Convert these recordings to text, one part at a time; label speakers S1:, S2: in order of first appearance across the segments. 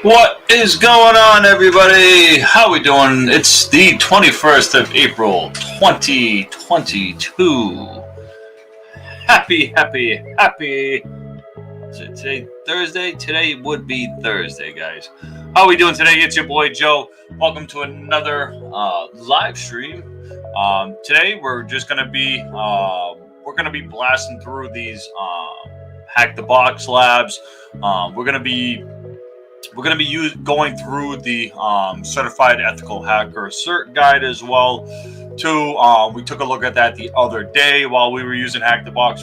S1: What is going on, everybody? How we doing? It's the 21st of April, 2022. Happy. Is it today Thursday? Today would be Thursday, guys. How we doing today? It's your boy Joe. Welcome to another live stream. Today we're just gonna be blasting through these Hack the Box labs. We're gonna be going through the Certified Ethical Hacker Cert Guide as well. Too, we took a look at that the other day while we were using HacktheBox.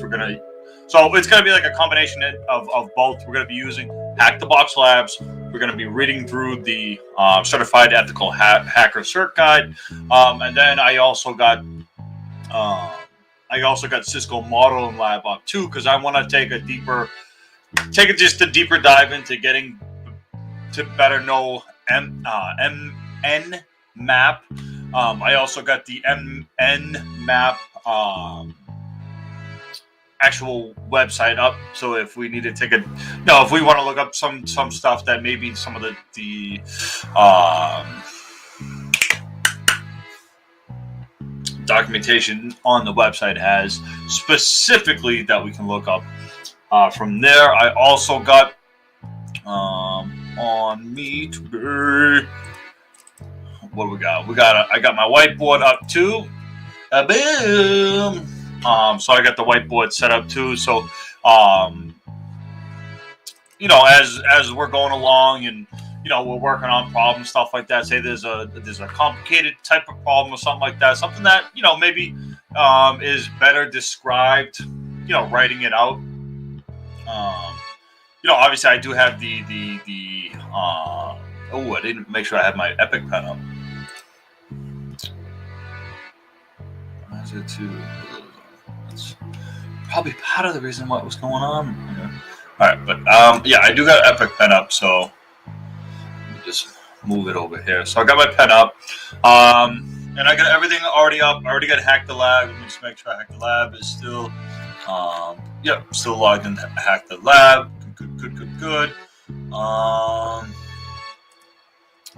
S1: So it's gonna be like a combination of both. We're gonna be using HacktheBox Labs. We're gonna be reading through the Certified Ethical Hacker Cert Guide, and then I also got Cisco Modeling Lab up too, because I want to take a deeper dive into getting to better know Nmap. I also got the Nmap actual website up. So if we need to if we want to look up some stuff that maybe some of the documentation on the website has specifically that we can look up from there. I also got on me today. What do we got? I got my whiteboard up too. Boom. So I got the whiteboard set up too. So, as we're going along and we're working on problems, stuff like that. Say there's a complicated type of problem or something like that. Something that maybe is better described. Writing it out. Obviously I do have I didn't make sure I had my Epic pen up. That's probably part of the reason what was going on. All right, but I do got Epic pen up, so let me just move it over here. So I got my pen up, and I got everything already up. I already got Hack the Lab. Let me just make sure Hack the Lab is still, still logged in. Hack the Lab. Good.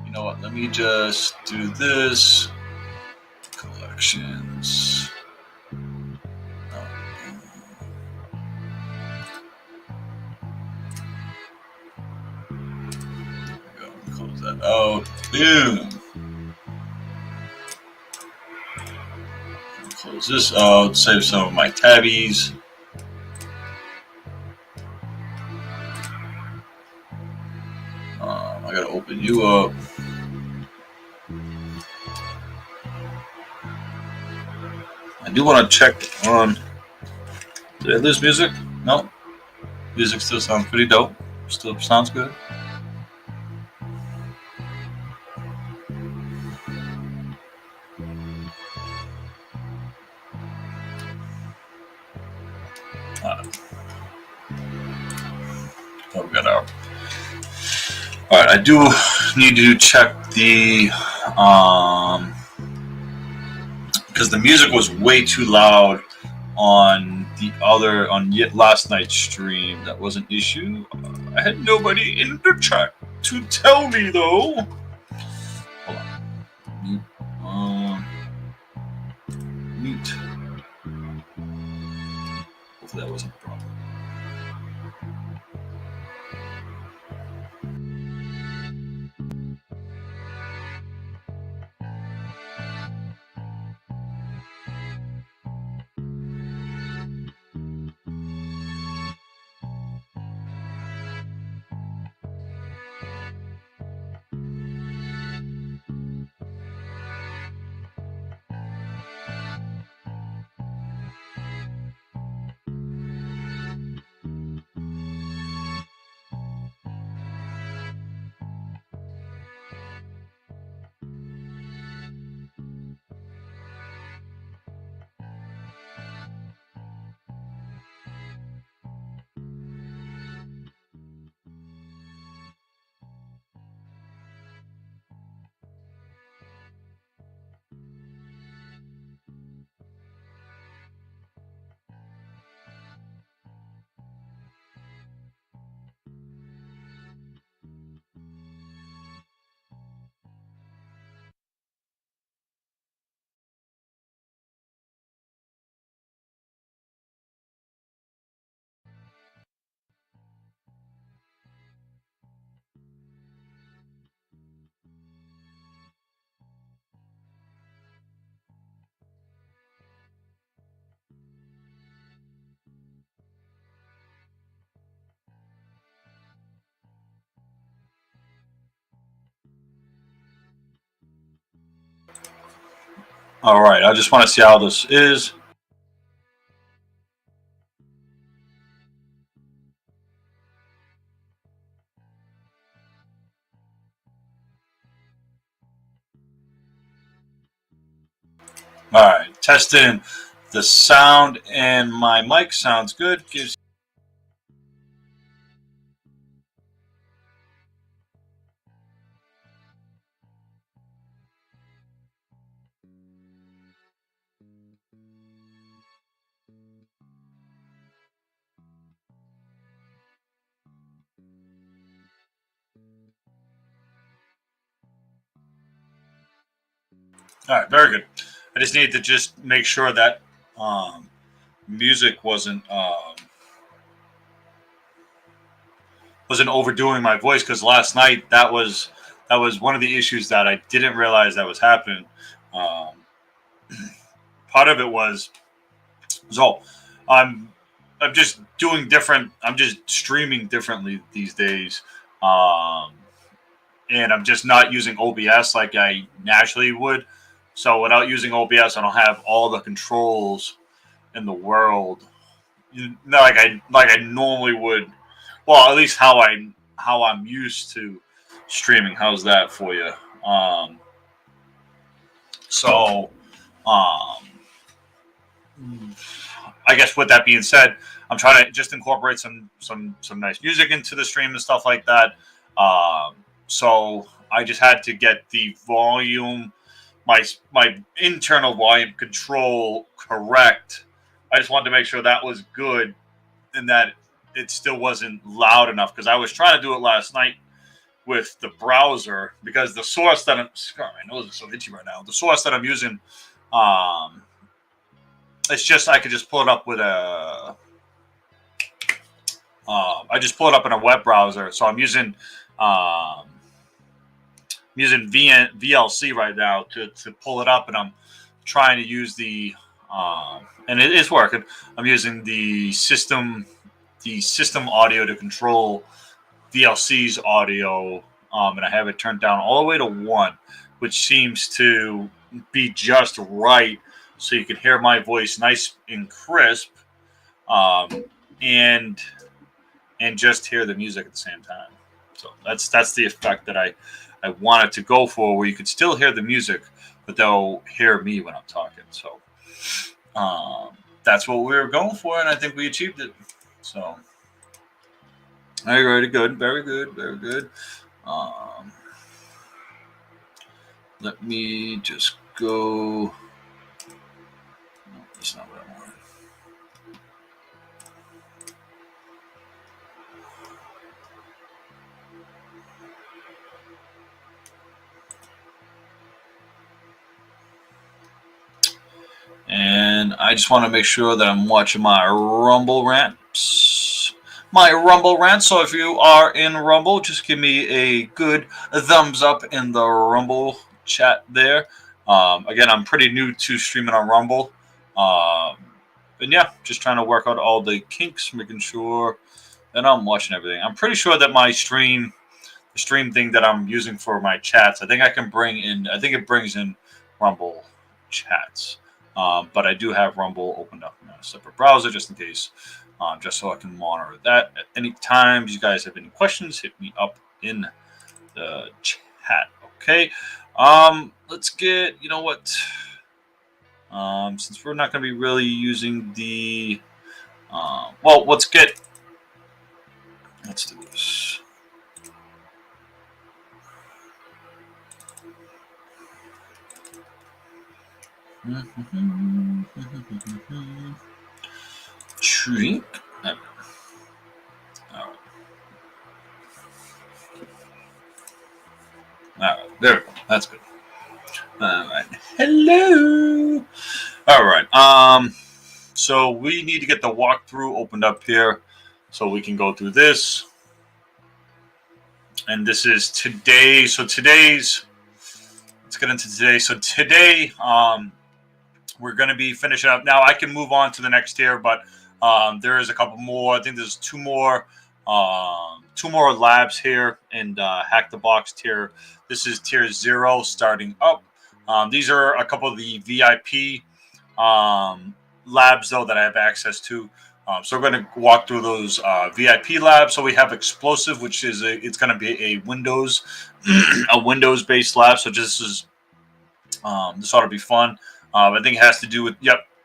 S1: You know what? Let me just do this. Collections. Close that out. Boom. Close this out. Save some of my tabbies. I gotta open you up. I do want to check on. Did I lose music? No. Music still sounds pretty dope. Still sounds good. We got our. All right, I do need to check the because the music was way too loud on last night's stream. That was an issue. I had nobody in the chat to tell me though. Hold on. Mute. Hopefully that wasn't a problem. All right, I just want to see how this is. All right, testing the sound, and my mic sounds good. Gives all right, very good. I just needed to just make sure that music wasn't overdoing my voice, because last night that was one of the issues that I didn't realize that was happening. Um, Part of it was so I'm I'm just doing different. I'm just streaming differently these days, um, and I'm just not using OBS like I naturally would. So without using OBS, I don't have all the controls in the world, not like I normally would. Well, at least how I'm used to streaming. How's that for you? Um, so, um, I guess with that being said, I'm trying to just incorporate some nice music into the stream and stuff like that. So I just had to get the volume, my internal volume control correct. I just wanted to make sure that was good and that it still wasn't loud enough, because I was trying to do it last night with the browser, because the source that my nose is so itchy right now. The source that I'm using, um, it's just I could just pull it up with a. I just pull it up in a web browser, so um, VLC right now to pull it up, and I'm trying to use and it is working. I'm using the system audio to control VLC's audio, and I have it turned down all the way to 1, which seems to be just right, so you can hear my voice nice and crisp, um, and just hear the music at the same time. So that's the effect that I wanted to go for, where you could still hear the music, but they'll hear me when I'm talking. So that's what we were going for, and I think we achieved it. So. Very good, very good, very good. Let me just go. No, that's not what I wanted. And I just want to make sure that I'm watching my Rumble rants. So if you are in Rumble, just give me a good thumbs up in the Rumble chat there. Again, I'm pretty new to streaming on Rumble. And yeah, just trying to work out all the kinks, making sure that I'm watching everything. I'm pretty sure that the stream thing that I'm using for my chats, I think it brings in Rumble chats. But I do have Rumble opened up in a separate browser just in case, just so I can monitor that at any time. If you guys have any questions, hit me up in the chat. Okay. Let's get, you know what? Since we're not going to be really using the, let's do this. Drink. All right, there we go. That's good. All right. Hello. All right. So we need to get the walkthrough opened up here, so we can go through this. And this is today. So let's get into today. So today, we're going to be finishing up. Now I can move on to the next tier, but there is a couple more. I think there's two more labs here in HacktheBox tier. This is tier 0 starting up. These are a couple of the VIP labs, though, that I have access to. So we're going to walk through those VIP labs. So we have Explosive, which is it's going to be a Windows a Windows-based lab. So this ought to be fun. I think it has to do with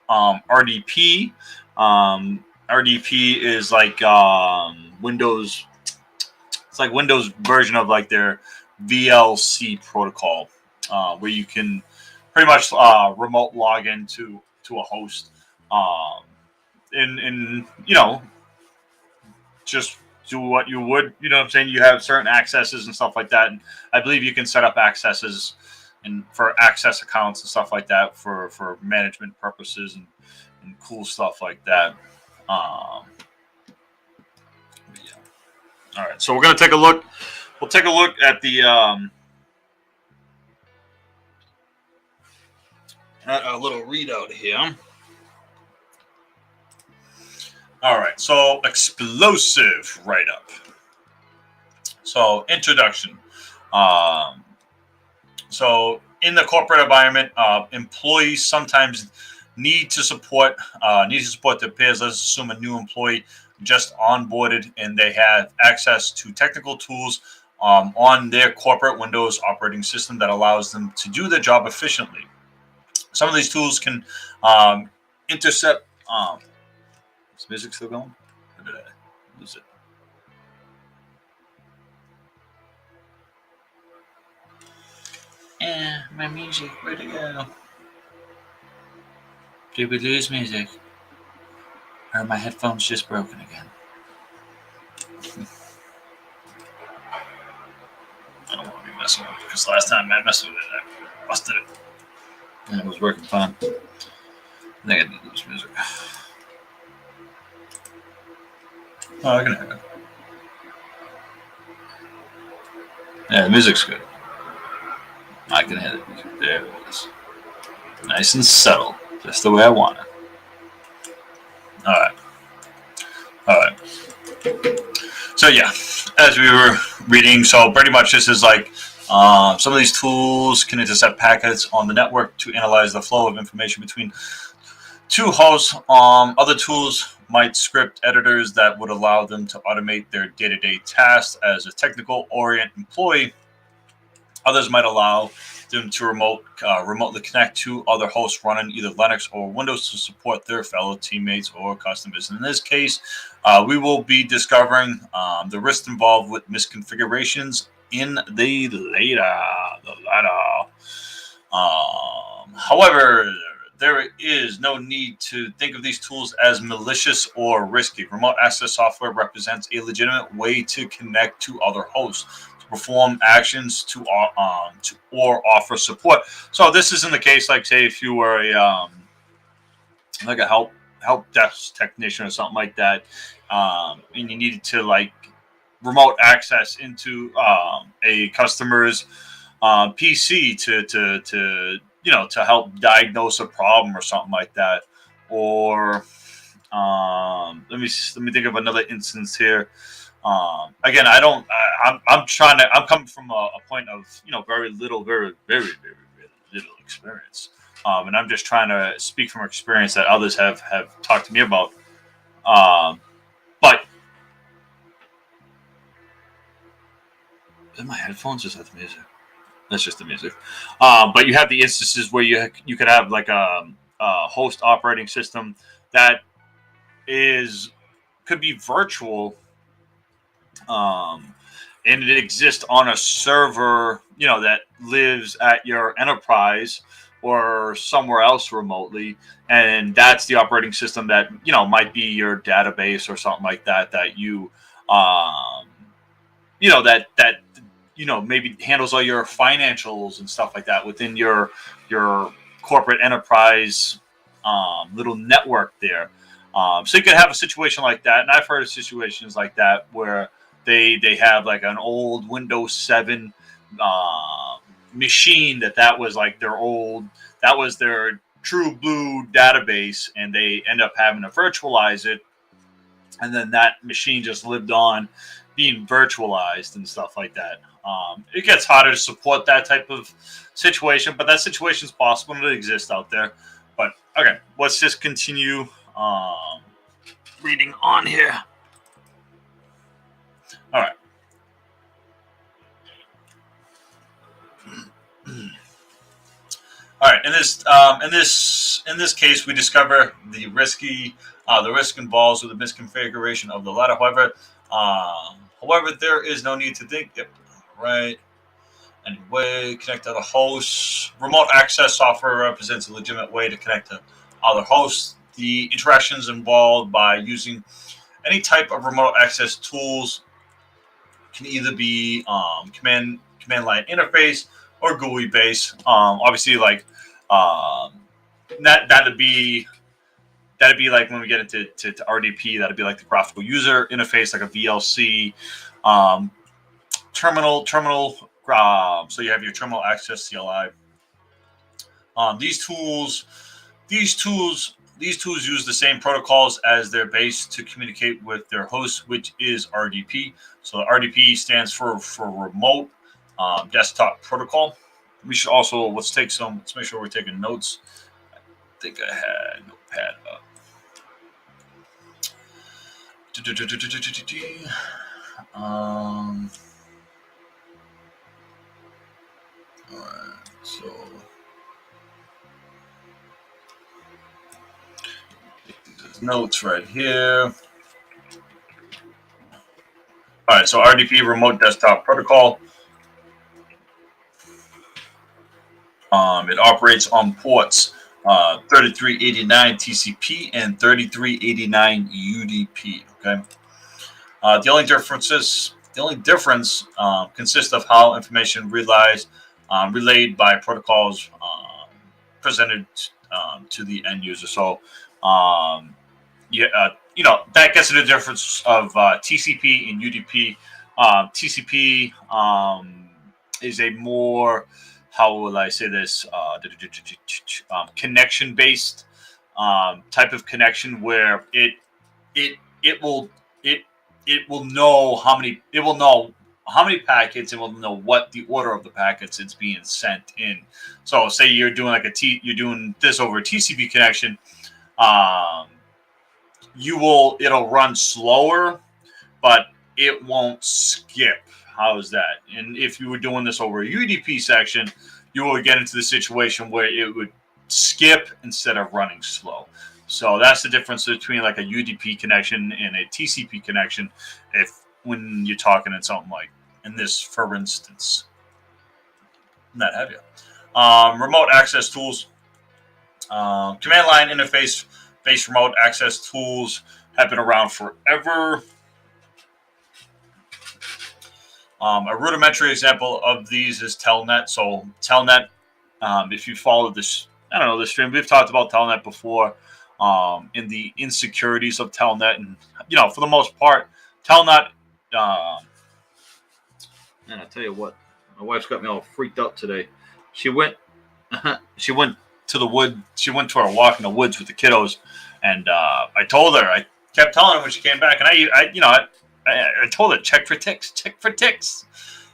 S1: RDP. RDP is like Windows. It's like Windows version of like their VLC protocol, where you can pretty much remote log into a host, and just do what you would. You know what I'm saying? You have certain accesses and stuff like that, and I believe you can set up accesses and for access accounts and stuff like that for management purposes and cool stuff like that. All right, so we're gonna take a look. We'll take a look at the at a little readout here. All right, so explosive write-up. So introduction. So in the corporate environment, employees sometimes need to support their peers. Let's assume a new employee just onboarded and they have access to technical tools on their corporate Windows operating system that allows them to do their job efficiently. Some of these tools can intercept. Is music still going? Or did I lose it? Yeah, my music. Where'd it go? Did we lose music? Or are my headphones just broken again? I don't want to be messing with it because last time I messed with it, I busted it. And it was working fine. I think I did lose music. Oh, I can have it. Yeah, the music's good. I can hit it. There it is. Nice and subtle. Just the way I want it. Alright. So yeah, as we were reading, so pretty much this is like some of these tools can intercept packets on the network to analyze the flow of information between two hosts. Other tools might script editors that would allow them to automate their day-to-day tasks as a technical-oriented employee. Others might allow them to remotely connect to other hosts running either Linux or Windows to support their fellow teammates or customers. In this case, we will be discovering the risks involved with misconfigurations in the later. However, there is no need to think of these tools as malicious or risky. Remote access software represents a legitimate way to connect to other hosts, to perform actions, or offer support. So this isn't the case, like say if you were a help desk technician or something like that, and you needed to like remote access into a customer's PC to help diagnose a problem or something like that. Or let me think of another instance here. Again, I'm coming from a point of very little experience, and I'm just trying to speak from experience that others have talked to me about. But is my headphones just have the music? That's just the music. But you have the instances where you could have like a host operating system that could be virtual, and it exists on a server, that lives at your enterprise or somewhere else remotely, and that's the operating system that might be your database or something like that. That maybe handles all your financials and stuff like that within your corporate enterprise little network there. So you could have a situation like that, and I've heard of situations like that where they have like an old Windows 7 machine that was like that was their true blue database, and they end up having to virtualize it, and then that machine just lived on being virtualized and stuff like that. It gets harder to support that type of situation, but that situation is possible and it exists out there. But okay, let's just continue reading on here. All right. All right. In this case, we discover the risk involved with the misconfiguration of the ladder. However, there is no need to think. Yep. Right. Anyway, connect to other hosts. Remote access software represents a legitimate way to connect to other hosts. The interactions involved by using any type of remote access tools can either be command line interface or GUI based. Obviously, like that'd be like when we get into RDP, that'd be like the graphical user interface, like a VLC, terminal. So you have your terminal access CLI. These tools use the same protocols as their base to communicate with their host, which is RDP. So RDP stands for remote desktop protocol. We should also let's make sure we're taking notes. I think I had a notepad up. All right, so notes right here. All right, so RDP remote desktop protocol. It operates on ports 3389 TCP and 3389 UDP. Okay. The only difference consists of how information relayed by protocols presented to the end user. So, that gets to the difference of TCP and UDP. TCP is a more, how will I say this, connection-based type of connection where it will know how many packets. It will know what the order of the packets it's being sent in. So say you're doing you're doing this over a TCP connection. It'll run slower, but it won't skip. How's that? And if you were doing this over a UDP section, you will get into the situation where it would skip instead of running slow. So that's the difference between like a UDP connection and a TCP connection. When you're talking in something like in this, for instance, not have you. Remote access tools, command line interface based remote access tools have been around forever. A rudimentary example of these is Telnet. So Telnet, if you follow this, the stream, we've talked about Telnet before, in the insecurities of Telnet, and for the most part, Telnet. And I tell you what, my wife's got me all freaked out today. She went to the wood. She went to our walk in the woods with the kiddos, and I told her. I kept telling her when she came back, and I told her check for ticks,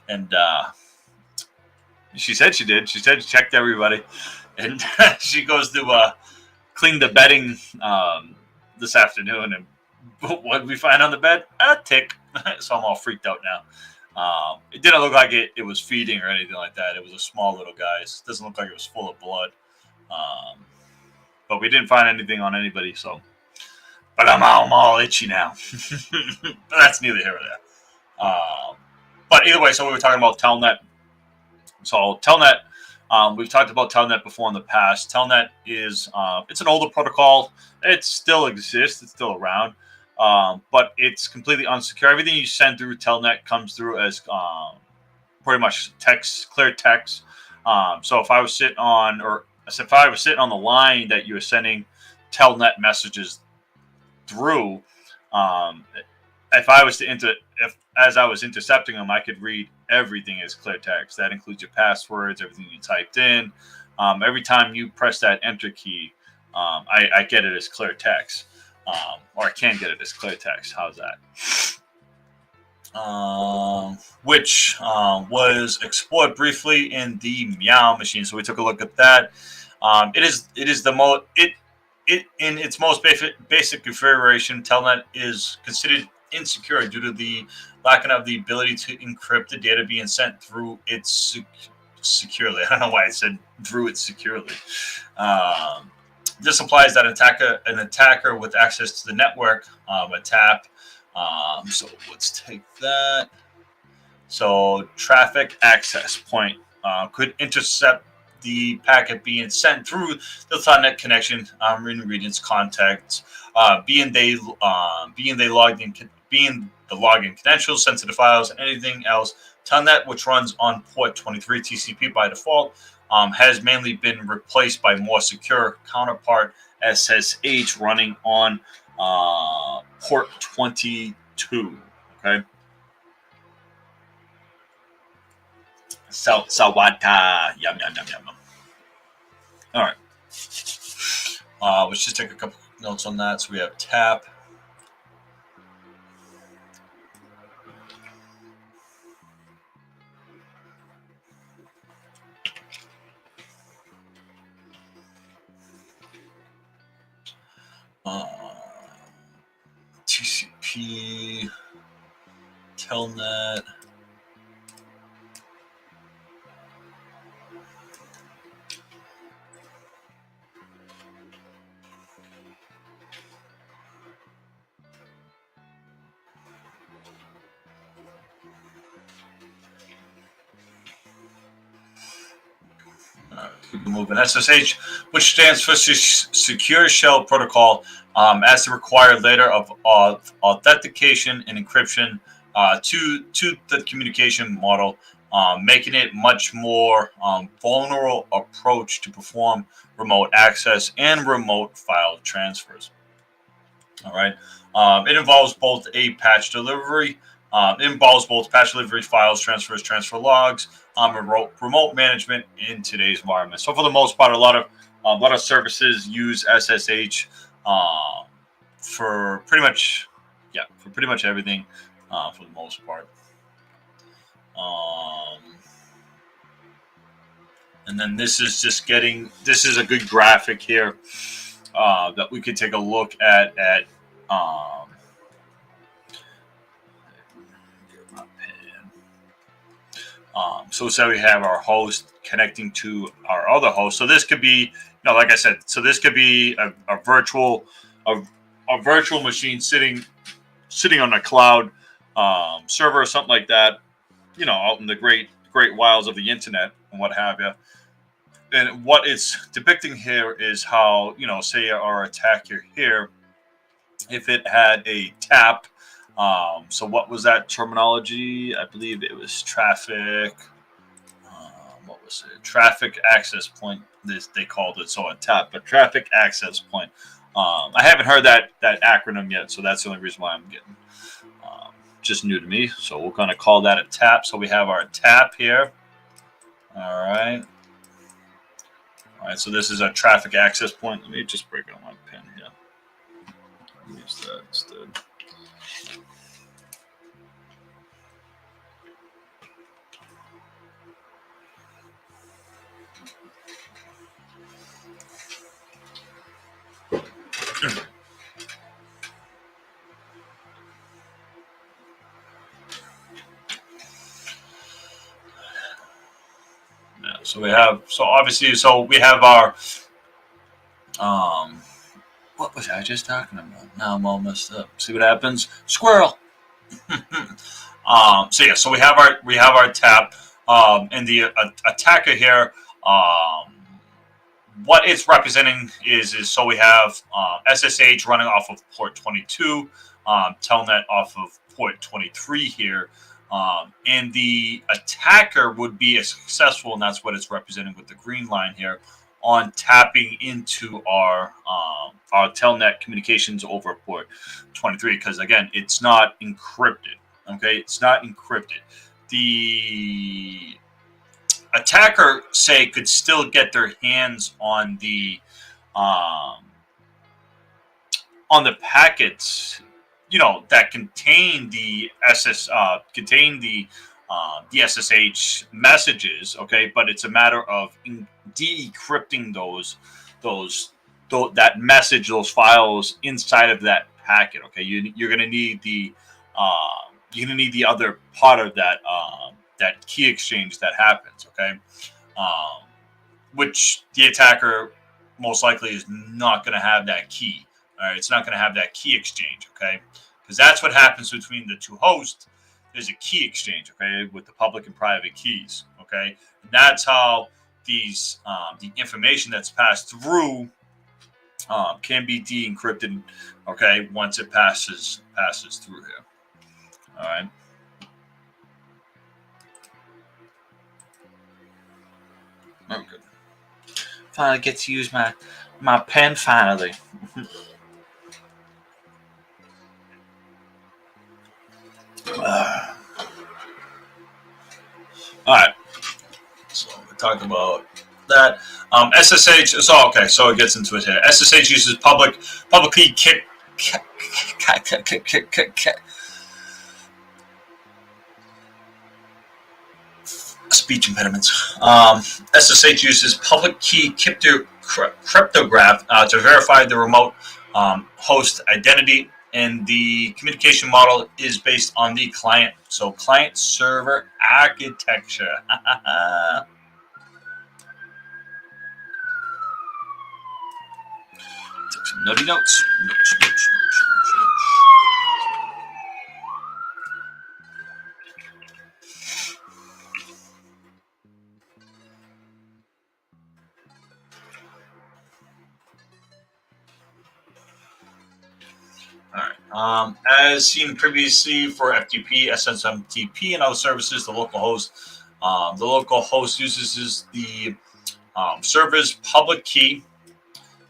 S1: and she said she did. She said she checked everybody, and she goes to clean the bedding this afternoon, and what did we find on the bed? A tick. So I'm all freaked out now. It didn't look like it was feeding or anything like that. It was a small little guy. It doesn't look like it was full of blood. But we didn't find anything on anybody, so. But I'm all itchy now. But that's neither here nor there. But either way, so we were talking about Telnet. So Telnet, we've talked about Telnet before in the past. Telnet is it's an older protocol. It still exists. It's still around. But it's completely unsecure. Everything you send through Telnet comes through as pretty much text, clear text. So if I was sitting on the line that you were sending Telnet messages through, if I was intercepting them, I could read everything as clear text. That includes your passwords, everything you typed in. Every time you press that enter key, I get it as clear text. Or I can get it as clear text. How's that? which was explored briefly in the Meow machine. So we took a look at that. It is the most it in its most basic configuration. Telnet is considered insecure due to the lack of the ability to encrypt the data being sent through it securely. I don't know why I said through it securely. This implies that an attacker with access to the network, a TAP. So let's take that. So traffic access point could intercept the packet being sent through the Telnet connection ingredients contacts, being the login credentials, sensitive files, and anything else. Telnet, which runs on port 23 TCP by default, has mainly been replaced by more secure counterpart SSH running on port 22. Okay. Sawata. Yum, yum, yum, yum. All right. Let's just take a couple notes on that. So we have TAP. TCP, Telnet. Keep moving. SSH, which stands for Secure Shell Protocol, as the required layer of authentication and encryption to the communication model, making it much more vulnerable approach to perform remote access and remote file transfers. All right. It involves both patch delivery, files, transfers, transfer logs, remote management in today's environment. So for the most part, a lot of services use SSH for pretty much everything for the most part. And then this is a good graphic here that we could take a look at. So say we have our host connecting to our other host. So this could be, like I said, so this could be a virtual machine sitting on a cloud server or something like that, out in the great wilds of the internet and what have you. And what it's depicting here is how, say our attacker here, if it had a TAP. So what was that terminology? I believe it was traffic. What was it? Traffic access point. They called it, so a TAP, but traffic access point. I haven't heard that acronym yet, so that's the only reason why I'm getting just new to me. So we're going to call that a TAP. So we have our TAP here. All right. So this is a traffic access point. Let me just break out my pen here. Use that instead. So we have our what was I just talking about? Now I'm all messed up. See what happens? Squirrel. So we have our TAP, and the attacker here. What it's representing is so we have SSH running off of port 22, Telnet off of port 23 here. And the attacker would be successful, and that's what it's representing with the green line here, on tapping into our Telnet communications over port 23, because again, it's not encrypted. Okay, it's not encrypted. The attacker, say, could still get their hands on the packets, that contain the the SSH messages. Okay, but it's a matter of decrypting that message, those files inside of that packet. Okay, you're going to need the other part of that key exchange that happens. Okay, um, which the attacker most likely is not going to have that key. All right, it's not going to have that key exchange. Okay, because that's what happens between the two hosts. There's a key exchange. Okay, with the public and private keys. Okay, and that's how the information that's passed through can be de-encrypted. Okay, once it passes through here. All right. Oh, good. Finally get to use my pen finally. All right. So we talked about that. SSH. So it gets into it here. SSH uses public key speech impediments. SSH uses public key cryptograph to verify the remote host identity, and the communication model is based on the client. So client server architecture. Took some nutty notes. Notes. All right. As seen previously for FTP, SMTP, and other services, the local host uses the server's public key.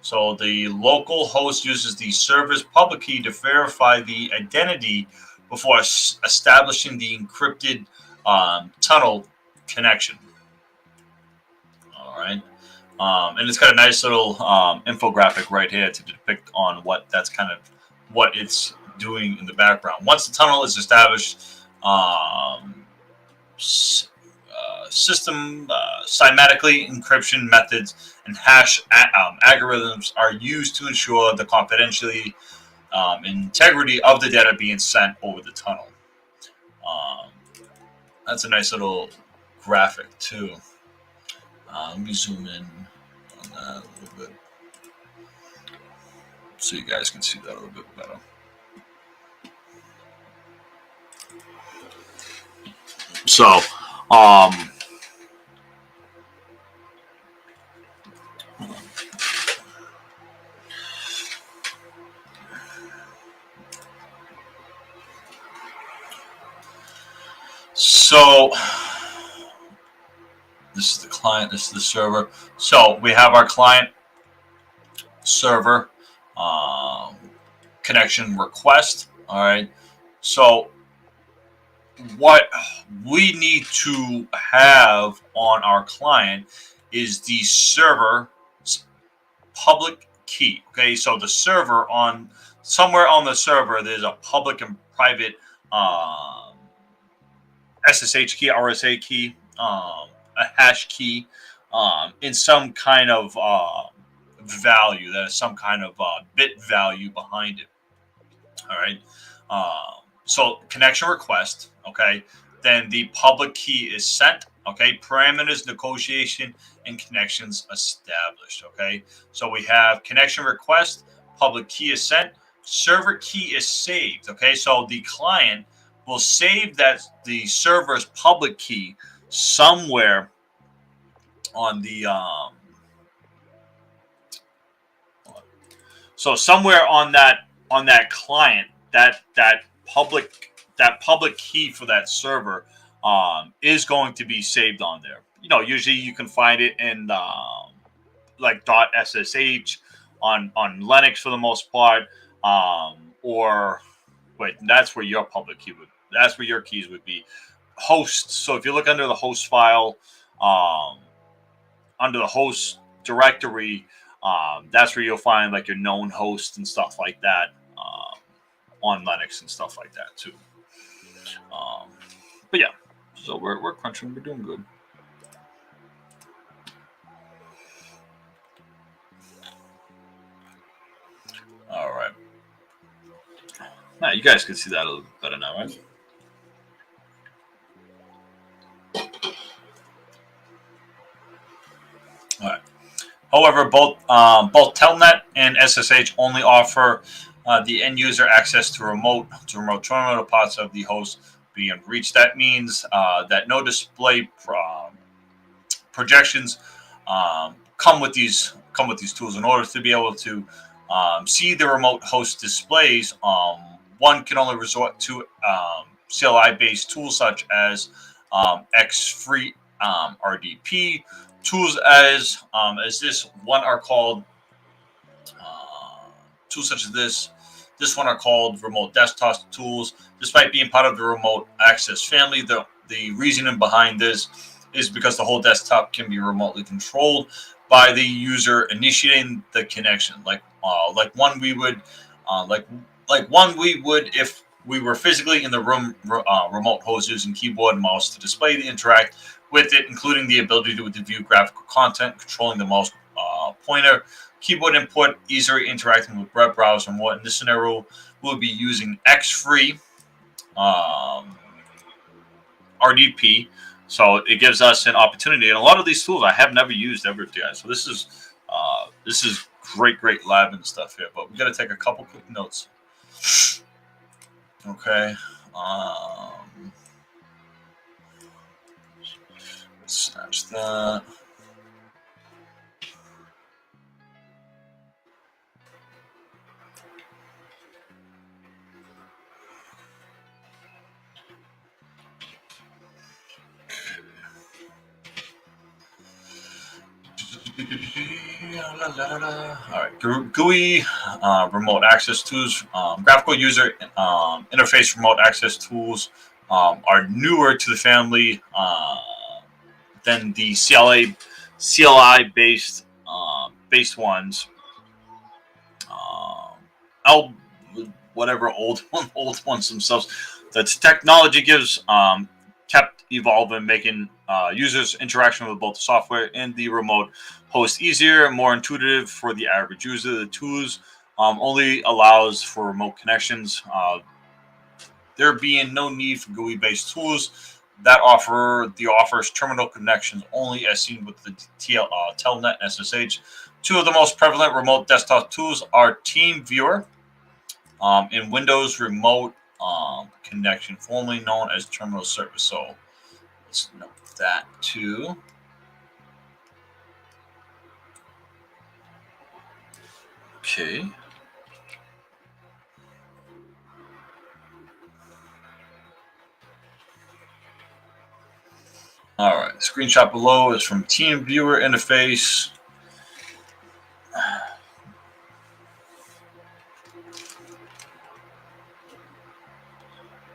S1: So the local host uses the server's public key to verify the identity before establishing the encrypted tunnel connection. All right. And it's got a nice little infographic right here to depict on what it's doing in the background. Once the tunnel is established, system cymatically encryption methods and hash algorithms are used to ensure the confidentiality integrity of the data being sent over the tunnel. That's a nice little graphic too. Let me zoom in on that a little bit so you guys can see that a little bit better. So, this is the client, this is the server. So we have our client server connection request. All right. So what we need to have on our client is the server's public key. Okay. So the server somewhere on the server, there's a public and private SSH key, RSA key, a hash key, in some kind of value. That is some kind of bit value behind it. All right. So connection request. Okay. Then the public key is sent. Okay. Parameters, negotiation, and connections established. Okay. So we have connection request. Public key is sent. Server key is saved. Okay. So the client will save the server's public key somewhere on the somewhere on that client, that public key for that server is going to be saved on there. Usually you can find it in like .ssh on Linux for the most part, or wait, that's where your public key would. That's where your keys would be. Hosts. So if you look under the host file, under the host directory, that's where you'll find like your known hosts and stuff like that on Linux and stuff like that too. But yeah, so we're crunching. We're doing good. All right. Now you guys can see that a little bit better now, right? All right. However, both Telnet and SSH only offer the end user access to remote terminal parts of the host being reached. That means that no display projections come with these tools. In order to be able to see the remote host displays, one can only resort to CLI-based tools such as X-Free RDP. Tools as this one are called tools such as this one are called remote desktop tools. Despite being part of the remote access family, the reasoning behind this is because the whole desktop can be remotely controlled by the user initiating the connection, like one we would if we were physically in the room. Remote host using keyboard and mouse to display the interact with it, including the ability to view graphical content, controlling the mouse pointer, keyboard input, easily interacting with web browser and more. In this scenario, we'll be using X-Free RDP. So it gives us an opportunity, and a lot of these tools I have never used ever, guys. So this is great lab and stuff here. But we got to take a couple quick notes. Okay. Let's snatch that. All right, GUI remote access tools, graphical user interface remote access tools are newer to the family than the CLI based ones. Whatever old ones themselves. The technology gives kept evolving, making users' interaction with both the software and the remote host easier and more intuitive for the average user. The tools only allows for remote connections. There being no need for GUI-based tools that offers terminal connections only, as seen with the Telnet and SSH. Two of the most prevalent remote desktop tools are TeamViewer and Windows Remote Connection, formerly known as Terminal Service. So let's note that too. Okay. All right. The screenshot below is from TeamViewer interface.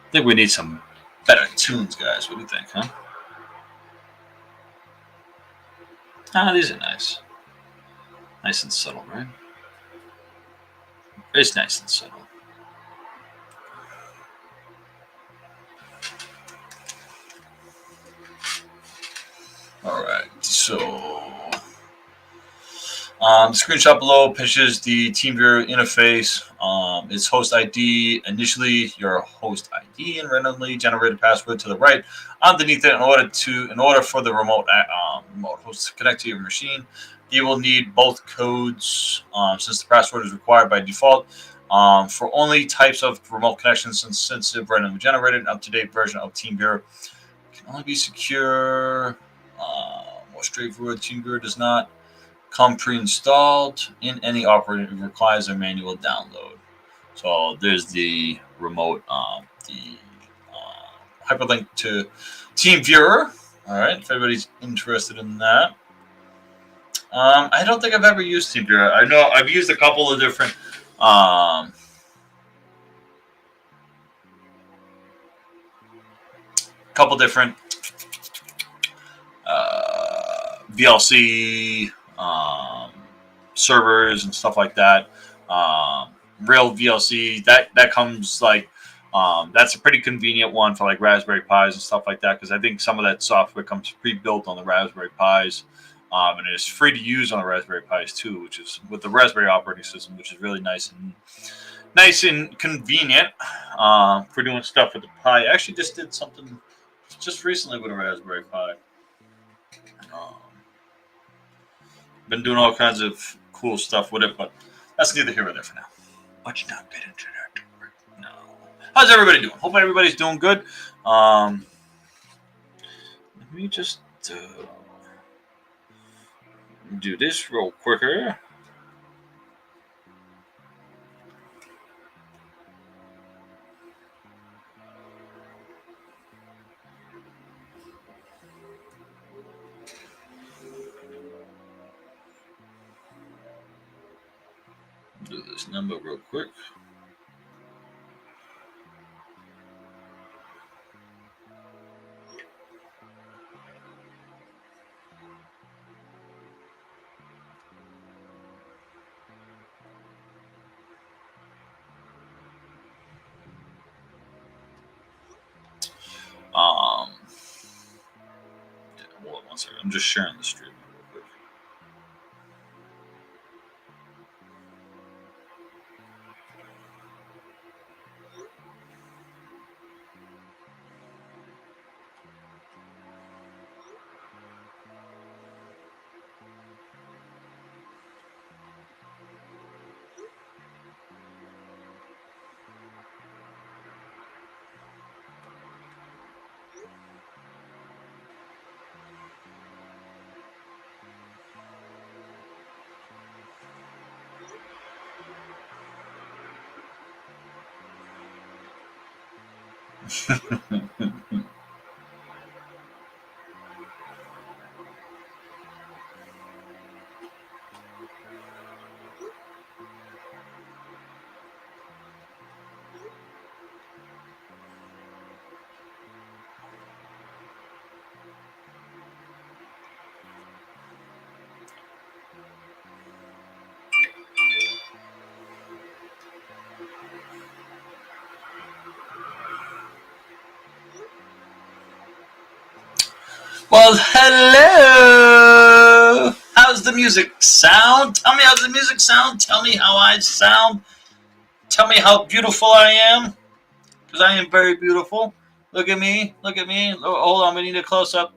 S1: I think we need some better tunes, guys. What do you think, huh? These are nice. Nice and subtle, right? It's nice and subtle. All right, so the screenshot below pictures the TeamViewer interface. Its host ID, initially your host ID and randomly generated password to the right. Underneath it, in order for the remote host to connect to your machine, you will need both codes since the password is required by default. For only types of remote connections and sensitive randomly generated, up-to-date version of TeamViewer can only be secure. More straightforward, TeamViewer does not come pre-installed in any operating. It requires a manual download. So there's the remote, hyperlink to TeamViewer. All right, if everybody's interested in that. I don't think I've ever used TeamViewer. I know I've used a couple of different VLC servers and stuff like that. real VLC. That comes like that's a pretty convenient one for like Raspberry Pis and stuff like that, because I think some of that software comes pre-built on the Raspberry Pis, and it's free to use on the Raspberry Pis too, which is with the Raspberry operating system, which is really nice and convenient for doing stuff with the Pi. I actually just did something just recently with a Raspberry Pi. Been doing all kinds of cool stuff with it, but that's neither here nor there for now. Let's not get into that. No. How's everybody doing? Hope everybody's doing good. Let me just do this real quicker. Do this number real quick. Hold on one second. I'm just sharing the stream real quick. Well, hello. How's the music sound? Tell me how's the music sound. Tell me how I sound. Tell me how beautiful I am. Because I am very beautiful. Look at me. Look at me. Oh, hold on. We need a close-up.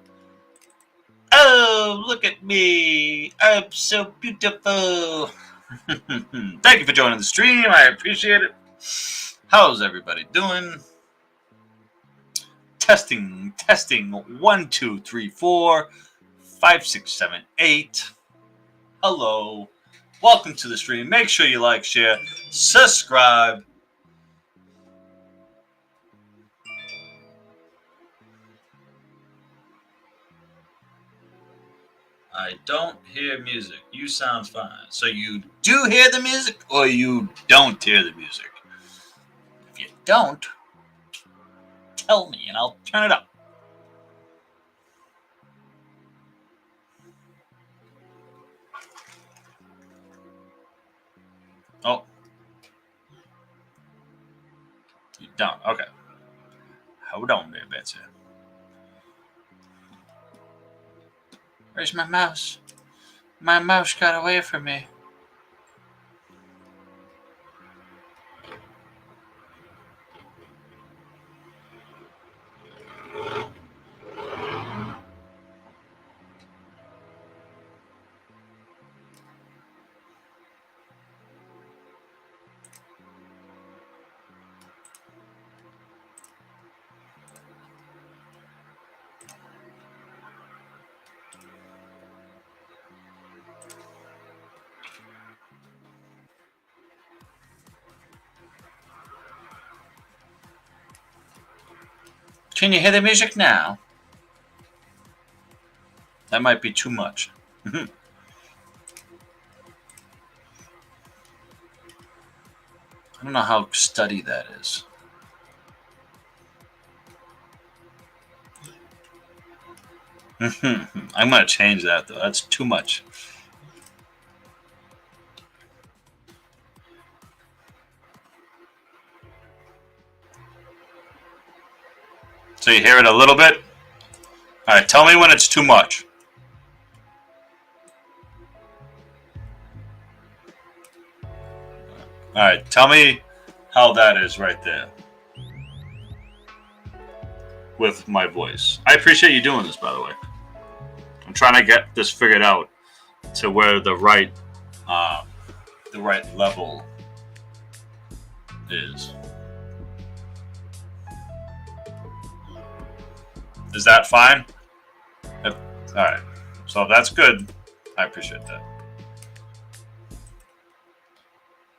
S1: Oh, look at me. I'm so beautiful. Thank you for joining the stream. I appreciate it. How's everybody doing? Testing. 1, 2, 3, 4, 5, 6, 7, 8. Hello. Welcome to the stream. Make sure you like, share, subscribe. I don't hear music. You sound fine. So you do hear the music or you don't hear the music? If you don't, tell me and I'll turn it up. Oh. You don't. Okay. Hold on there, Betsy. Where's my mouse? My mouse got away from me. Can you hear the music now? That might be too much. I don't know how steady that is. I'm going to change that, though. That's too much. So you hear it a little bit? All right, tell me when it's too much. All right, tell me how that is right there with my voice. I appreciate you doing this, by the way. I'm trying to get this figured out to where the right level is. Is that fine? All right. So that's good. I appreciate that.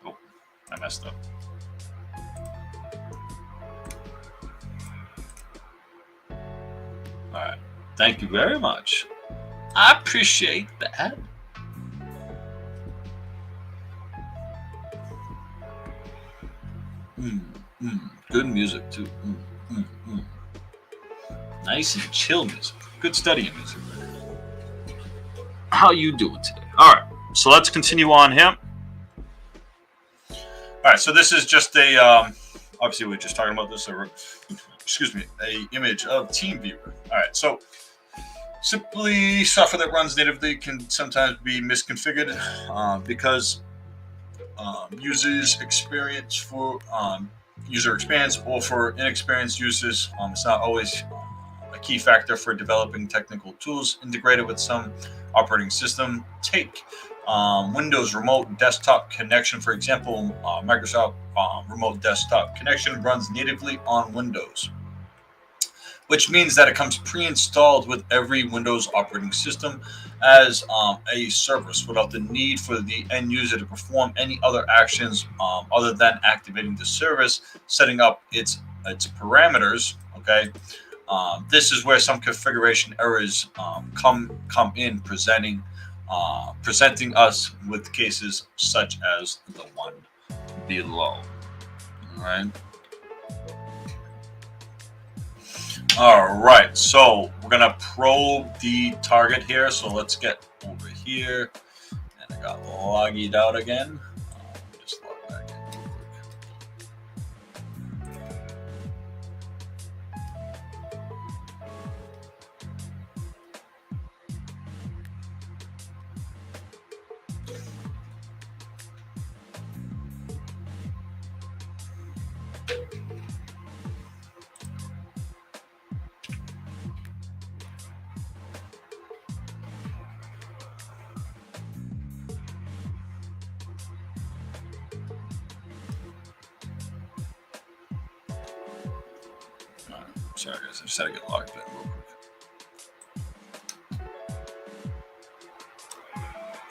S1: Oh, I messed up. All right. Thank you very much. I appreciate that. Good music too. Nice and chill music. Good studying music. How you doing today? All right. So let's continue on here. All right. So this is just a obviously we're just talking about this. Excuse me, a image of TeamViewer. All right. So simply software that runs natively can sometimes be misconfigured because user experience or for inexperienced users. It's not always a key factor for developing technical tools integrated with some operating system. Take Windows Remote Desktop Connection, for example. Microsoft Remote Desktop Connection runs natively on Windows, which means that it comes pre-installed with every Windows operating system as a service without the need for the end user to perform any other actions other than activating the service, setting up its parameters. Okay, this is where some configuration errors come in, presenting us with cases such as the one below. All right. All right, so we're gonna probe the target here. So let's get over here, and I got logged out again. Let me just log back in real Sorry guys, I just had to get logged in real quick.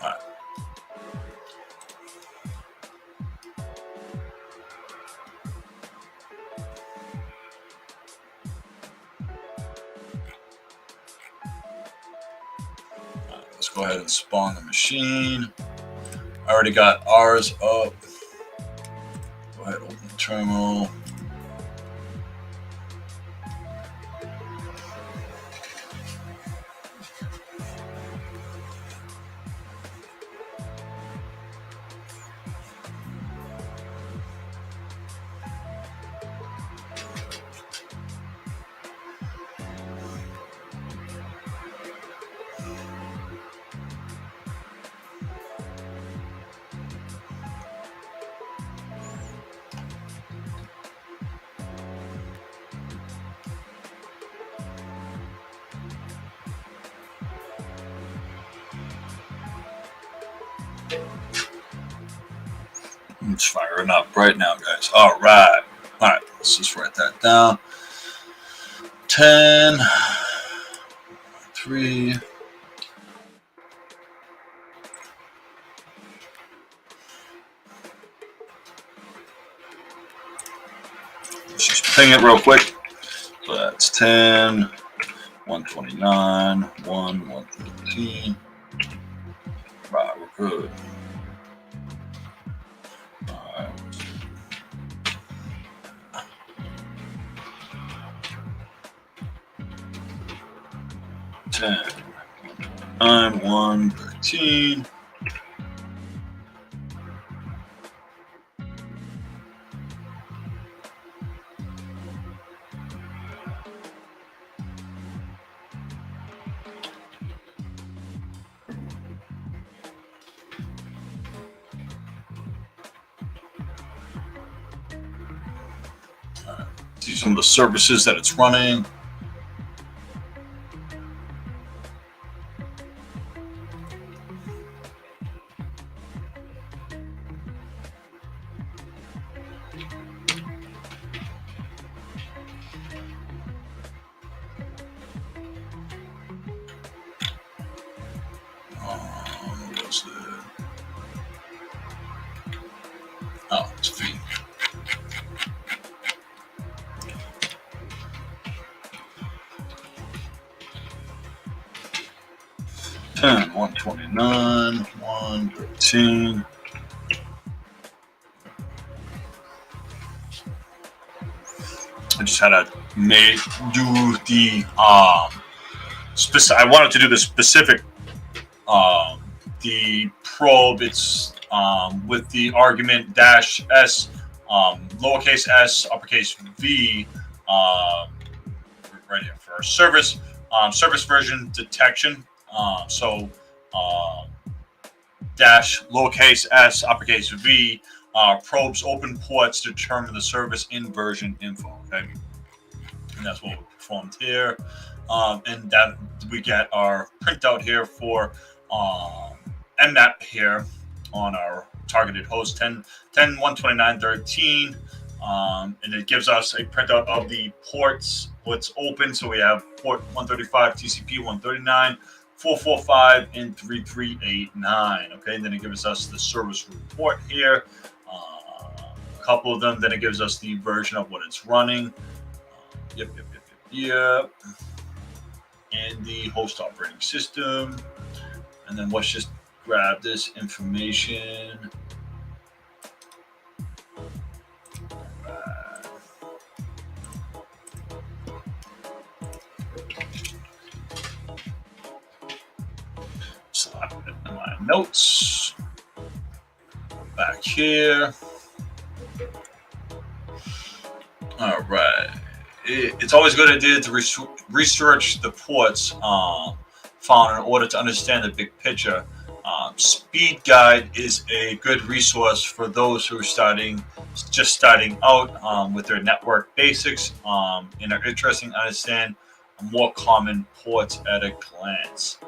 S1: All right. Let's go ahead and spawn the machine. I already got ours up. Go ahead, open the terminal. It's firing up right now, guys. All right. All right. Let's just write that down. 10, 3. Let's just ping it real quick. So that's 10, 129, 113. Right, we're good. All right. 10, 9, 113. See some of the services that it's running. What's it? Oh, it's free. Ten, 129, 113. I just had to do the I wanted to do the specific the probe. It's with the argument dash s, lowercase s, uppercase v, right here for our service version detection. Dash lowercase s, uppercase v, probes open ports to determine the service inversion info. Okay, and that's what we performed here. And that we get our printout here for nmap here on our targeted host 10.129.13, and it gives us a printout of the ports, what's open. So we have port 135, TCP 139, 445, and 3389. Okay, and then it gives us the service report here, a couple of them. Then it gives us the version of what it's running. Yep. And the host operating system. And then let's just grab this information. Slap it in my notes. Back here. All right. It's always a good idea to research the ports found in order to understand the big picture. Speed Guide is a good resource for those who are just starting out with their network basics and are interested in understand more common ports at a glance.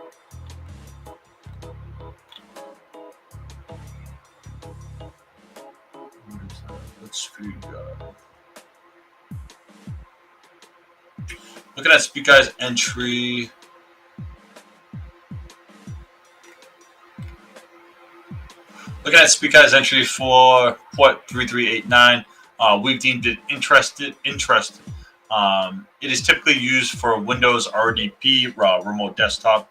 S1: What is that? What's Speed Guide? Looking at Speed Guide's entry. Looking at Speed Guide's entry for port 3389, we've deemed it interesting. It is typically used for Windows RDP, remote desktop,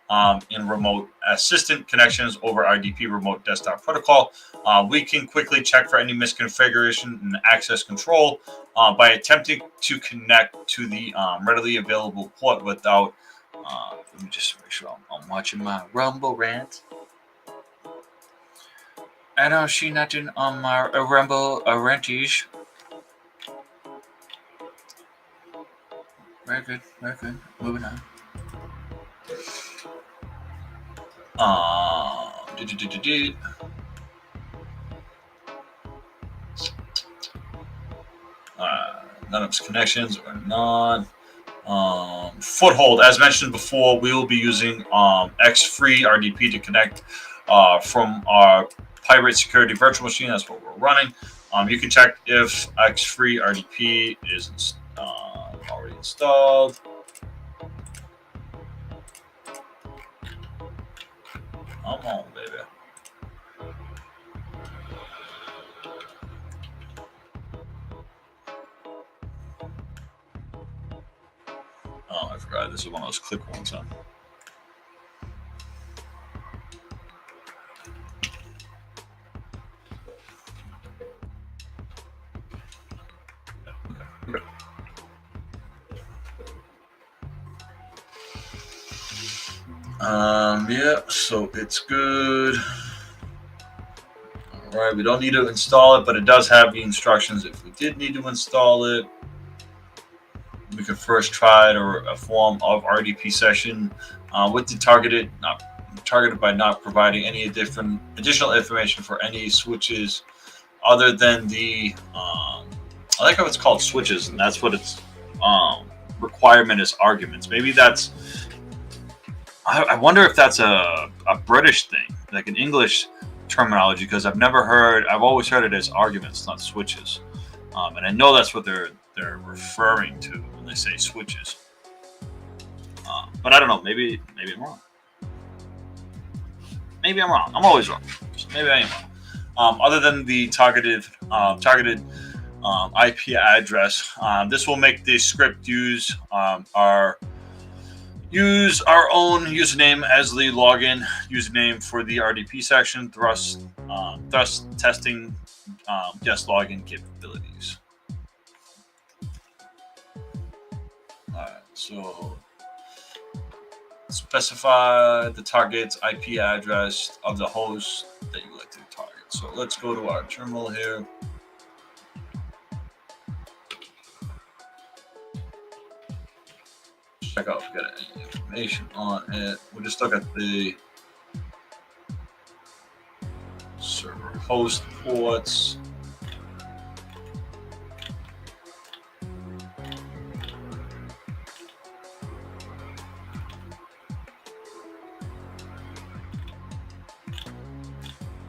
S1: and remote assistant connections over RDP remote desktop protocol. We can quickly check for any misconfiguration and access control by attempting to connect to the readily available port without. Let me just make sure I'm watching my Rumble rant. I don't see nothing on my Rumble rantage. Very good. Moving on. None of its connections are non. Foothold, as mentioned before, we will be using X-Free RDP to connect from our Pirate Security Virtual Machine. That's what we're running. You can check if X-Free RDP is already installed. Come on, baby. Oh, I forgot. This is one of those click ones, huh? Yeah, so it's good. All right, we don't need to install it, but it does have the instructions if we did need to install it. We could first try it or a form of RDP session with the targeted by not providing any additional information for any switches other than the I like how it's called switches, and that's what its requirement is arguments. Maybe that's. I wonder if that's a British thing, like an English terminology, because I've always heard it as arguments, not switches. And I know that's what they're referring to when they say switches. But I don't know. Maybe I'm wrong. Maybe I'm wrong. I'm always wrong. So maybe I am wrong. Other than the targeted IP address, this will make the script use our own username as the login username for the RDP section, thus testing guest login capabilities. Alright, so specify the target's IP address of the host that you would like to target. So let's go to our terminal here. Check out if we got any information on it. We'll just look at the server host ports.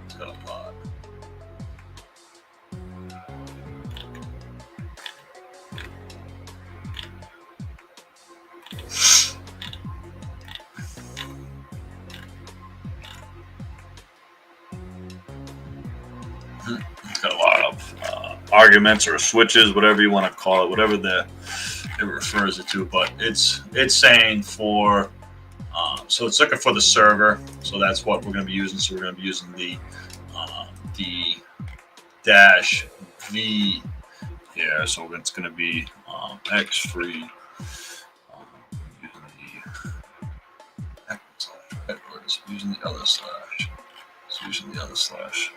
S1: It's got a lot. Got a lot of arguments or switches, whatever you want to call it, whatever it refers it to. But it's saying for so it's looking for the server. So that's what we're going to be using. So we're going to be using the dash v here. So it's going to be x free using the using the other slash. It's using the other slash.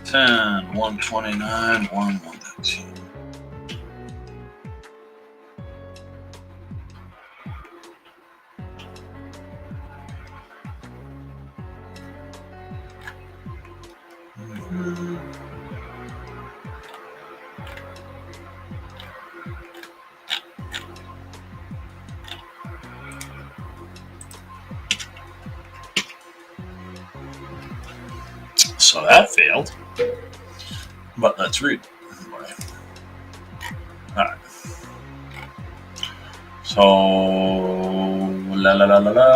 S1: Ten 129 113. So that failed. But let's read. Alright. So,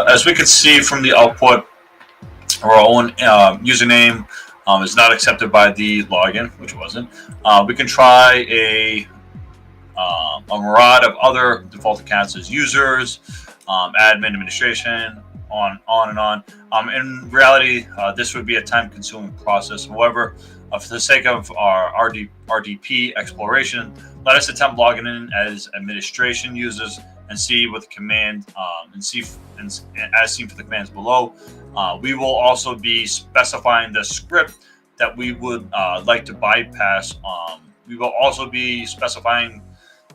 S1: as we can see from the output, our own username is not accepted by the login, which wasn't. We can try a myriad of other default accounts as users, admin, administration, on and on. In reality, this would be a time-consuming process. However, for the sake of our RDP exploration, let us attempt logging in as administration users and see what the command as seen for the commands below. We will also be specifying the script that we would like to bypass. We will also be specifying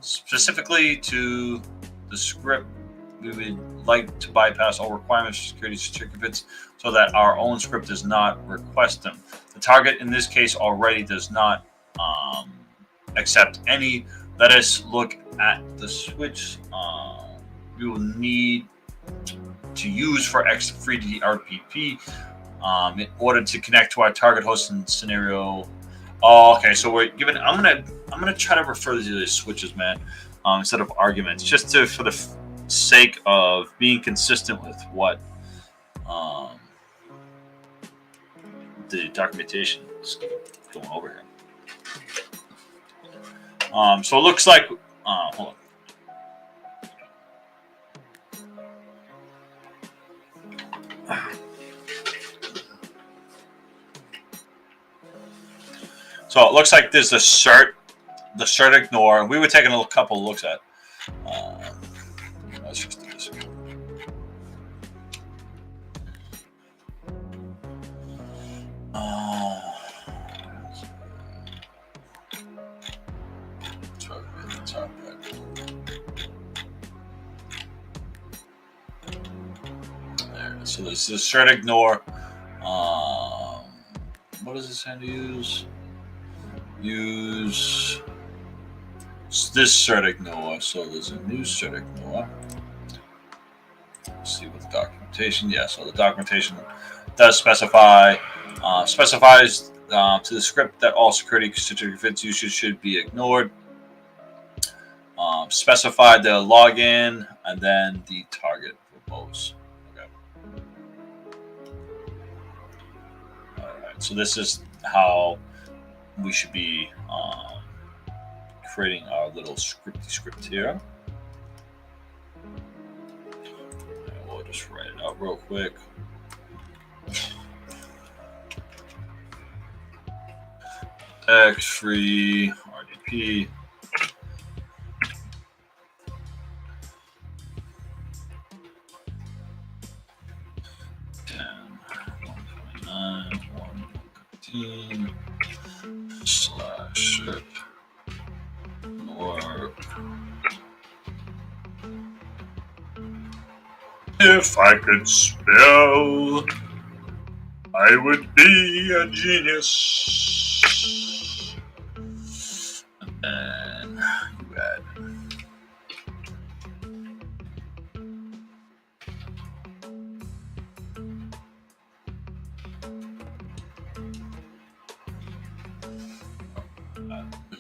S1: specifically to the script we would like to bypass all requirements for security certificates so that our own script does not request them. The target in this case already does not accept any. Let us look at the switch we will need to use for X3D RPP in order to connect to our target hosting scenario. Oh, okay, so we're given. I'm gonna try to refer to these switches, man, instead of arguments, just for the sake of being consistent with what the documentation is going over here. So it looks like hold on. So it looks like there's the cert ignore. We were taking a couple of looks at. Let's just do this again. So this is cert ignore. What does it say to use? Use this cert ignore. So there's a new cert ignore. Let's see what the documentation. Yeah, so the documentation does specify specifies to the script that all security certificates usage should be ignored. Specify the login and then the target for both. Okay. All right. So this is how we should be creating our little script here. And we'll just write it out real quick. X-free RDP. /ship or if I could spell, I would be a genius. And then you add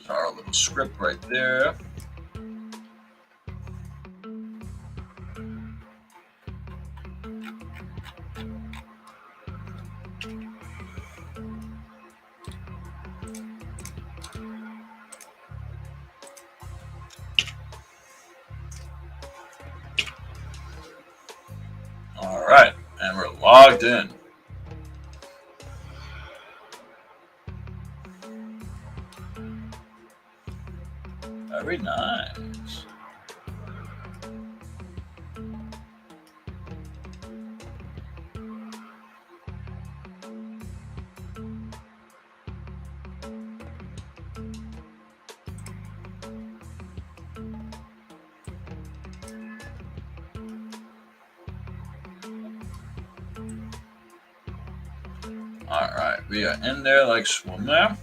S1: our little script right there. All right, and we're logged in. Very nice. All right, we are in there like swim there.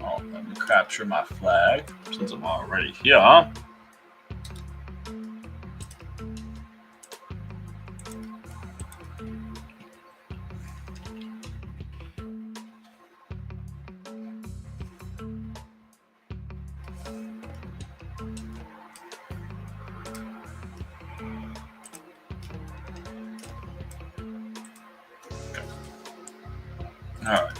S1: Oh, let me capture my flag since I'm already here. All right.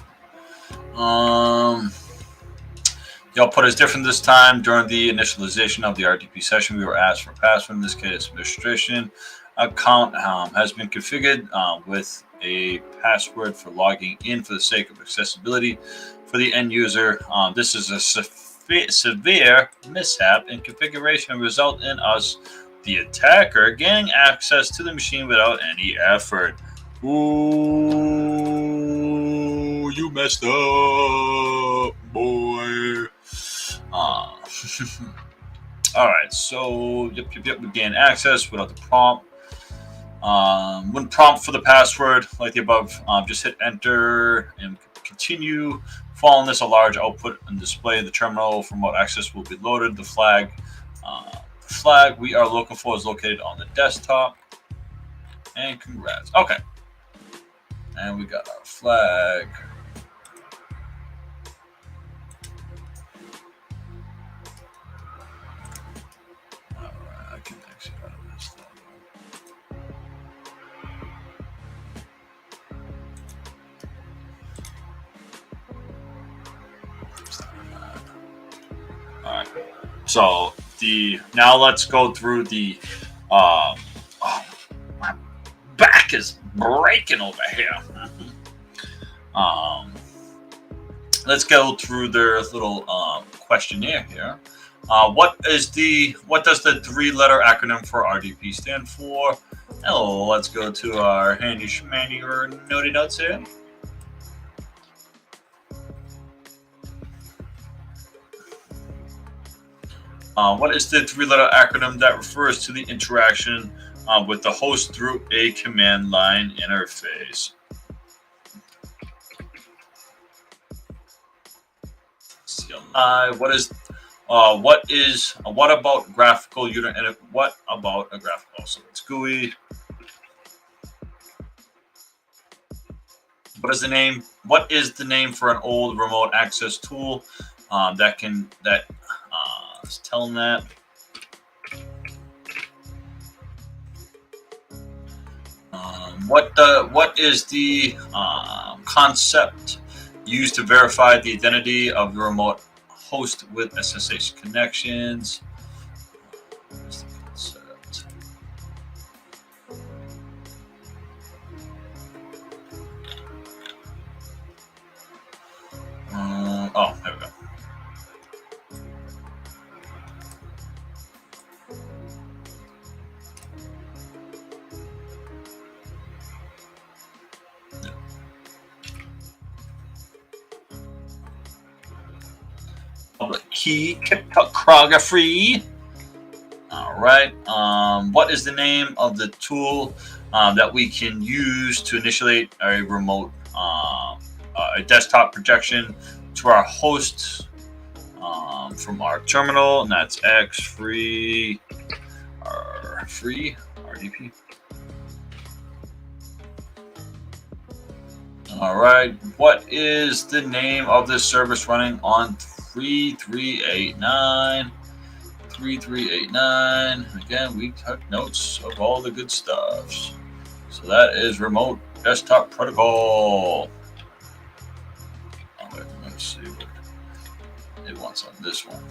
S1: The output is different this time. During the initialization of the RDP session, we were asked for a password. In this case, administration account has been configured with a password for logging in for the sake of accessibility for the end user. This is a severe mishap in configuration and result in us, the attacker, gaining access to the machine without any effort. Ooh, you messed up, boy. All right, so yep, we gain access without the prompt. When prompt for the password, like the above, just hit enter and continue. Following this, a large output and display the terminal from what access will be loaded. The flag we are looking for is located on the desktop. And congrats. Okay. And we got our flag. Alright, I can exit out of this thing. Alright. So now let's go through the oh, my back is breaking over here. Let's go through their little questionnaire here. What does the 3-letter acronym for RDP stand for? Oh, let's go to our handy schmandy or notey notes here. What is the three-letter acronym that refers to the interaction with the host through a command line interface? What about graphical unit? And what about a graphical? So it's GUI. What is the name? What is the name for an old remote access tool that let's tell them that. What is the concept used to verify the identity of the remote host with SSH connections? What's the concept? Oh, there we go. Public key cryptography. All right. What is the name of the tool that we can use to initiate a remote, a desktop projection to our host from our terminal? And that's free RDP. All right. What is the name of this service running on 3389? 3389. Again, we took notes of all the good stuff. So that is Remote Desktop Protocol. Let's see what it wants on this one.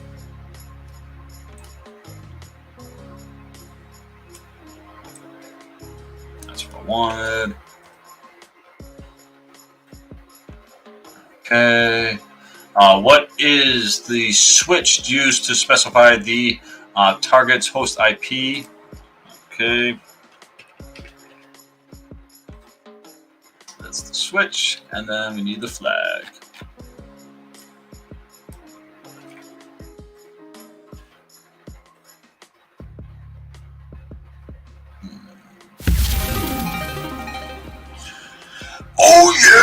S1: That's what I wanted. Okay. What is the switch used to specify the target's host IP? Okay. That's the switch, and then we need the flag. Oh yeah!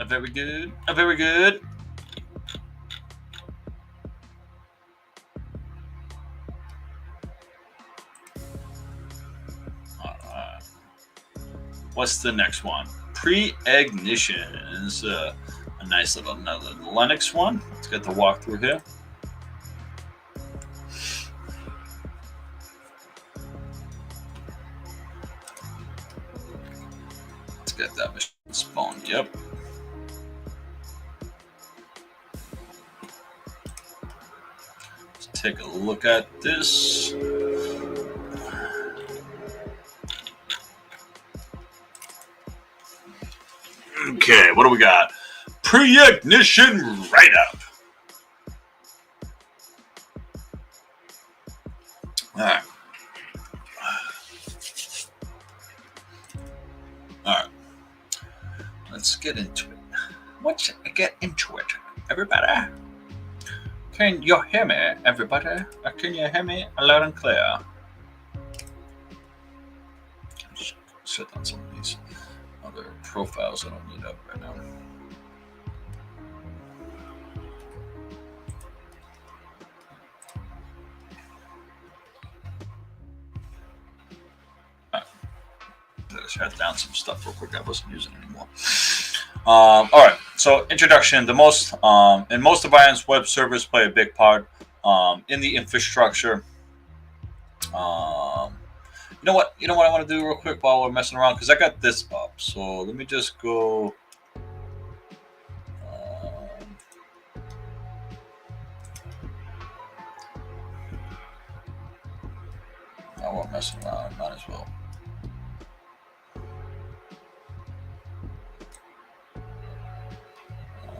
S1: Very good. Very good. All right. What's the next one? Pre-ignition is a nice little another Linux one. Let's get the walkthrough here. Let's get that machine spawned. Yep. Take a look at this. Okay, what do we got? Pre-ignition write-up. All right. All right. Let's get into it. Let's get into it, everybody. Can you hear me, everybody? Can you hear me loud and clear? Just sit on some of these other profiles I don't need up right now. Right. Let's shut down some stuff real quick I wasn't using anymore. All right. So introduction. In most environments, web servers play a big part in the infrastructure. You know what I want to do real quick while we're messing around, because I got this up. So let me just go. I won't mess around. Might as well.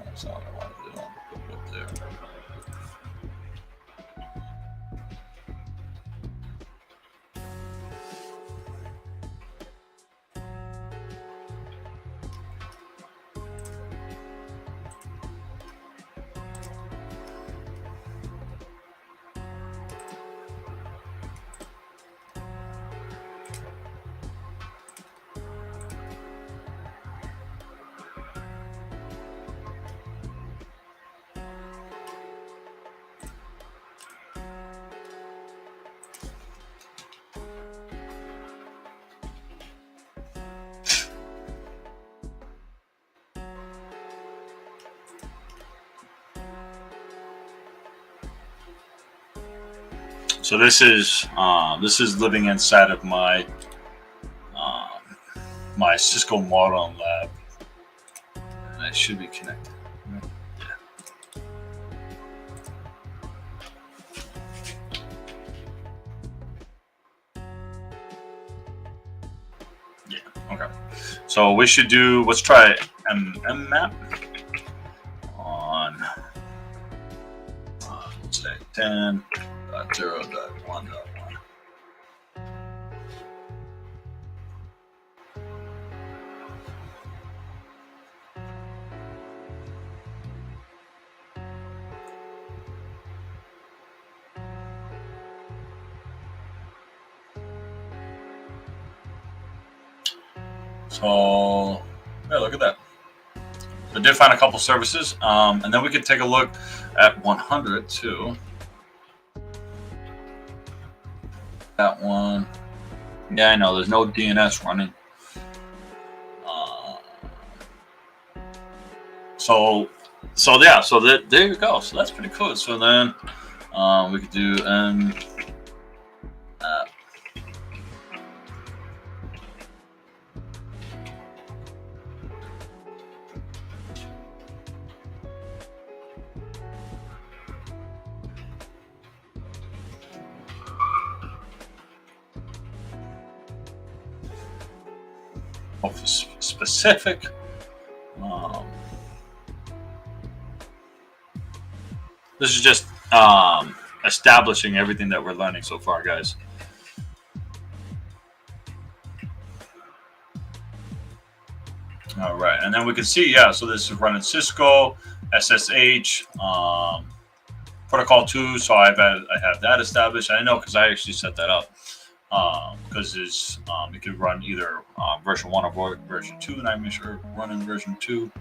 S1: That's not what I want to do. I'll put it up there. So this is living inside of my my Cisco Modeling Lab, and I should be connected. Yeah. Okay. So we should do. Let's try map on. Let's say 10.0.1.1. So, yeah, look at that. I did find a couple services, and then we could take a look at 100 too. That one. Yeah, I know. There's no DNS running. So yeah. So there you go. So that's pretty cool. So then we could do specific. This is just establishing everything that we're learning so far, guys. All right, and then we can see, yeah, so this is running Cisco, SSH, protocol 2, so I have that established. I know because I actually set that up, because it's it could run either version 1 or version 2, and I make sure running version 2.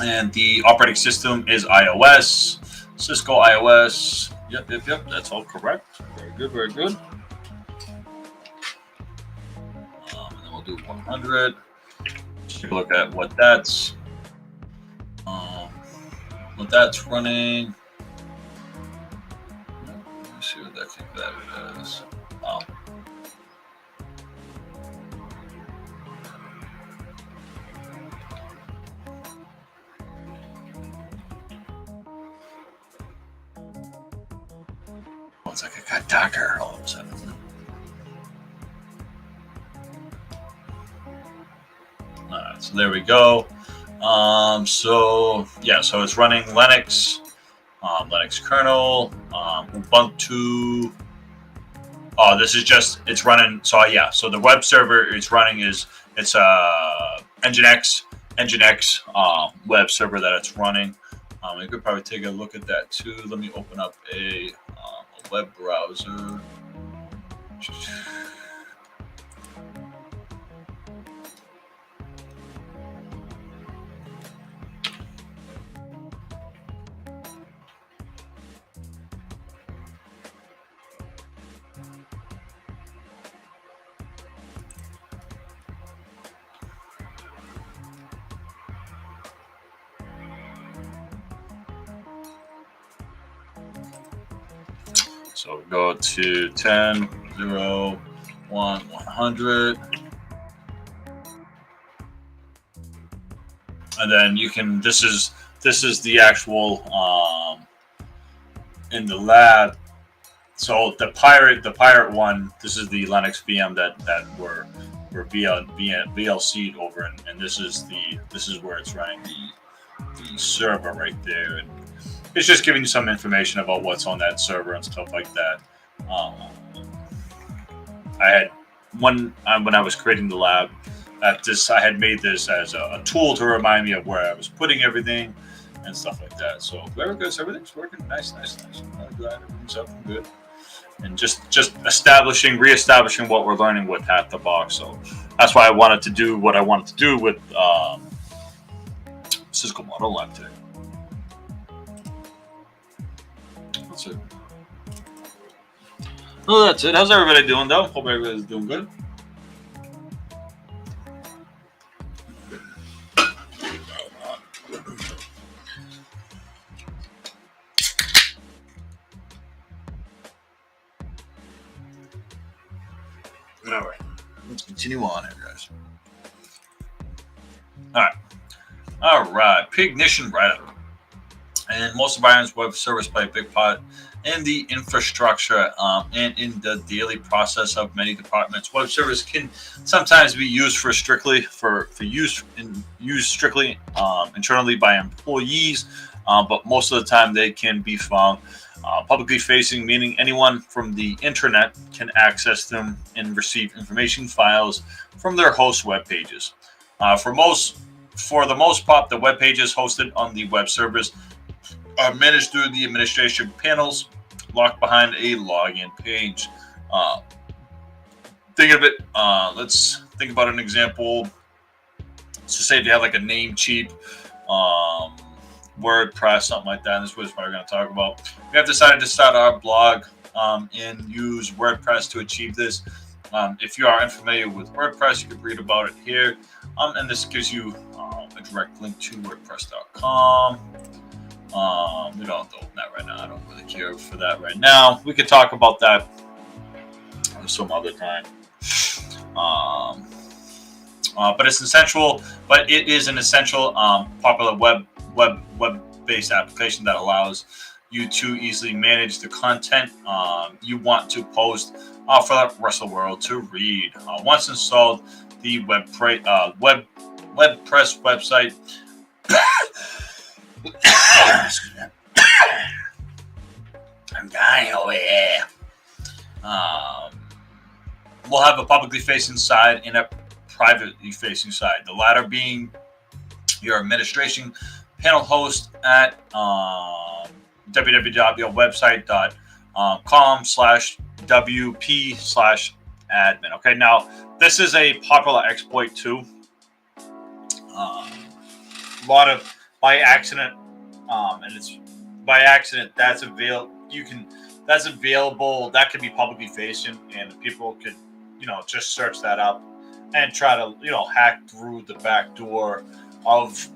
S1: And the operating system is iOS, Cisco iOS. Yep. That's all correct. Very good. And then we'll do 100. Take a look at what that's running. Let's see what that is. It's like it got darker all of a sudden. Alright, so there we go. So it's running Linux, Linux kernel, Ubuntu. Oh, this is just, it's running. So yeah, so the web server it's running it's Nginx web server that it's running. You could probably take a look at that too. Let me open up a web browser. So we go to 10, 0, 1, 100. And then you can, this is the actual in the lab. So the pirate one, this is the Linux VM that we're VLC'd over, and this is where it's running the server right there, and it's just giving you some information about what's on that server and stuff like that. I had when I was creating the lab, I had made this as a tool to remind me of where I was putting everything and stuff like that. So very good. So everything's working nice. I'm glad everything's up and good. And just reestablishing what we're learning with HacktheBox. So that's why I wanted to do what I wanted to do with Cisco Modeling Lab today. That's it. Oh, that's it. How's everybody doing, though? Hope everybody's doing good. All right, let's continue on here, guys. All right. Pignition Writer. And most environments, web service play a big part in the infrastructure and in the daily process of many departments. Web service can sometimes be used strictly internally by employees, but most of the time they can be found publicly facing, meaning anyone from the internet can access them and receive information files from their host web pages. For the most part, the web pages hosted on the web servers are managed through the administration panels locked behind a login page. Think of it, let's think about an example. So say if you have like a Namecheap, WordPress, something like that, and this is what we're going to talk about. We have decided to start our blog and use WordPress to achieve this. If you are unfamiliar with WordPress, you can read about it here. And this gives you a direct link to WordPress.com. We don't have to open that right now. I don't really care for that right now. We could talk about that some other time. But it's essential. But it is an essential, popular web-based application that allows you to easily manage the content you want to post for the rest of the world to read. Once installed, the WordPress website. I'm dying over here. We'll have a publicly facing side and a privately facing side. The latter being your administration panel host at www.website.com/wp/admin. Okay, now this is a popular exploit too. A lot of by accident, and it's by accident that's available. That's available. That could be publicly facing, and people could, just search that up and try to, hack through the back door of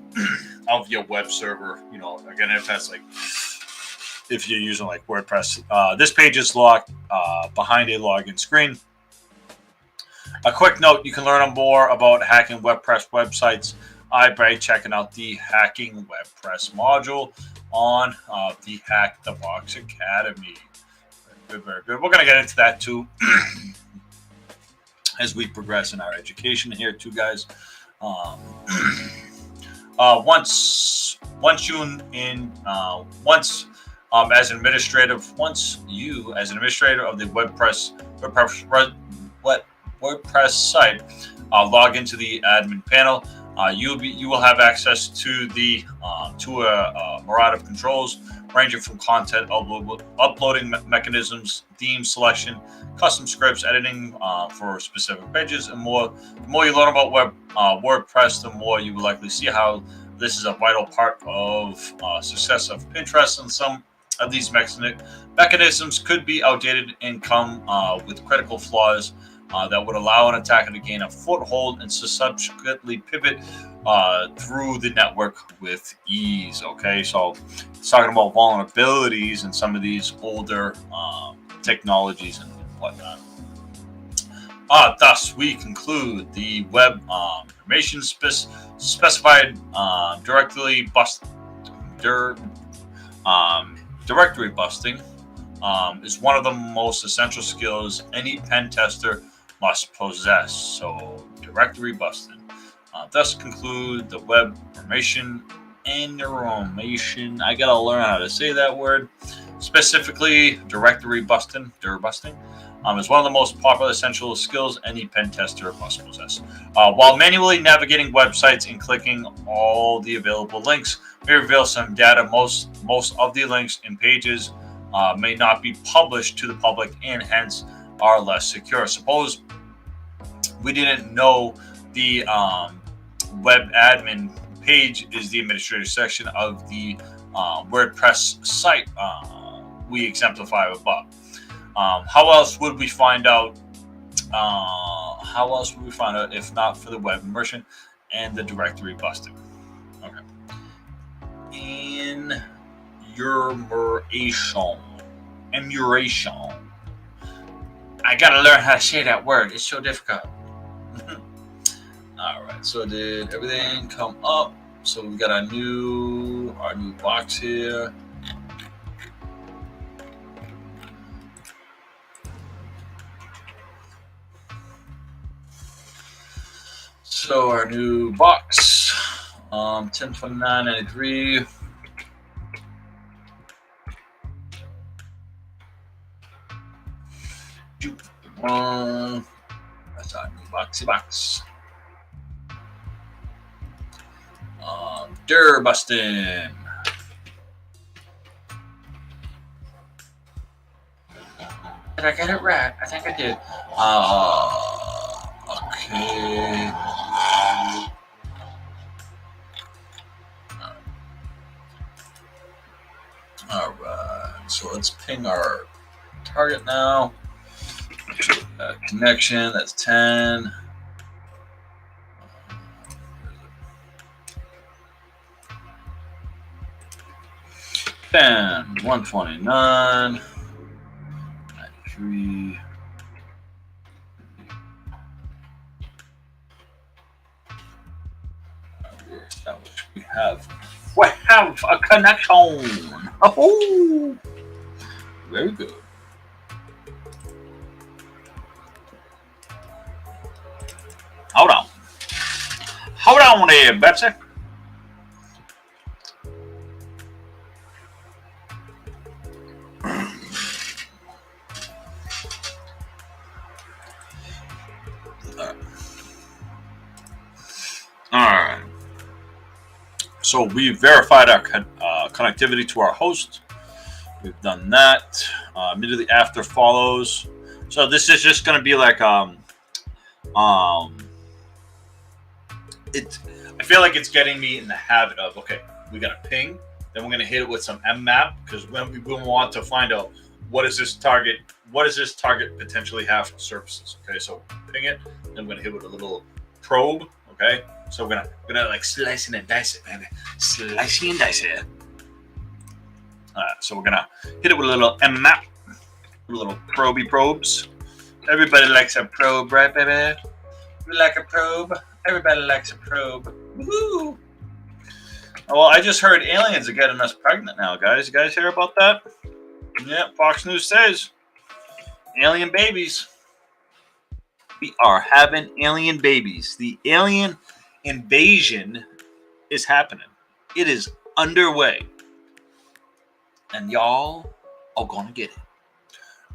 S1: your web server. Again, if you're using like WordPress, this page is locked behind a login screen. A quick note: you can learn more about hacking WordPress websites by checking out the Hacking WordPress module on the HacktheBox Academy. Very good, very good. We're going to get into that too as we progress in our education here too, guys. Once you as an administrator of the WordPress site, log into the admin panel. You will have access to the to a myriad of controls ranging from content uploading mechanisms, theme selection, custom scripts, editing for specific pages, and more. The more you learn about WordPress, the more you will likely see how this is a vital part of success of Pinterest. And some of these mechanisms could be outdated and come with critical flaws that would allow an attacker to gain a foothold and subsequently pivot through the network with ease. Okay, so it's talking about vulnerabilities in some of these older technologies and whatnot. Thus, we conclude the web information specified directory busting is one of the most essential skills any pen tester must possess. So, directory busting. Thus conclude the web information. I gotta learn how to say that word. Specifically, directory busting, is one of the most popular essential skills any pen tester must possess. While manually navigating websites and clicking all the available links may reveal some data, most of the links and pages may not be published to the public and hence are less secure. Suppose we didn't know the web admin page is the administrative section of the WordPress site we exemplify above. How else would we find out? If not for the web immersion and the directory busting? Okay. Emulation. I gotta learn how to say that word. It's so difficult. All right. So did everything come up? So we got our new box here. So our new box, 1029.93. That's our new boxy box. Bustin'. Did I get it right? I think I did. Okay. All right. So let's ping our target now. Connection. That's 10. 129, 93. We have a connection. Oh, very good. Hold on there, Betsy. All right. So we verified our connectivity to our host. We've done that. Immediately after follows. So this is just going to be like I feel like it's getting me in the habit of, okay, we got a ping, then we're going to hit it with some mmap, because when we want to find out what does this target potentially have for services. Okay, so ping it, then we're going to hit it with a little probe. Okay, so we're gonna like slicing and dice it, baby. Slicing and dice it. So we're gonna hit it with a little mmap, a little probes. Everybody likes a probe, right, baby? We like a probe. Everybody likes a probe. Woohoo! Well, I just heard aliens are getting us pregnant now, guys. You guys hear about that? Yeah, Fox News says alien babies. We are having alien babies. The alien invasion is happening. It is underway. And y'all are going to get it.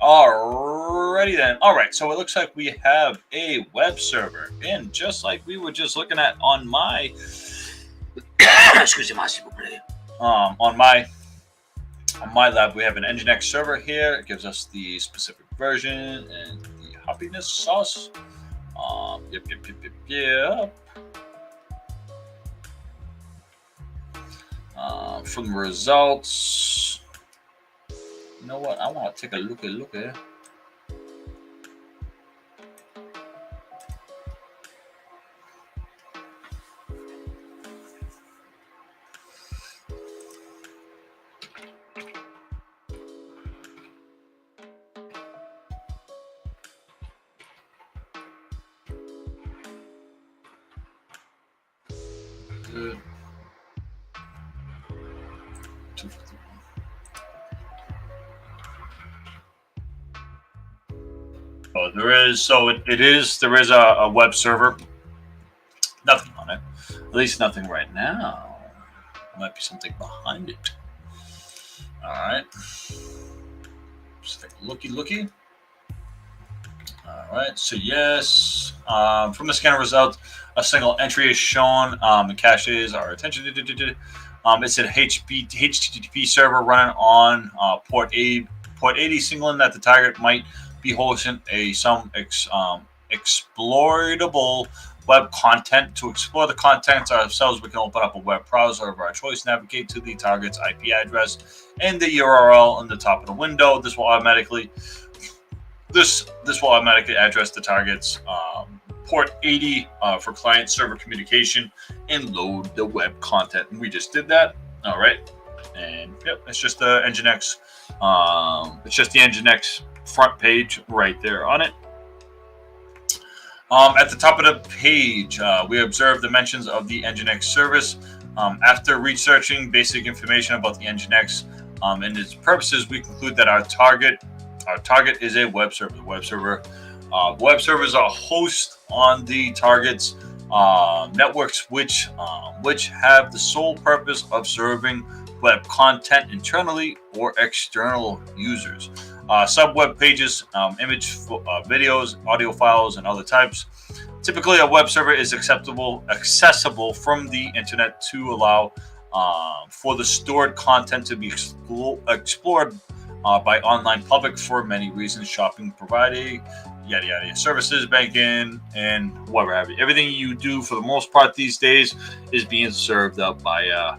S1: Alrighty then. All right, so it looks like we have a web server. And just like we were just looking at on my... on my lab, we have an Nginx server here. It gives us the specific version and the happiness sauce. Yep. From the results, you know what? I want to take a look at. Good. 251. Oh, there is. So it is. There is a web server. Nothing on it. At least nothing right now. Might be something behind it. All right. Just take a looky. All right. So yes, from the scanner result, a single entry is shown. The caches are attention. It's an HTTP server running on port 80, signaling that the target might be hosting some exploitable web content. To explore the contents ourselves, we can open up a web browser of our choice, navigate to the target's IP address and the URL on the top of the window. This will automatically address the target's port 80 for client server communication and load the web content. And we just did that. All right. And yep, it's just the Nginx. It's just the Nginx front page right there on it. At the top of the page, we observe the mentions of the Nginx service. After researching basic information about the Nginx and its purposes, we conclude that our target is a web server. The web servers are hosts on the target's networks, which have the sole purpose of serving web content internally or external users. Sub-web pages, image, videos, audio files, and other types. Typically, a web server is accessible from the internet to allow for the stored content to be explored by online public for many reasons: shopping, providing, yada yada, services, banking, and whatever have you. Everything you do for the most part these days is being served up by a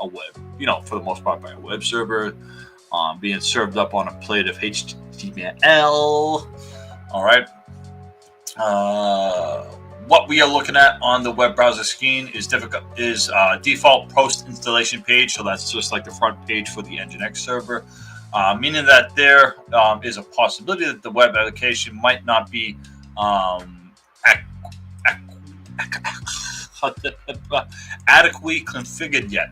S1: web, for the most part by a web server, being served up on a plate of HTML. All right. What we are looking at on the web browser screen is default post installation page. So that's just like the front page for the Nginx server, meaning that there is a possibility that the web application might not be adequately configured yet,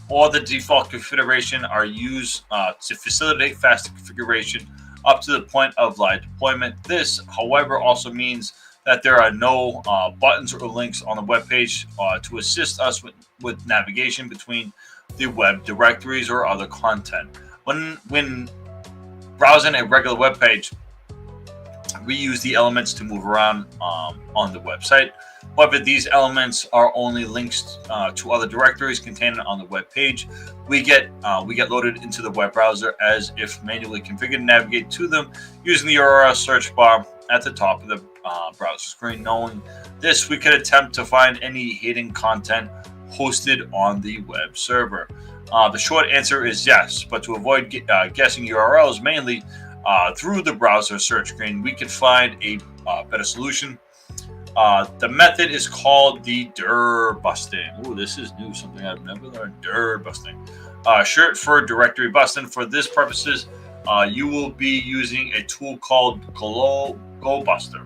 S1: or the default configuration are used to facilitate faster configuration up to the point of live deployment. This, however, also means that there are no buttons or links on the web page to assist us with navigation between the web directories or other content. When browsing a regular web page, we use the elements to move around on the website. However, these elements are only links to other directories contained on the web page. We get loaded into the web browser as if manually configured to navigate to them using the URL search bar at the top of the browser screen. Knowing this, we could attempt to find any hidden content hosted on the web server. The short answer is yes, but to avoid guessing URLs mainly through the browser search screen, we could find a better solution. The method is called the dir busting. Ooh, this is new, something I've never learned. Dir busting. Short for directory busting. For this purposes, you will be using a tool called GoBuster,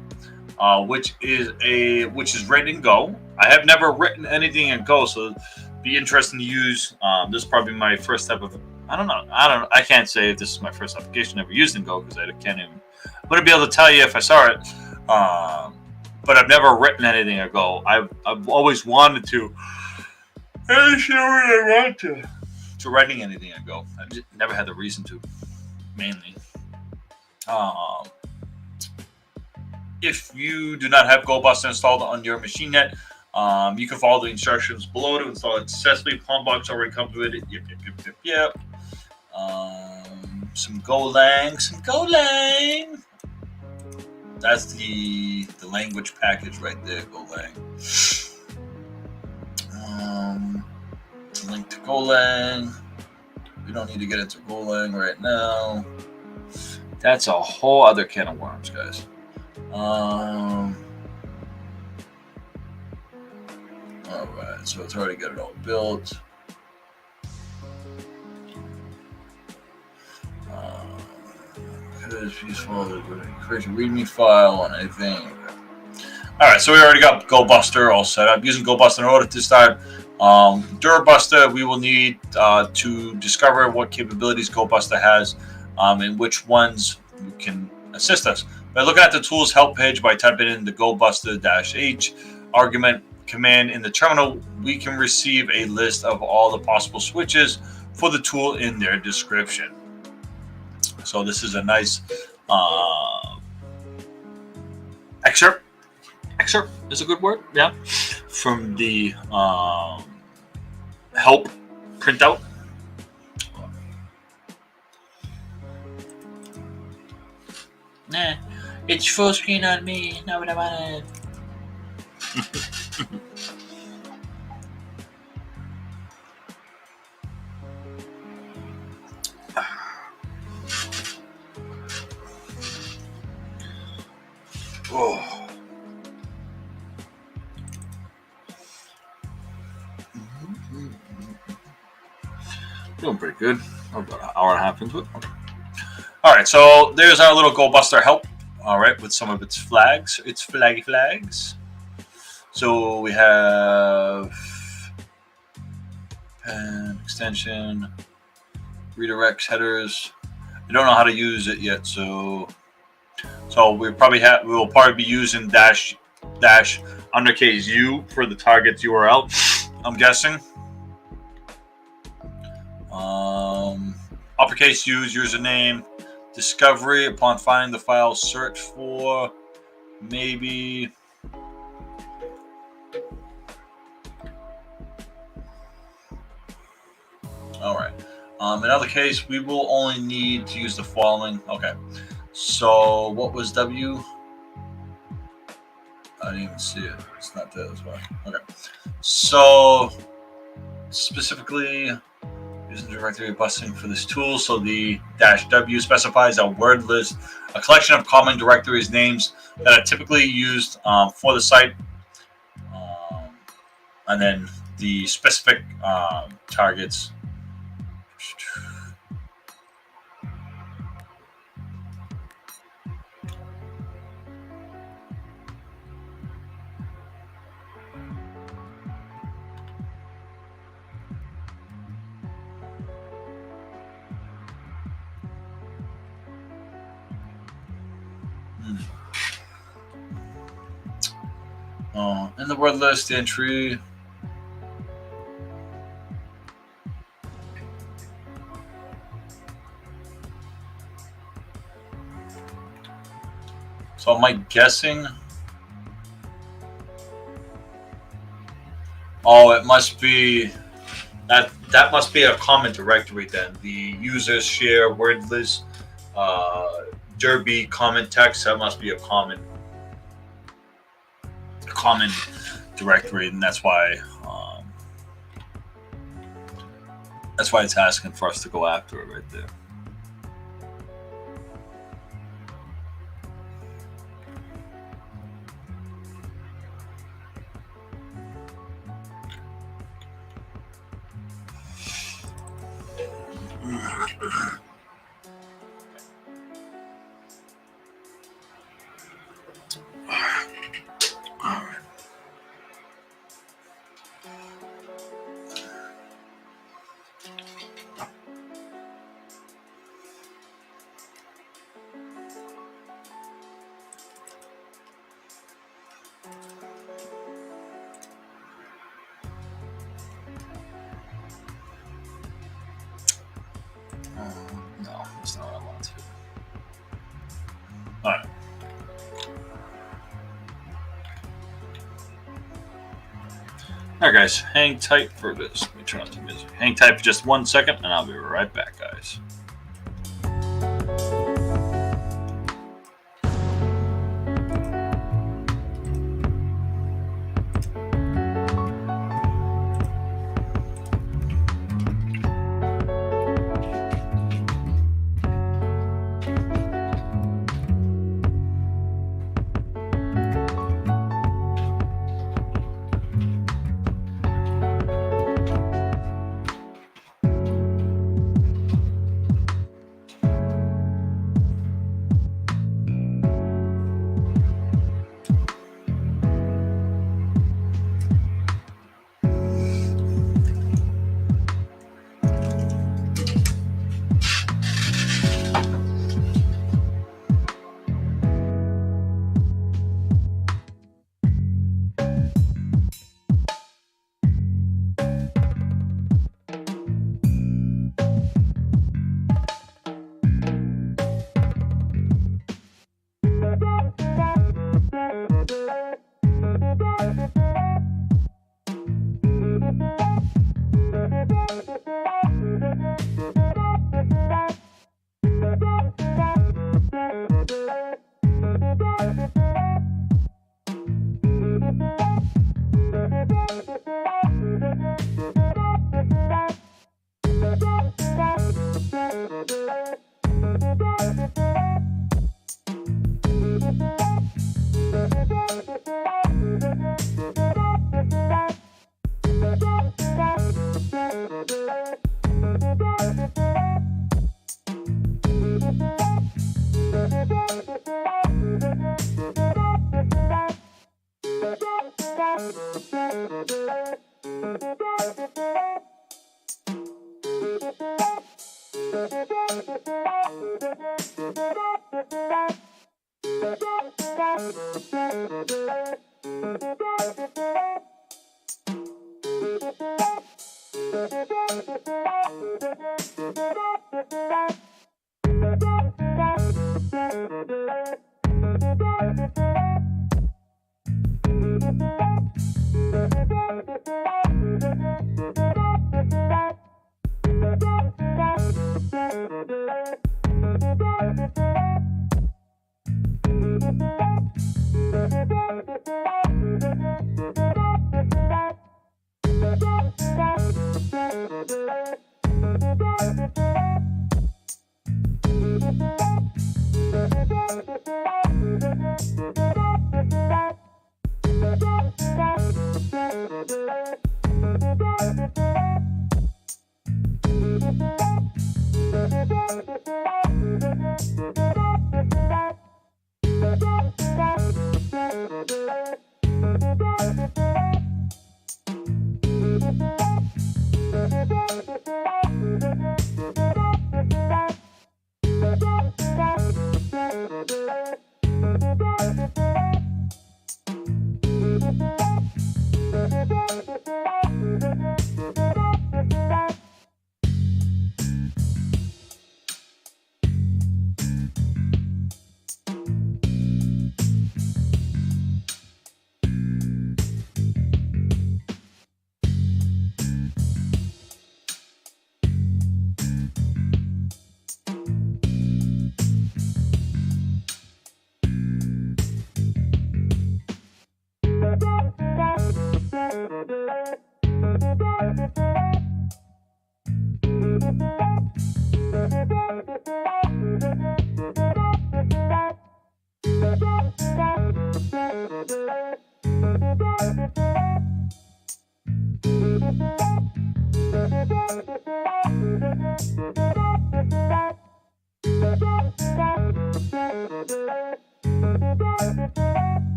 S1: which is written in Go. I have never written anything in Go, so it'd be interesting to use. This is probably my first type of. I can't say if this is my first application ever used in Go because I can't even. I wouldn't be able to tell you if I saw it. But I've never written anything in Go. I've always wanted to. I just don't really want to writing anything in Go. I've just never had the reason to, mainly. If you do not have GoBuster installed on your machine yet, you can follow the instructions below to install it successfully. Palmbox already comes with it. Yep. Some Golang. That's the language package right there, Golang. Link to Golang. We don't need to get into Golang right now. That's a whole other can of worms, guys. All right, so it's already got it all built. It is useful to create a README file on anything. All right, so we already got GoBuster all set up. Using GoBuster in order to start DirBuster, we will need to discover what capabilities GoBuster has and which ones can assist us. By looking at the tool's help page, by typing in the GoBuster-H argument command in the terminal, we can receive a list of all the possible switches for the tool in their description. So this is a nice excerpt. Excerpt is a good word, yeah. From the help printout. Nah, it's full screen on me. Not what I wanted. Oh. Doing pretty good. About an hour and a half into it. All right, so there's our little Go Buster help. All right, with some of its flags, its flaggy flags. So we have pen extension, redirects, headers. I don't know how to use it yet, so we will probably be using dash undercase U for the target's URL. I'm guessing. Uppercase U's username. Discovery upon finding the file. Search for maybe. All right. In other case, we will only need to use the following. Okay. So what was W? I didn't even see it. It's not there as well. Okay. So specifically using directory busting for this tool. So the -W specifies a word list, a collection of common directories names that are typically used for the site, and then the specific targets. In the word list, the entry. So am I guessing? Oh, it must be that must be a common directory then. The users share word list, Derby comment text. That must be a common directory, and that's why it's asking for us to go after it right there. No, that's not what I want to. All right. All right, guys, hang tight for this. Let me turn off the music. Hang tight for just 1 second, and I'll be right back, guys.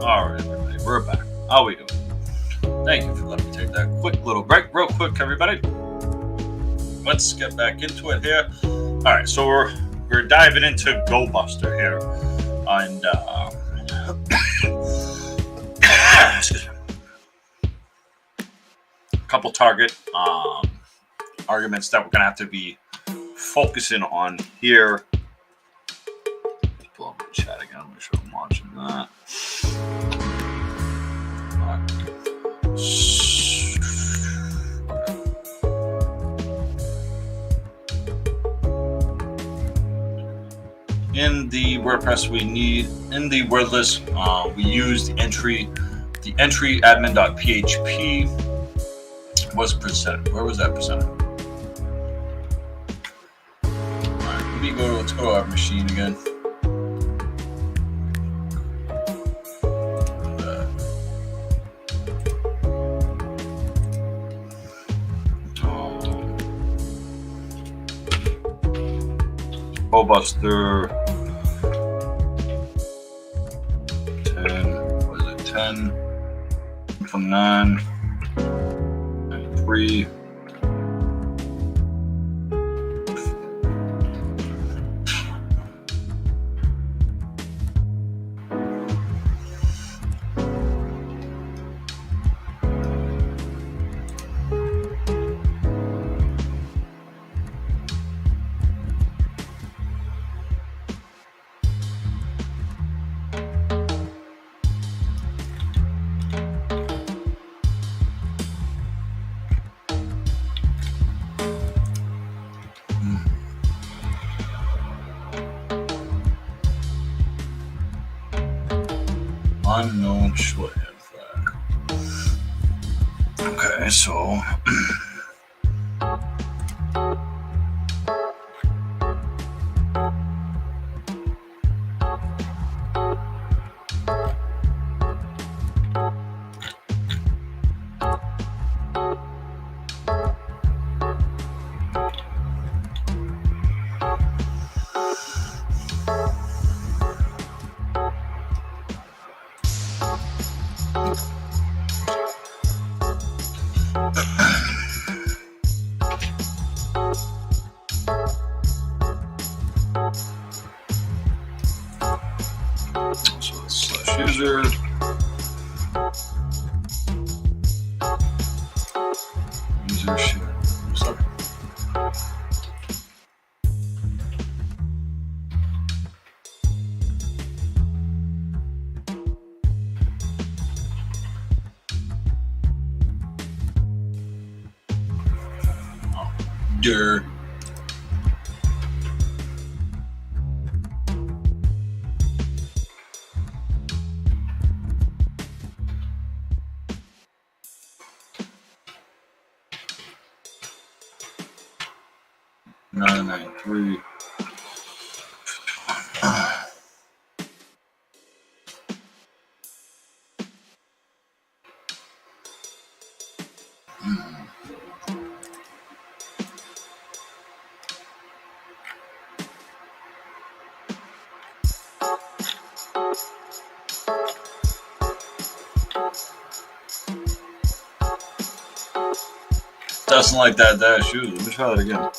S1: All right, everybody, we're back. How are we doing? Thank you for letting me take that quick little break. Real quick, everybody. Let's get back into it here. All right, so we're diving into GoBuster here, and excuse me. A couple target arguments that we're gonna have to be focusing on here. Let's pull up the chat again. Make sure I'm watching that. In the WordPress, we need in the word list, we use the entry admin.php was presented. Where was that presented? All right, let's go to our machine again. Buster 10, what is it, 10, 29, 93. Unknown shorthand flag. Okay, so user. User share. Sorry. Oh, dir. Nine 93. Doesn't like that dash user. Let me try that again.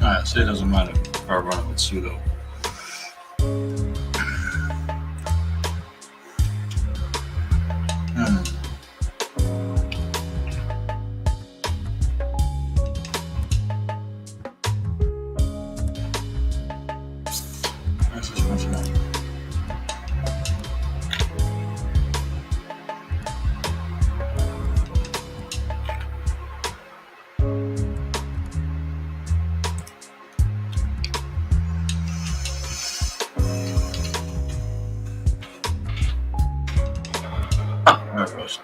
S1: Alright, so it doesn't matter if I run it with sudo. Let's just rinse it out. There it goes.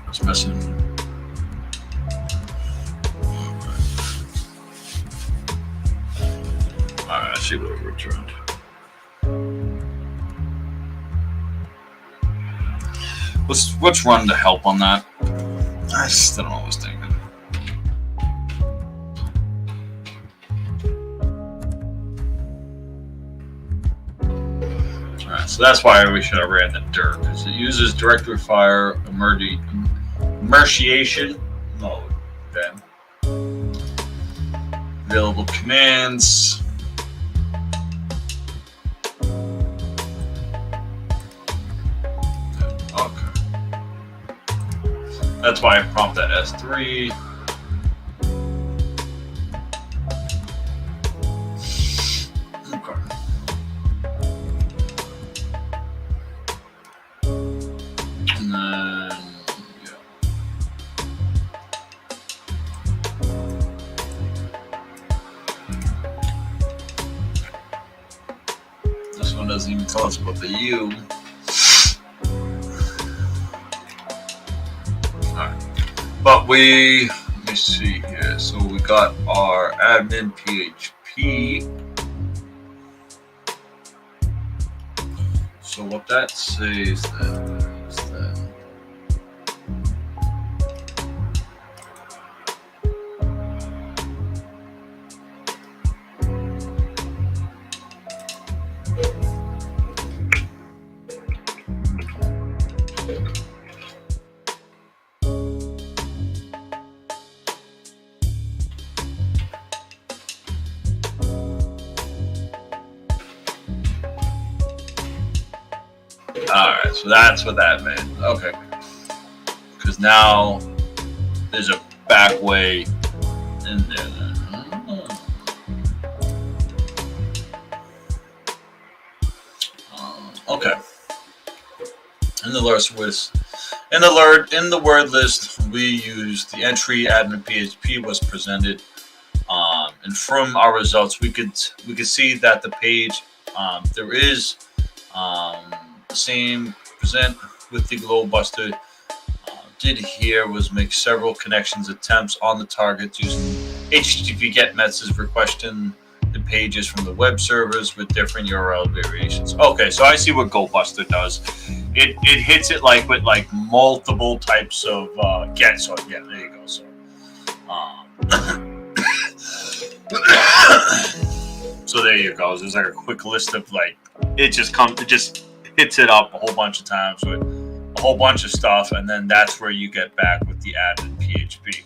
S1: It's messing. Alright, let's see what it returned. Let's run the help on that. I still don't know what I was thinking. Alright, so that's why we should have ran the dirt, because it uses directory fire immersion mode. Okay. Available commands. Okay. That's why I prompt that S3. Okay. And then, yeah. This one doesn't even tell us about the U. But let me see here. So we got our admin PHP. So what that says then is that alright, so that's what that meant. Okay. Because now there's a back way in there then. Okay. In the word list, we used the entry admin PHP was presented, and from our results, we could see that the page there is the same present with the GlobalBuster. Did here was make several connections attempts on the targets using HTTP GET methods requesting the pages from the web servers with different URL variations. Okay, so I see what GoBuster does. It hits it like with like multiple types of GET. So yeah, there you go. So so there you go. There's like a quick list of like it just hits it up a whole bunch of times with a whole bunch of stuff, and then that's where you get back with the admin PHP.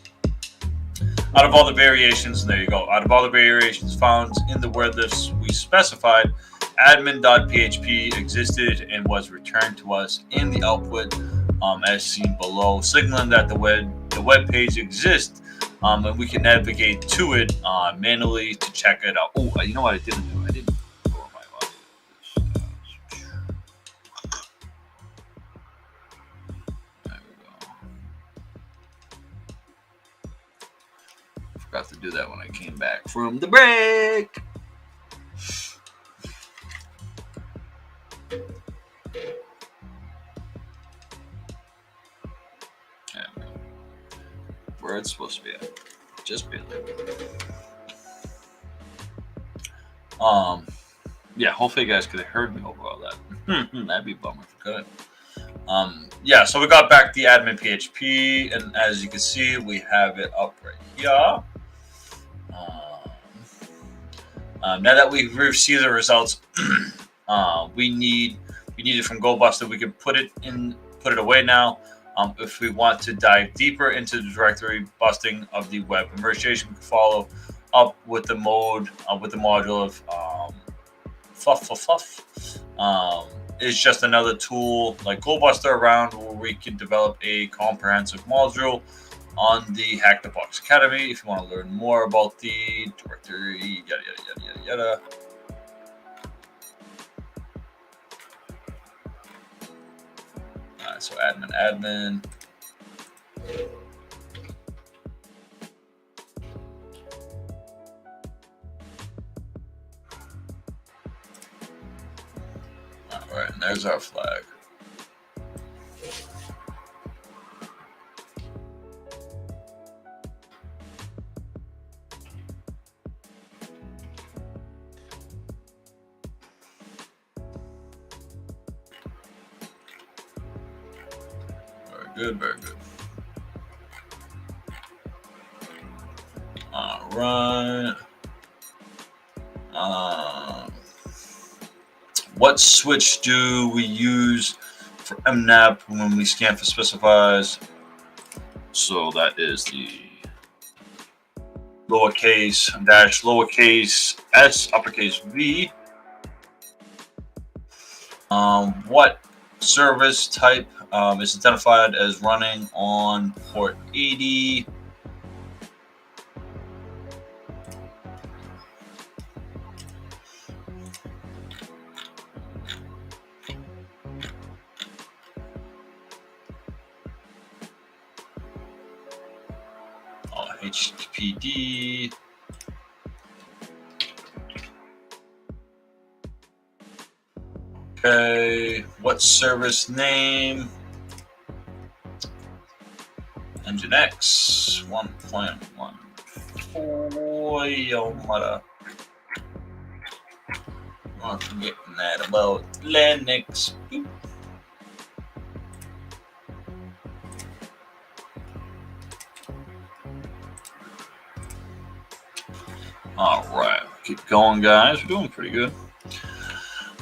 S1: Out of all the variations, there you go. Out of all the variations found in the word list we specified, admin.php existed and was returned to us in the output as seen below, signaling that the web page exists, and we can navigate to it manually to check it out. Oh, you know what I didn't do? I didn't lower my audio. There we go. Forgot to do that when I came back from the break. Where it's supposed to be at. Just barely. Yeah, hopefully you guys could have heard me over all that. That'd be a bummer if you couldn't. Yeah, so we got back the admin PHP, and as you can see, we have it up right here. Now that we've received the results, we need it from GoBuster. We can put it away now. If we want to dive deeper into the directory busting of the web immersion, we can follow up with the module of fluff. It's just another tool like GoBuster around where we can develop a comprehensive module on the HacktheBox Academy. If you want to learn more about the directory, yada yada yada yada yada. So admin. All right. and there's our flag. Very good, very good. All right. What switch do we use for MNAP when we scan for specifiers? So that is the lowercase dash lowercase s uppercase v. What service type is identified as running on port 80? HTTPD. Okay, what service name? Nginx 1.1. Oh, yo, mother. I'm forgetting that about Linux. Boop. All right, keep going, guys. We're doing pretty good.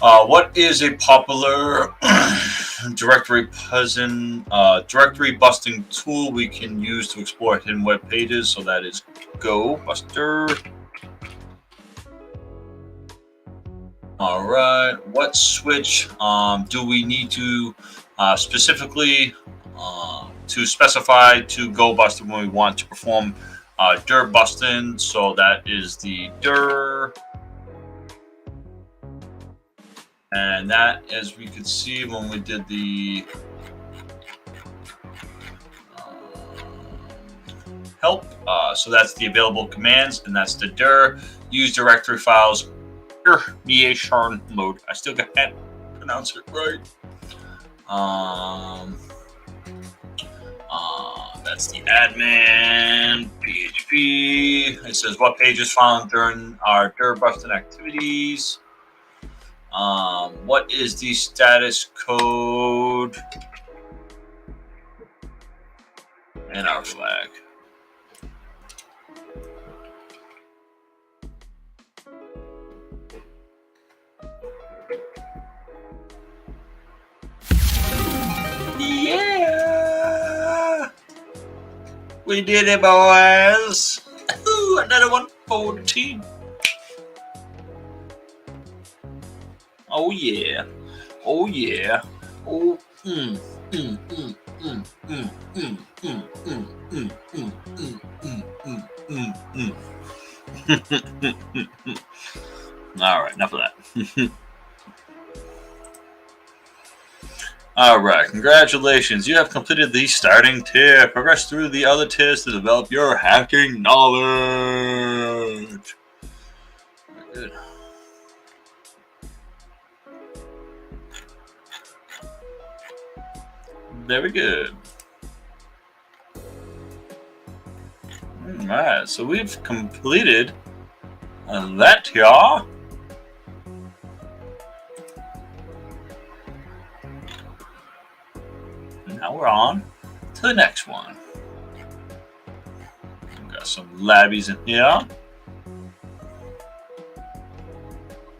S1: What is a popular directory busting tool we can use to explore hidden web pages? So that is GoBuster. All right. What switch do we need to specifically to specify to GoBuster when we want to perform dir busting? So that is the dir. And that, as we could see when we did the help, so that's the available commands, and that's the dir. Use directory files. Mediation mode. I still can't pronounce it right. That's the admin PHP. It says what pages found during our dir busting activities. What is the status code and our flag? Yeah, we did it, boys. Ooh, another one for the team. Oh yeah, oh yeah, oh All right, enough of that. All right, congratulations. You have completed the starting tier. Progress through the other tiers to develop your hacking knowledge. Very good. Very good. All right, so we've completed that tier. Now we're on to the next one. We've got some labbies in here.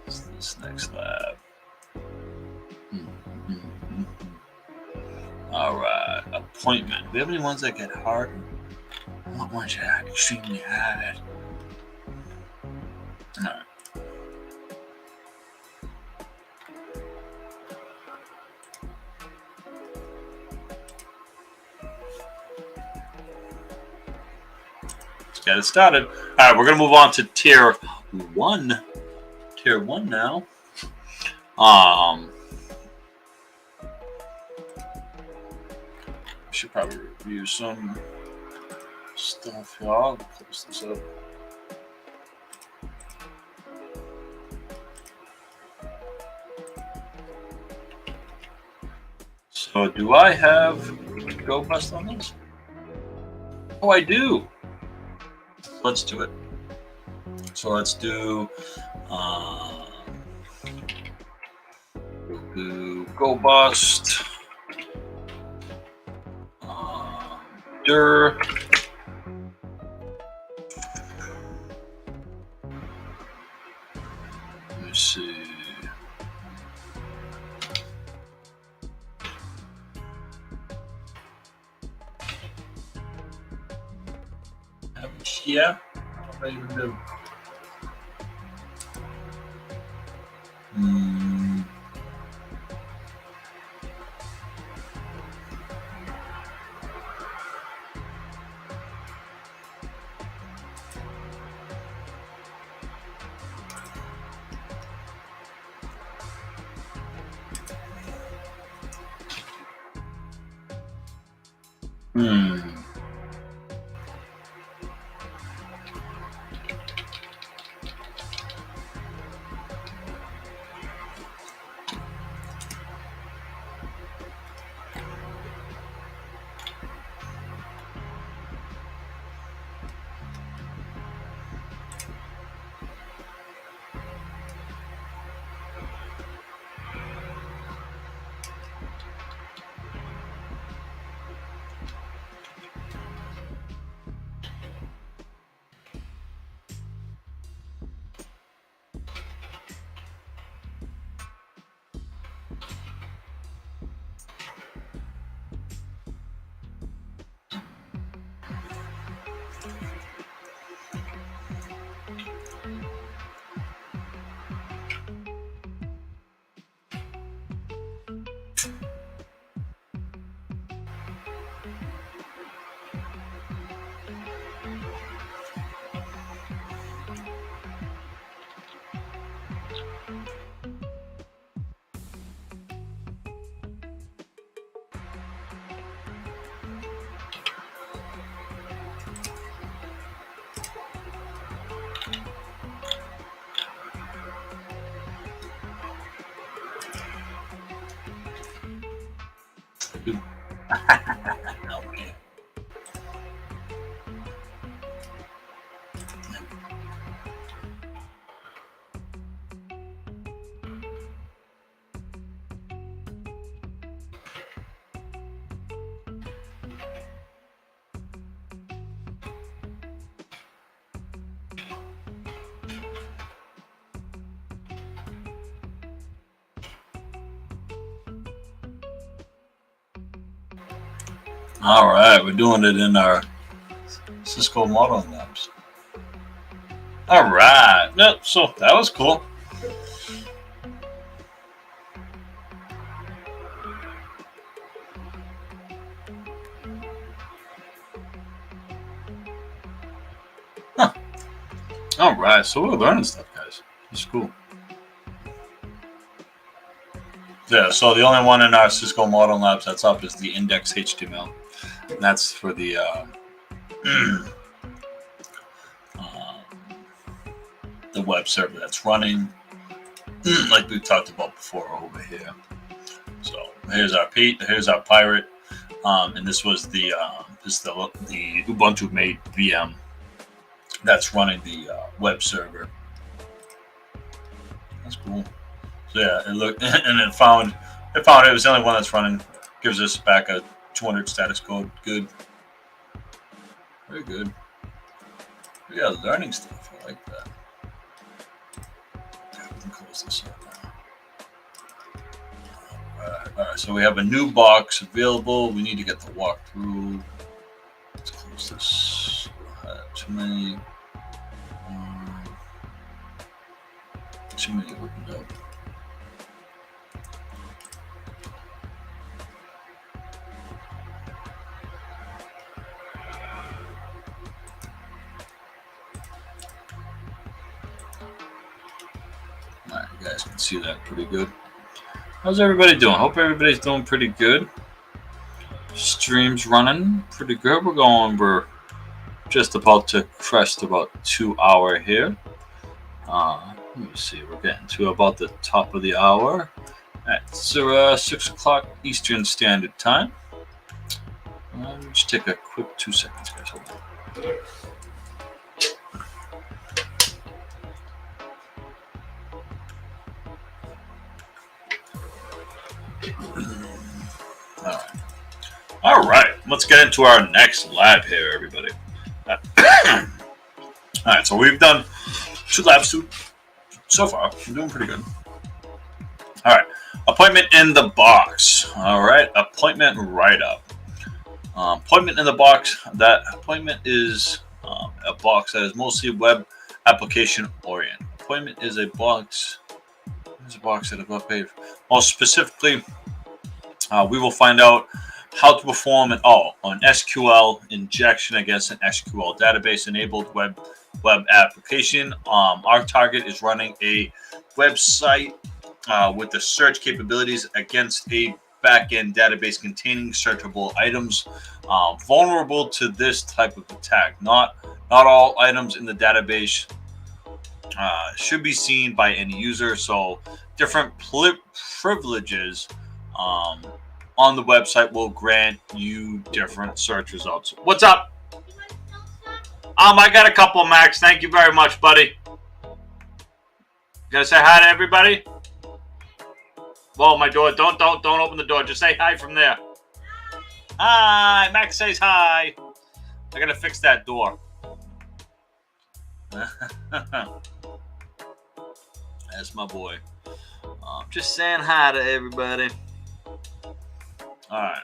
S1: What's this next lab? All right, appointment. Do we have any ones that get hard? I want ones that are extremely hard. All right. Get it started. All right, we're gonna move on to tier 1. Tier 1 now. Should probably review some stuff here. I'll close this up. So do I have Go Bust on this? Oh, I do. Let's do it. So let's do Go Bust. Let me see. Yeah. What do you do? Okay. All right, we're doing it in our Cisco Modeling Labs. All right, yep. So that was cool. Huh. All right, so we're learning stuff, guys. It's cool. Yeah, so the only one in our Cisco Modeling Labs that's up is the index HTML. And that's for the the web server that's running, like we talked about before over here. So here's our pirate, and this was the Ubuntu made VM that's running the web server. That's cool. So yeah, it looked and it found it was the only one that's running. Gives us back a 200 status code. Good. Very good. We got learning stuff. I like that. Yeah, we can close this up now. All right. So we have a new box available. We need to get the walkthrough. Let's close this. Too many opened up. All right, you guys can see that pretty good. How's everybody doing? Hope everybody's doing pretty good. Stream's running pretty good. We're just about to crest about 2 hour here. Let me see. We're getting to about the top of the hour, So 6 o'clock Eastern Standard Time. Just take a quick 2 seconds, guys. Hold on. All right. Let's get into our next lab here, everybody. All right. So we've done 2 labs so far. We're doing pretty good. All right. Appointment in the box. All right. Appointment write-up. Appointment in the box. That appointment is a box that is mostly web application oriented. Appointment is a box. There's a box that a web page. More specifically, we will find out how to perform an SQL injection against an SQL database enabled web application. Our target is running a website with the search capabilities against a backend database containing searchable items vulnerable to this type of attack. Not all items in the database should be seen by any user, so different privileges on the website will grant you different search results. What's up? I got a couple, Max. Thank you very much, buddy. Gotta say hi to everybody. Whoa, my door. Don't open the door. Just say hi from there. Hi. Max says hi. I gotta fix that door. That's my boy. Just saying hi to everybody. All right.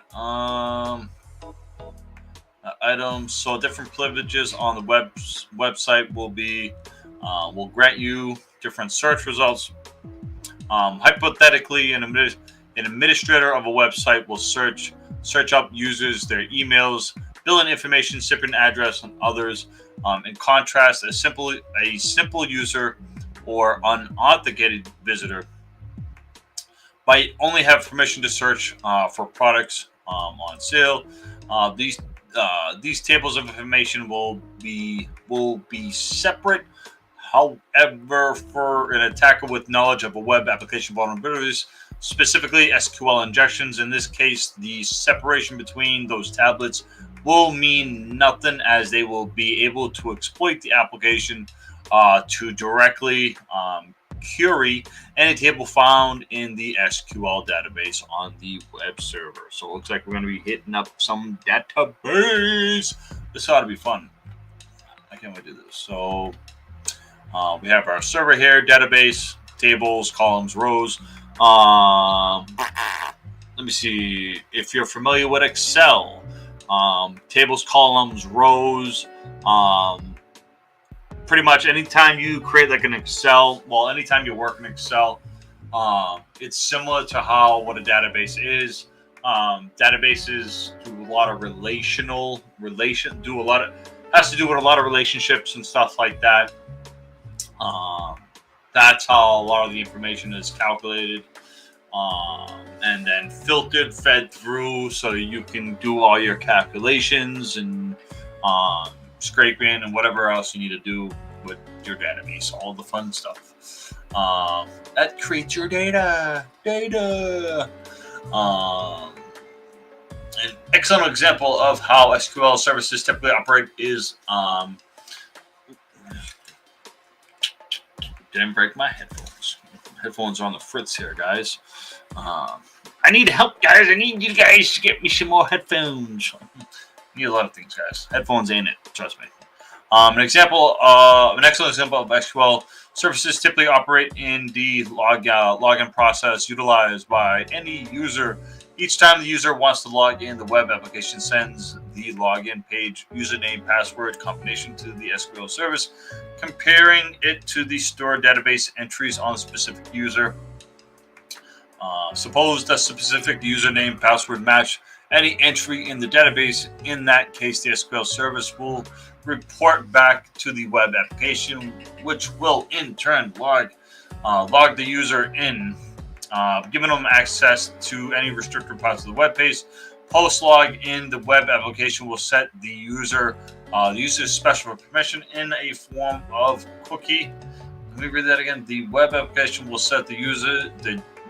S1: Items. So different privileges on the website will grant you different search results. Hypothetically, an administrator of a website will search up users, their emails, billing information, shipping address, and others. In contrast, a simple user or unauthenticated visitor might only have permission to search for products on sale. These tables of information will be separate. However, for an attacker with knowledge of a web application vulnerabilities, specifically SQL injections, in this case, the separation between those tablets will mean nothing, as they will be able to exploit the application to directly query any table found in the SQL database on the web server. So it looks like we're going to be hitting up some database. This ought to be fun. I can't wait to do this. So we have our server here, database, tables, columns, rows. Let me see if you're familiar with Excel. Tables, columns, rows. Pretty much anytime you create like an Excel, anytime you work in Excel, it's similar to what a database is. Databases do a lot of has to do with a lot of relationships and stuff like that. That's how a lot of the information is calculated, and then filtered, fed through, so you can do all your calculations and scraping and whatever else you need to do with your database, all the fun stuff that creates your data. An excellent example of how SQL services typically operate is didn't break my headphones. Headphones are on the fritz here, guys. I need help, guys. I need you guys to get me some more headphones. Need a lot of things, guys. Headphones ain't it, trust me. An excellent example of SQL services typically operate in the login process utilized by any user. Each time the user wants to log in, the web application sends the login page, username, password combination to the SQL service, comparing it to the stored database entries on a specific user. Suppose the specific username password match any entry in the database. In that case, the SQL service will report back to the web application, which will in turn log the user in, giving them access to any restricted parts of the web page. Post log in, the web application will set the user's special permission in a form of cookie. Let me read that again. The web application will set the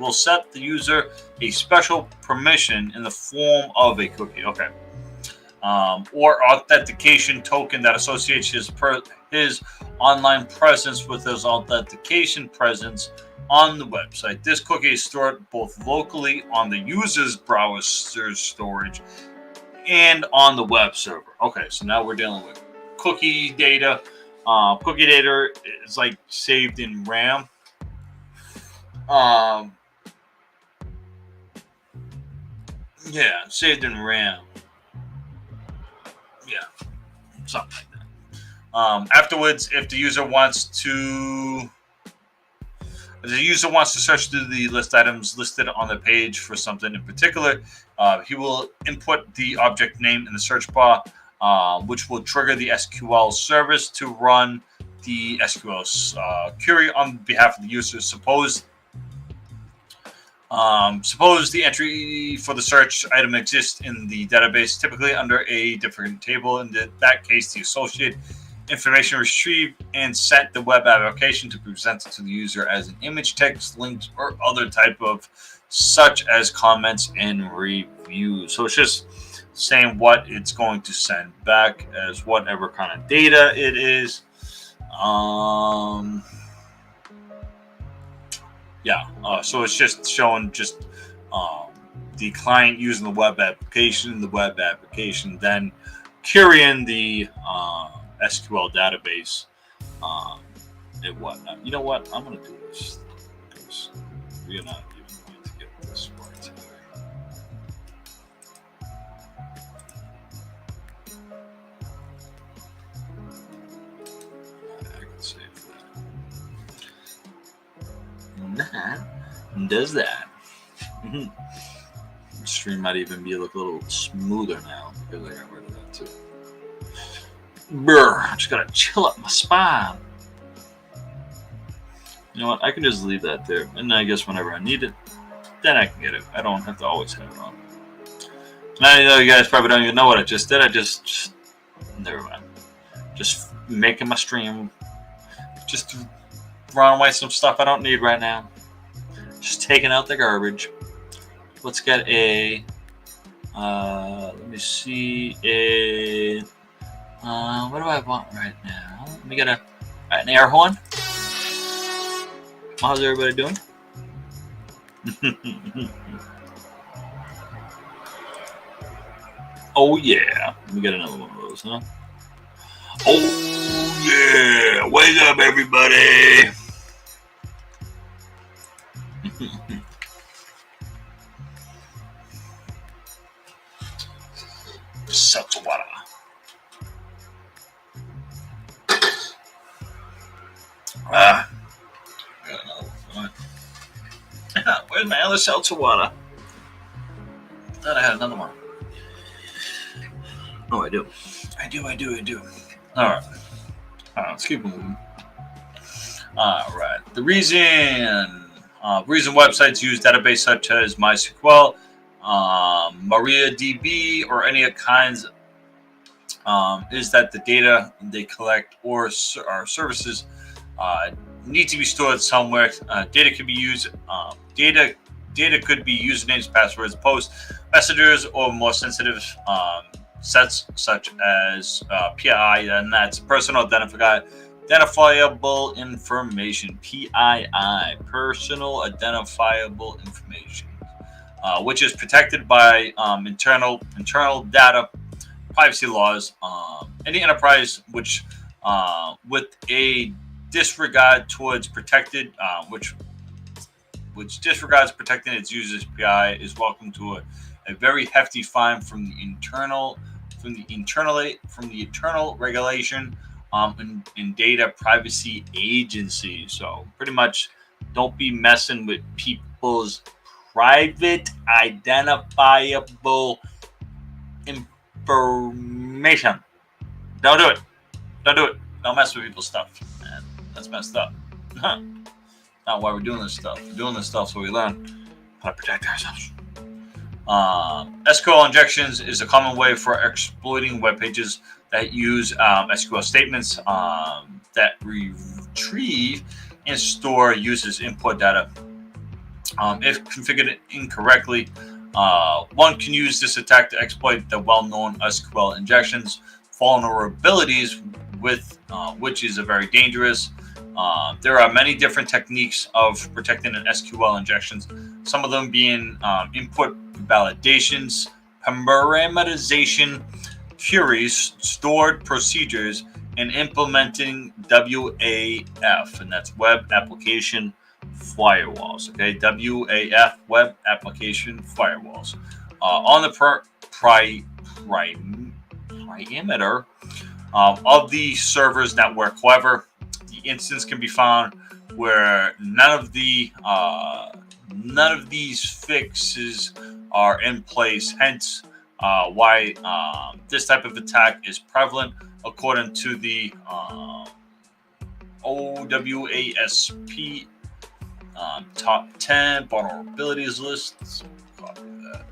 S1: will set the user a special permission in the form of a cookie. Okay. Or authentication token that associates his online presence with his authentication presence on the website. This cookie is stored both locally on the user's browser storage and on the web server. Okay, so now we're dealing with cookie data. Cookie data is like saved in RAM. Yeah, saved in RAM. Yeah, something like that. Afterwards, if the user wants to search through the list items listed on the page for something in particular, he will input the object name in the search bar, which will trigger the SQL service to run the SQL query on behalf of the user. Suppose the entry for the search item exists in the database, typically under a different table. In that case, the associated information retrieved and sent the web application to be presented to the user as an image, text, links, or other type of such as comments and reviews. So it's just saying what it's going to send back as whatever kind of data it is. So it's just showing just the client using the web application, then querying the SQL database and whatnot. You know what? I'm going to do this because we're not even going to get this right today. I can save that. That does that. The stream might even be a little smoother now because I got rid of that too. Brr, I just gotta chill up my spine. You know what? I can just leave that there, and I guess whenever I need it, then I can get it. I don't have to always have it on. Now I know you guys probably don't even know what I just did. I just never mind. Just making my stream. Just throwing away some stuff I don't need right now. Just taking out the garbage. Let's get a. Let me see a. What do I want right now? Let me get an air horn. How's everybody doing? Oh yeah. Let me get another one of those, huh? Oh yeah. Wake up, everybody. Seltzer water. Where's my other seltzer water? I thought I had another one. Oh, I do. All right. Let's keep moving. All right. The reason websites use databases such as MySQL, MariaDB, or any kinds is that the data they collect or services need to be stored somewhere. Data could be used. Data could be usernames, passwords, posts, messages, or more sensitive sets such as PII, and that's personal identifiable information. PII, personal identifiable information, which is protected by internal data privacy laws. Any enterprise which with a disregard towards protected, which disregards protecting its users' PI is welcome to a very hefty fine from the internal regulation in data privacy agency. So pretty much, don't be messing with people's private identifiable information. Don't do it. Don't mess with people's stuff. Man, that's messed up. Not why we're doing this stuff. We're doing this stuff so we learn how to protect ourselves. SQL injections is a common way for exploiting web pages that use SQL statements that retrieve and store users' input data If configured incorrectly, one can use this attack to exploit the well-known SQL injections vulnerabilities, with which is a very dangerous. There are many different techniques of protecting an SQL injections. Some of them being input validations, parameterization, queries, stored procedures, and implementing WAF, and that's Web Application Firewalls. Okay, WAF, Web Application Firewalls. On the perimeter of the server's network. However, the instance can be found where none of these fixes are in place. Hence, why this type of attack is prevalent, according to the OWASP top 10 vulnerabilities list. Let's copy that.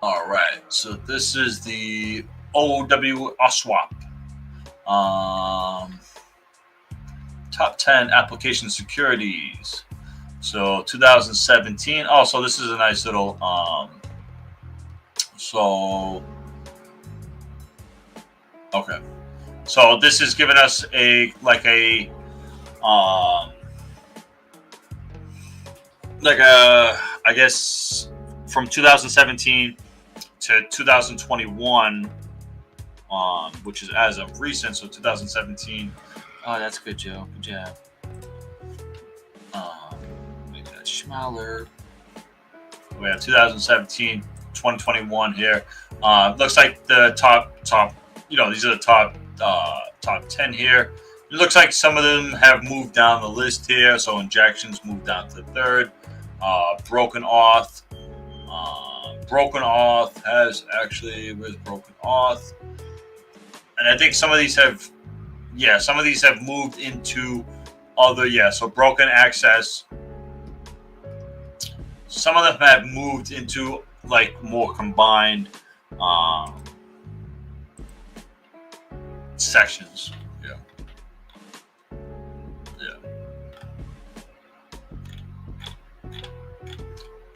S1: All right, so this is the OWASP top 10 application securities. So 2017. Also, this is a nice little okay. So this is giving us I guess from 2017 to 2021, which is as of recent. So 2017. Oh, that's good, Joe. Good job. Make that smaller. We have 2017, 2021 here. Looks like the top. These are the top 10 here. It looks like some of them have moved down the list here. So injections moved down to third. Broken auth. Broken auth has actually, where's broken auth? And I think some of these have moved into other, so broken access. Some of them have moved into like more combined sections.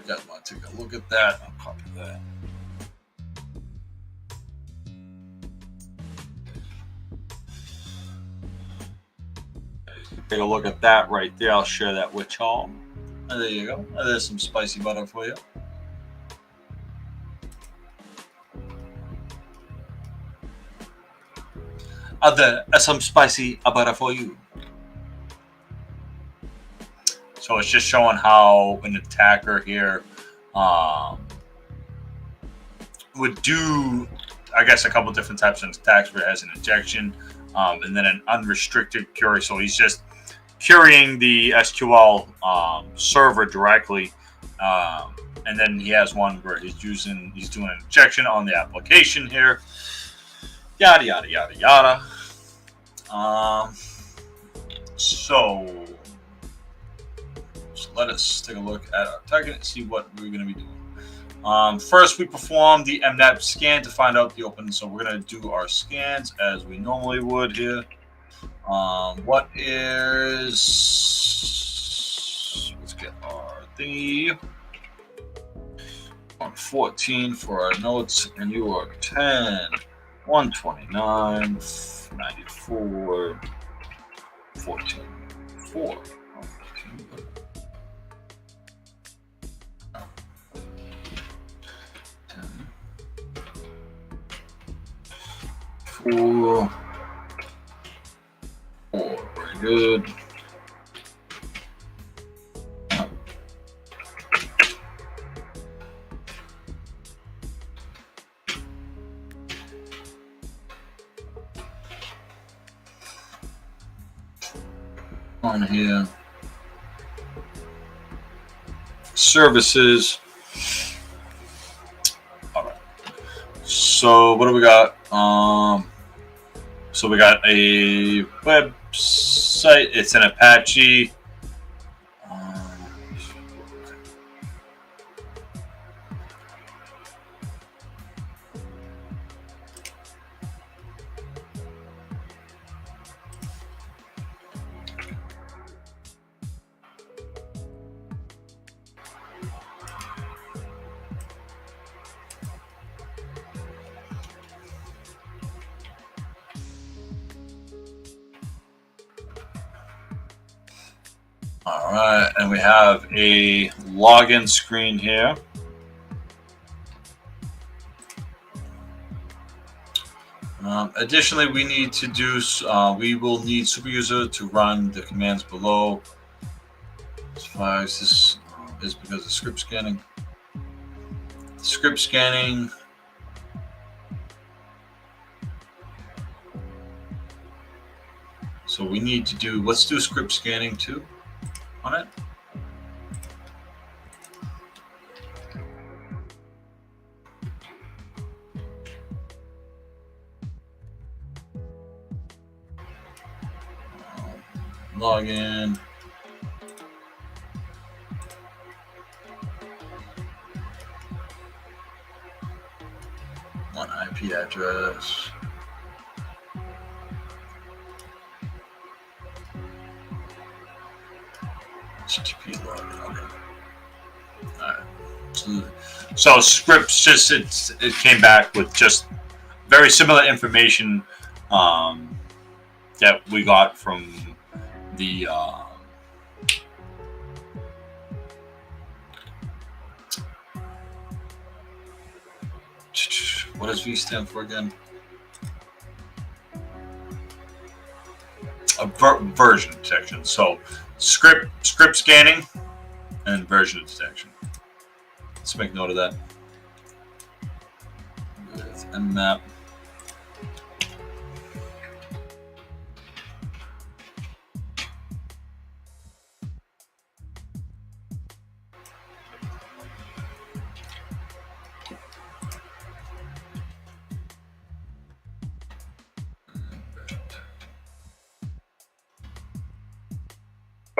S1: Guys want to take a look at that? I'll copy that. Take a look at that right there. I'll share that with y'all. And there you go. There's some spicy butter for you. There's some spicy butter for you. So it's just showing how an attacker here would do, I guess, a couple different types of attacks where it has an injection and then an unrestricted query. So he's just querying the SQL server directly. And then he has one where he's doing an injection on the application here. Yada, yada, yada, yada. So let us take a look at our target and see what we're going to be doing. First, we perform the MNAP scan to find out the open. So we're going to do our scans as we normally would here. What is... Let's get our thingy. 14 for our notes, and you are 10, 129, 94, 14, 4. 4, 4, very good. On here, services. All right. So what do we got? So we got a website. It's an Apache. All right, and we have a login screen here. Additionally, we need to do. We will need superuser to run the commands below. As far as this is because of script scanning. Script scanning. So we need to do. Let's do script scanning too on it. Login. One IP address. HTTP login. Okay. All right. So scripts just it came back with just very similar information that we got from the what does V stand for again? A version detection. So script scanning and version detection. Let's make note of that. With mmap.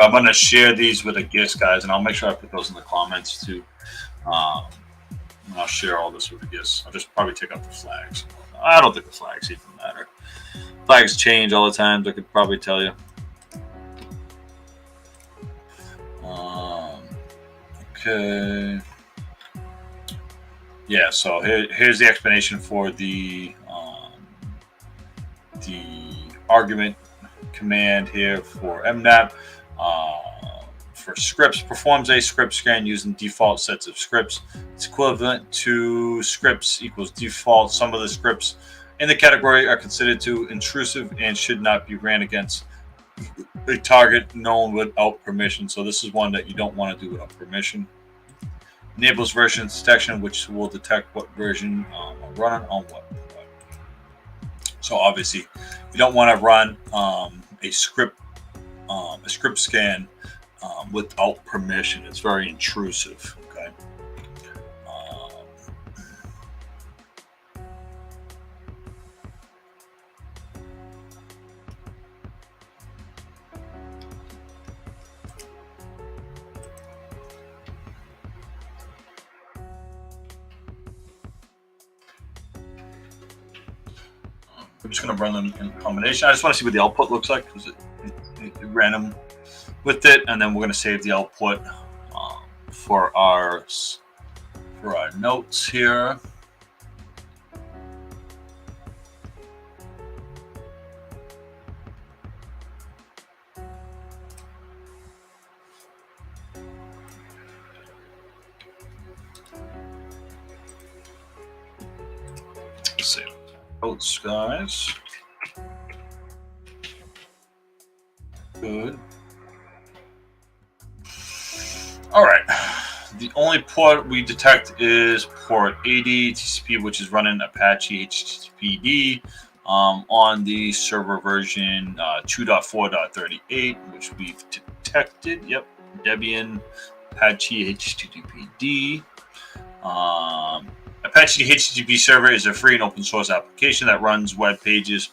S1: I'm going to share these with the GIS guys, and I'll make sure I put those in the comments too. And I'll share all this with the GIS. I'll just probably take out the flags. I don't think the flags even matter. Flags change all the time. I could probably tell you. Okay. Yeah. So here's the explanation for the argument command here for mmap. For scripts, performs a script scan using default sets of scripts. It's equivalent to scripts equals default. Some of the scripts in the category are considered too intrusive and should not be ran against a target known without permission. So this is one that you don't want to do without permission. Enables version detection, which will detect what version are running on what. So obviously, you don't want to run a script scan without permission. It's very intrusive. Okay. I'm just going to run them in combination. I just want to see what the output looks like because it ran them with it, and then we're going to save the output for our notes here. Let's save notes, guys. Good. All right. The only port we detect is port 80 TCP, which is running Apache HTTPD on the server version 2.4.38, which we've detected. Yep, Debian Apache HTTPD. Apache HTTP server is a free and open source application that runs web pages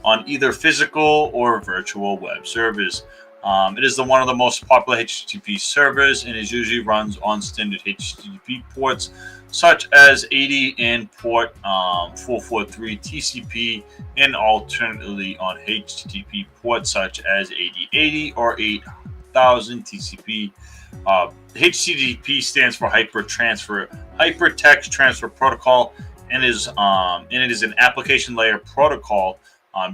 S1: on either physical or virtual web servers. It is one of the most popular HTTP servers and is usually runs on standard HTTP ports such as 80 and port 443 TCP, and alternately on HTTP ports such as 8080 or 8000 TCP. HTTP stands for Hypertext Transfer Protocol, and it is an application layer protocol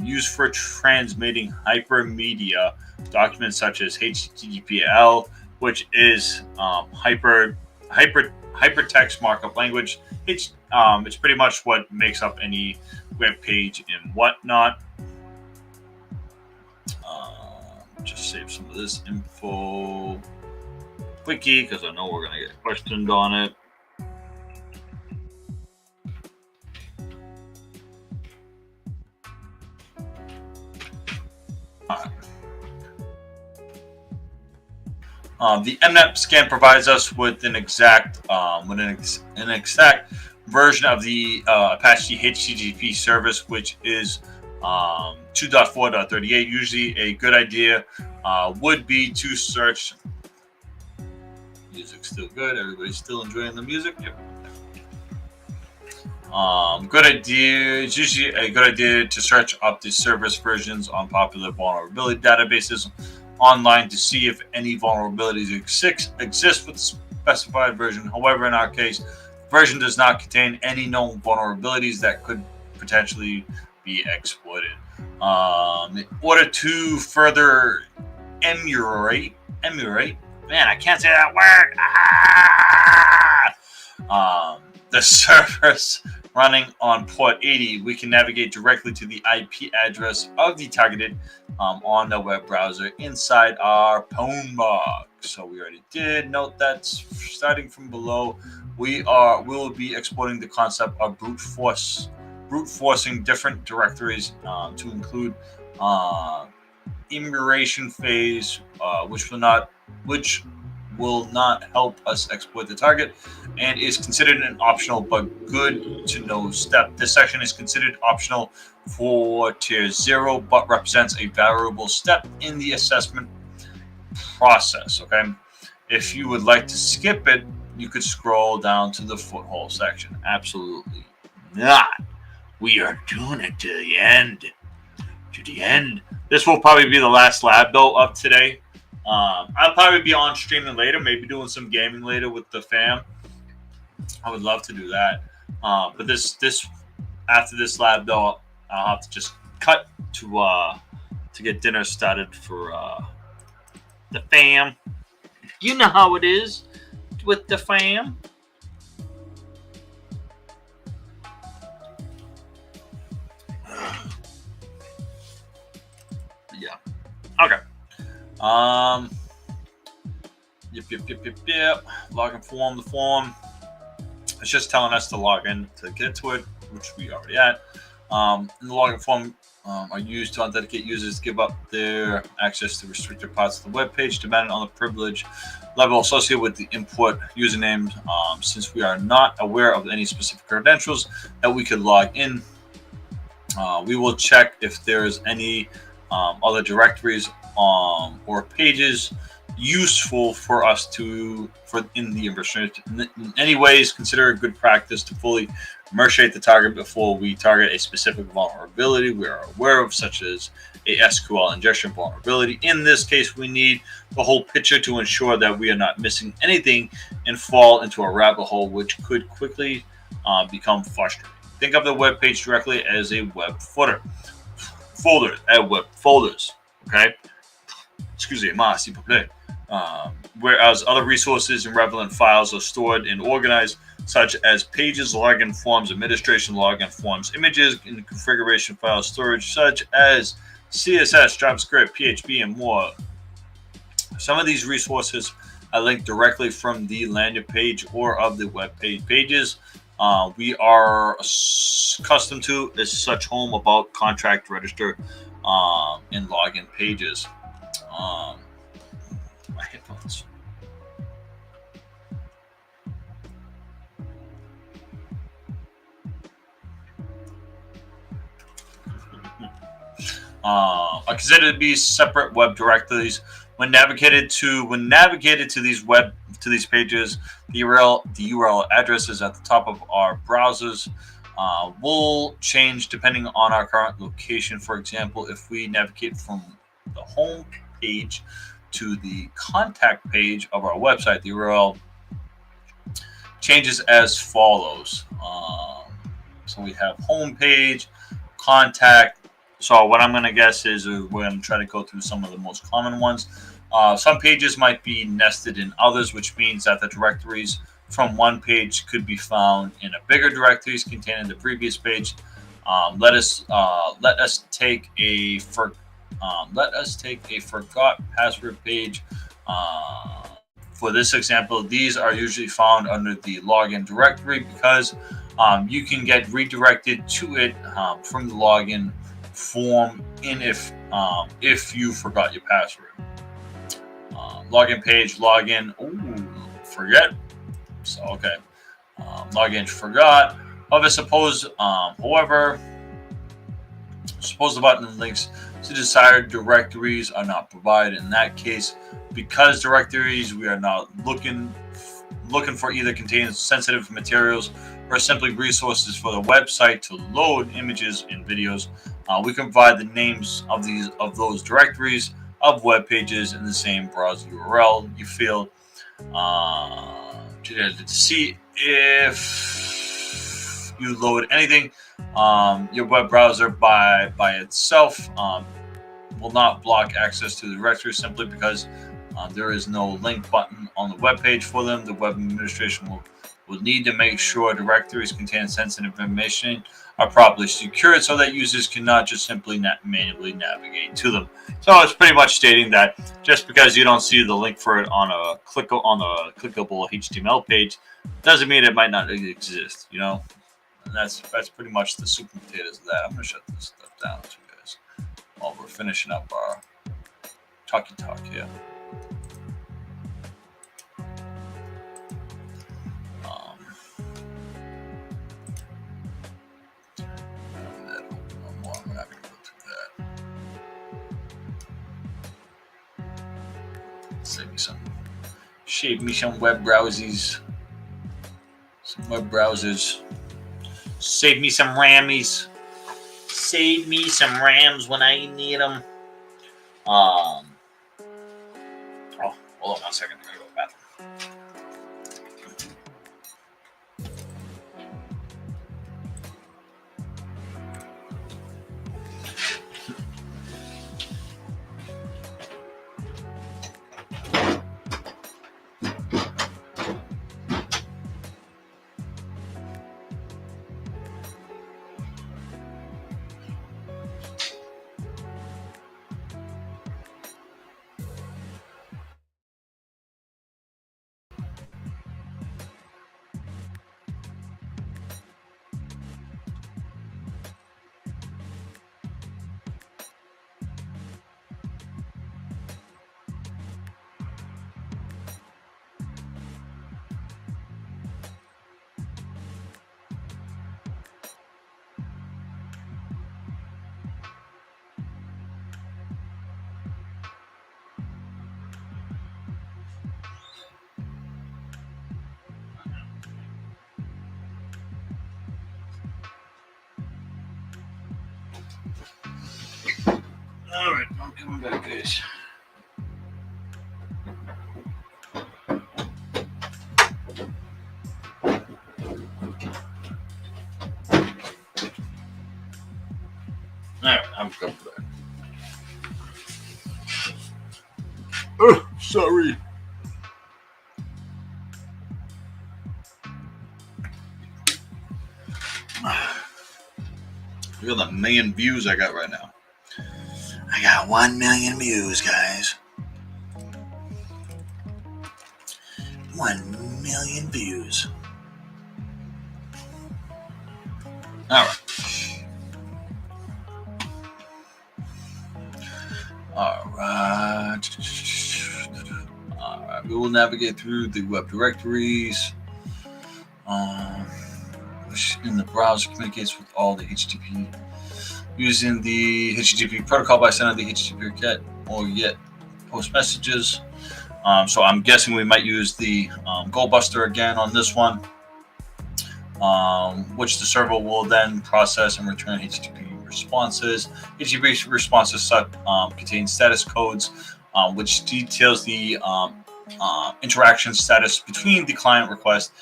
S1: used for transmitting hypermedia documents such as HTTPL, which is hypertext markup language. It's pretty much what makes up any web page and whatnot. Just save some of this info quickie because I know we're going to get questioned on it. The MNET scan provides us with an exact version of the Apache HTTP service, which is 2.4.38. Usually, a good idea would be to search. Music's still good. Everybody's still enjoying the music. Yep. Good idea. It's usually a good idea to search up the service versions on popular vulnerability databases online to see if any vulnerabilities exist with the specified version. However, in our case, the version does not contain any known vulnerabilities that could potentially be exploited. In order to further emulate, man, I can't say that word. The service running on port 80, we can navigate directly to the IP address of the targeted on the web browser inside our phone box. So we already did. Note that starting from below, we will be exploiting the concept of brute forcing different directories to include emulation phase, which will not help us exploit the target, and is considered an optional but good to know step. This section is considered optional for tier 0, but represents a valuable step in the assessment process. Okay, if you would like to skip it, you could scroll down to the foothold section. Absolutely not. We are doing it to the end. To the end. This will probably be the last lab though of today. I'll probably be on streaming later, maybe doing some gaming later with the fam. I would love to do that. But this after this lab though, I'll have to just cut to get dinner started for the fam. You know how it is with the fam. Yeah. Okay. Yep. Login form. The form. It's just telling us to log in to get to it, which we already at. And the login form are used to authenticate users to give up their access to restricted parts of the web page, depending on the privilege level associated with the input username. Since we are not aware of any specific credentials that we could log in, we will check if there's any other directories or pages useful for us in the infrastructure. In any ways, consider a good practice to fully immersiate the target before we target a specific vulnerability we are aware of, such as a SQL injection vulnerability. In this case, we need the whole picture to ensure that we are not missing anything and fall into a rabbit hole, which could quickly become frustrating. Think of the web page directly as a web web folders. Okay. Excuse me, s'il vous plaît. Whereas other resources and relevant files are stored and organized, such as pages, login forms, administration login forms, images, and configuration file storage, such as CSS, JavaScript, PHP, and more. Some of these resources are linked directly from the landing page or of the web pages. We are accustomed to as such home about contract register and login pages. My headphones. Are considered to be separate web directories. When navigated to these pages, the URL addresses at the top of our browsers will change depending on our current location. For example, if we navigate from the home page to the contact page of our website, the URL changes as follows. So we have home page, contact, So what I'm going to guess is we're going to try to go through some of the most common ones. Some pages might be nested in others, which means that the directories from one page could be found in a bigger directories containing the previous page. Let us take a forgot password page. For this example, these are usually found under the login directory because you can get redirected to it from the login form if you forgot your password. Login page, login, forget. So okay, login forgot. However, suppose the button links to desired directories are not provided. In that case, because directories we are not looking for either contain sensitive materials or simply resources for the website to load images and videos, we can provide the names of those directories of web pages in the same browser URL. You feel to see if you load anything. Your web browser by itself will not block access to the directory simply because there is no link button on the web page for them. The web administration will need to make sure directories contain sensitive information are properly secured so that users cannot just simply manually navigate to them. So it's pretty much stating that just because you don't see the link for it on a clickable HTML page doesn't mean it might not exist, you know? And that's pretty much the super potatoes of that. I'm gonna shut this stuff down to you guys while we're finishing up our talky talk here. We're not gonna go through that. Save me some web browsers. Save me some rammies. Save me some rams when I need them. Oh, hold on 1 second. I'm gonna go to the bathroom. All right, I'm coming back, guys. All right, I'm coming back. Oh, sorry. Look at the million views I got right now. I got 1 million views, guys. 1 million views. All right. All right. We will navigate through the web directories. Which in the browser communicates with all the HTTP using the HTTP protocol by sending the HTTP get or get post messages. So I'm guessing we might use the Goalbuster again on this one, which the server will then process and return HTTP responses. HTTP responses contain status codes, which details the interaction status between the client request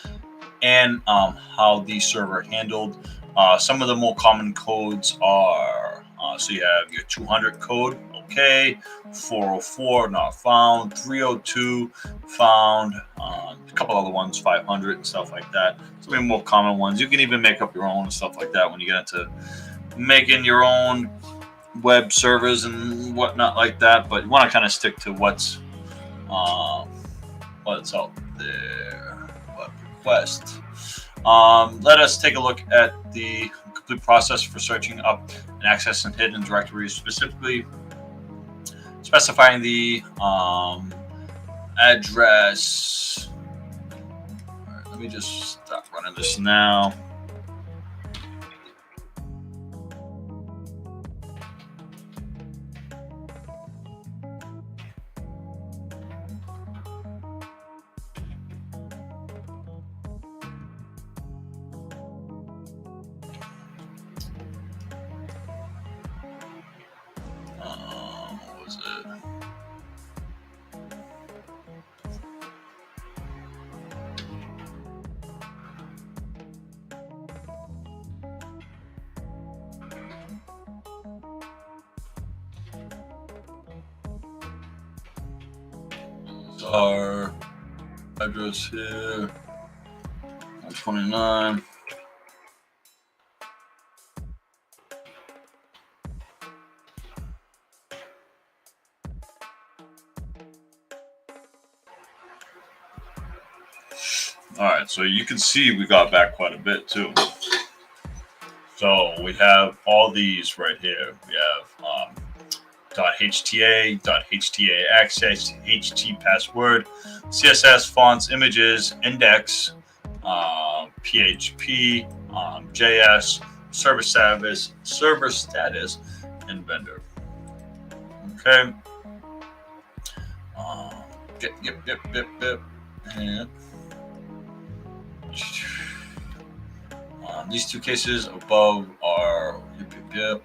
S1: and how the server handled. Some of the more common codes are So you have your 200 code, okay, 404 not found, 302 found, a couple other ones, 500 and stuff like that. Some of the more common ones. You can even make up your own and stuff like that when you get into making your own web servers and whatnot like that. But you want to kind of stick to what's out there. Web request. Let us take a look at the complete process for searching up and accessing hidden directories, specifically specifying the address. All right, let me just stop running this now. What was it? Our address here, 29. All right, so you can see we got back quite a bit too. So we have all these right here. We have .hta, .hta access, HT password, CSS fonts, images, index, PHP, JS, server status, and vendor. Okay. Yep. And these two cases above are brute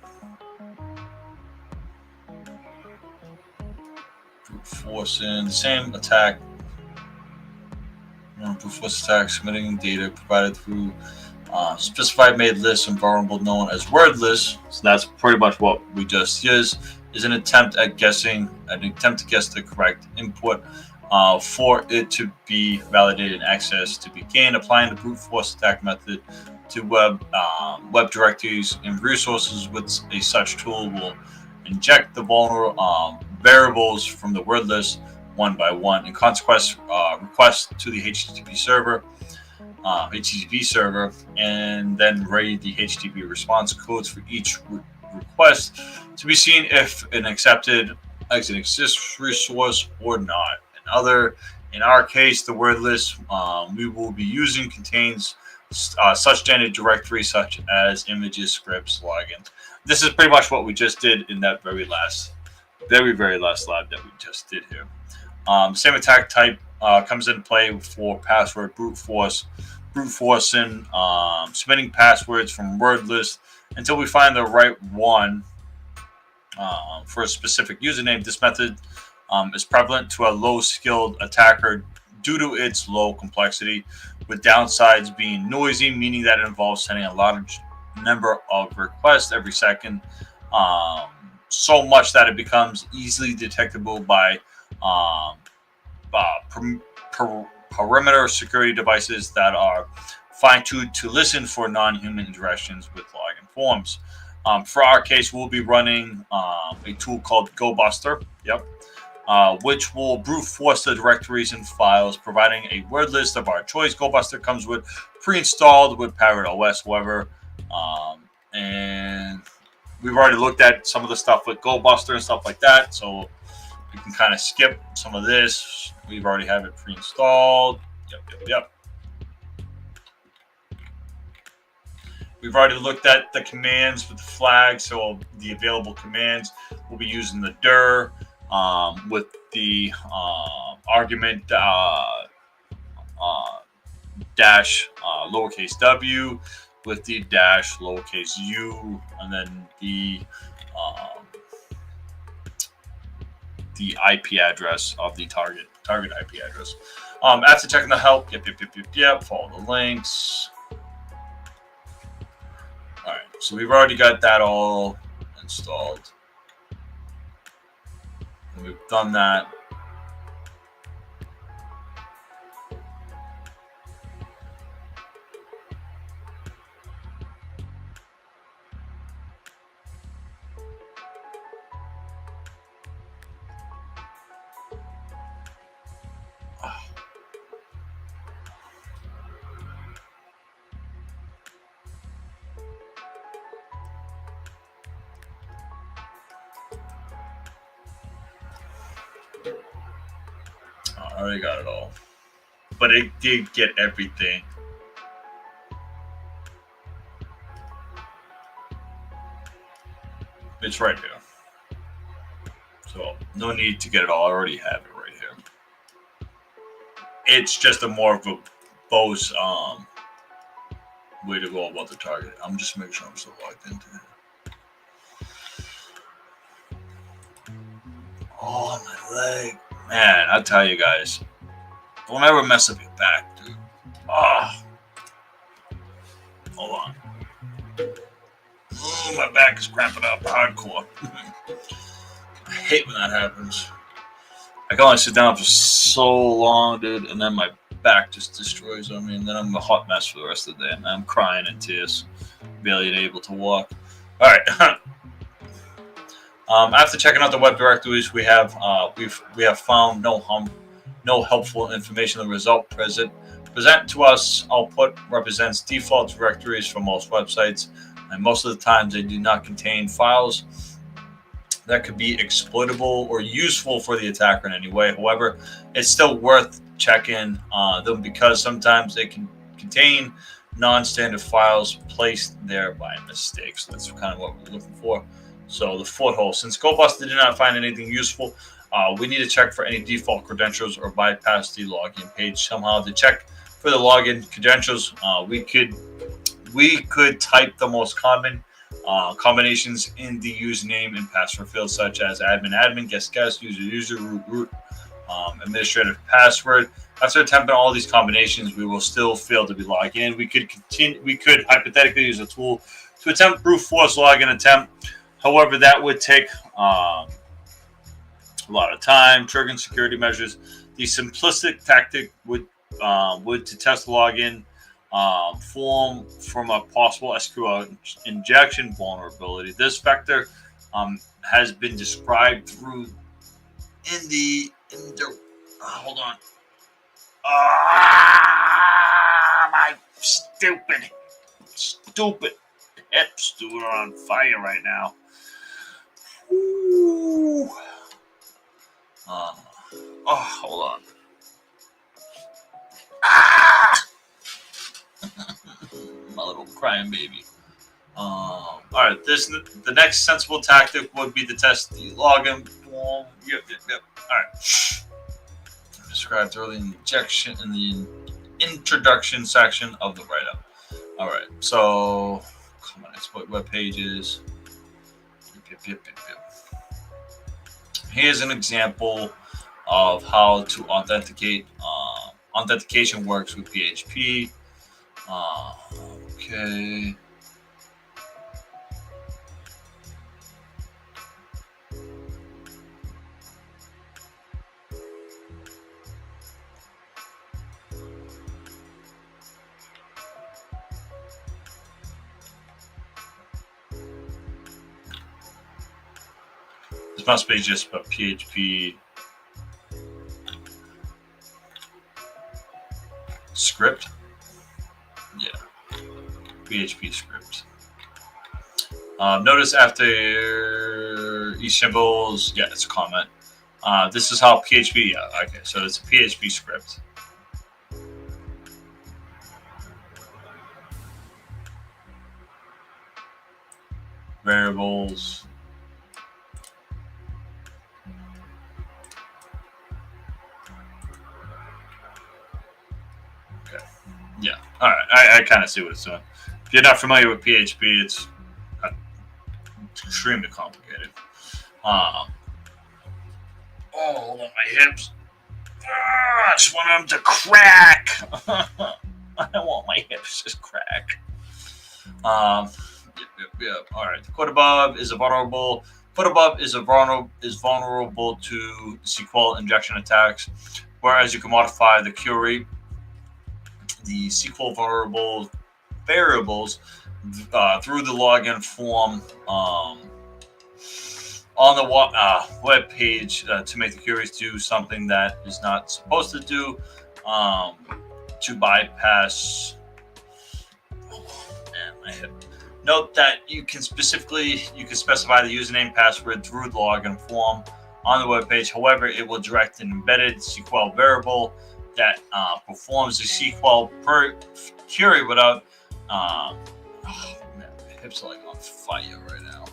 S1: forcing, the same attack. Brute force attack, submitting data provided through specified made lists and vulnerable known as word lists. So that's pretty much what we just used. Is an attempt to guess the correct input for it to be validated and access to be gained. Applying the brute force attack method to web directories and resources with a such tool will inject the vulnerable variables from the word list one by one, and consequence request to the HTTP server, and then read the HTTP response codes for each request to be seen if an accepted exit exists resource or not. In our case, the word list we will be using contains such standard directories such as images, scripts, logins. This is pretty much what we just did in that very last lab that we just did here. Same attack type comes into play for password brute forcing, submitting passwords from word list until we find the right one for a specific username. This method is prevalent to a low-skilled attacker due to its low complexity, with downsides being noisy, meaning that it involves sending a large number of requests every second, so much that it becomes easily detectable by perimeter security devices that are fine-tuned to listen for non-human interactions with login forms. For our case, we'll be running a tool called GoBuster. Which will brute force the directories and files, providing a word list of our choice. GoBuster comes with pre-installed with Parrot OS, however, and we've already looked at some of the stuff with GoBuster and stuff like that, so you can kind of skip some of this. We've already have it pre-installed. Yep. We've already looked at the commands with the flag, so the available commands will be using the dir. With the argument dash lowercase w, with the dash lowercase u, and then the IP address of the target IP address. After checking the help, yep, follow the links. All right, so we've already got that all installed. And we've done that. I already got it all. But it did get everything. It's right here. So no need to get it all. I already have it right here. It's just a more of a Bose way to go about the target. I'm just making sure I'm still logged into it. Oh, my leg. Man, I tell you guys, don't ever mess up your back, dude. Oh. Hold on. Oh, my back is cramping up hardcore. I hate when that happens. I can only sit down for so long, dude, and then my back just destroys on me, and then I'm a hot mess for the rest of the day, and I'm crying in tears, barely able to walk. All right. After checking out the web directories, we have found no helpful information. The result present to us output represents default directories for most websites, and most of the times they do not contain files that could be exploitable or useful for the attacker in any way. However, it's still worth checking them because sometimes they can contain non-standard files placed there by mistake. So that's kind of what we're looking for. So the foothold. Since GoBuster did not find anything useful, we need to check for any default credentials or bypass the login page somehow. To check for the login credentials, we could type the most common combinations in the username and password fields, such as admin, guest, user, root, administrative password. After attempting all these combinations, we will still fail to be logged in. We could hypothetically use a tool to attempt brute force login attempt. However, that would take a lot of time, triggering security measures. The simplistic tactic would to test the login form from a possible SQL injection vulnerability. This vector has been described through hold on. My stupid hips, dude, are on fire right now. Ooh. Hold on. My little crying baby. All right. The next sensible tactic would be to test the login. Yep. All right. Described early in the introduction section of the write-up. All right. So, come on, exploit web pages. Yep. Here's an example of how to authenticate. Authentication works with PHP. Okay. This must be just a PHP script. Yeah, PHP script. Notice after each symbols, yeah, it's a comment. This is how PHP, yeah, okay, so it's a PHP script. Variables. Okay, yeah, all right, I kind of see what it's doing. If you're not familiar with PHP, it's extremely complicated. Hold on, my hips. I just want them to crack. I don't want my hips just crack. All right. The quote above is vulnerable to SQL injection attacks, whereas you can modify the query, the SQL vulnerable variables through the login form on the web page to make the queries do something that is not supposed to do, to bypass. My hip. Note that you can specify the username password through the login form on the web page. However, it will direct an embedded SQL variable that performs the SQL query without. Oh man, my hips are like on fire right now.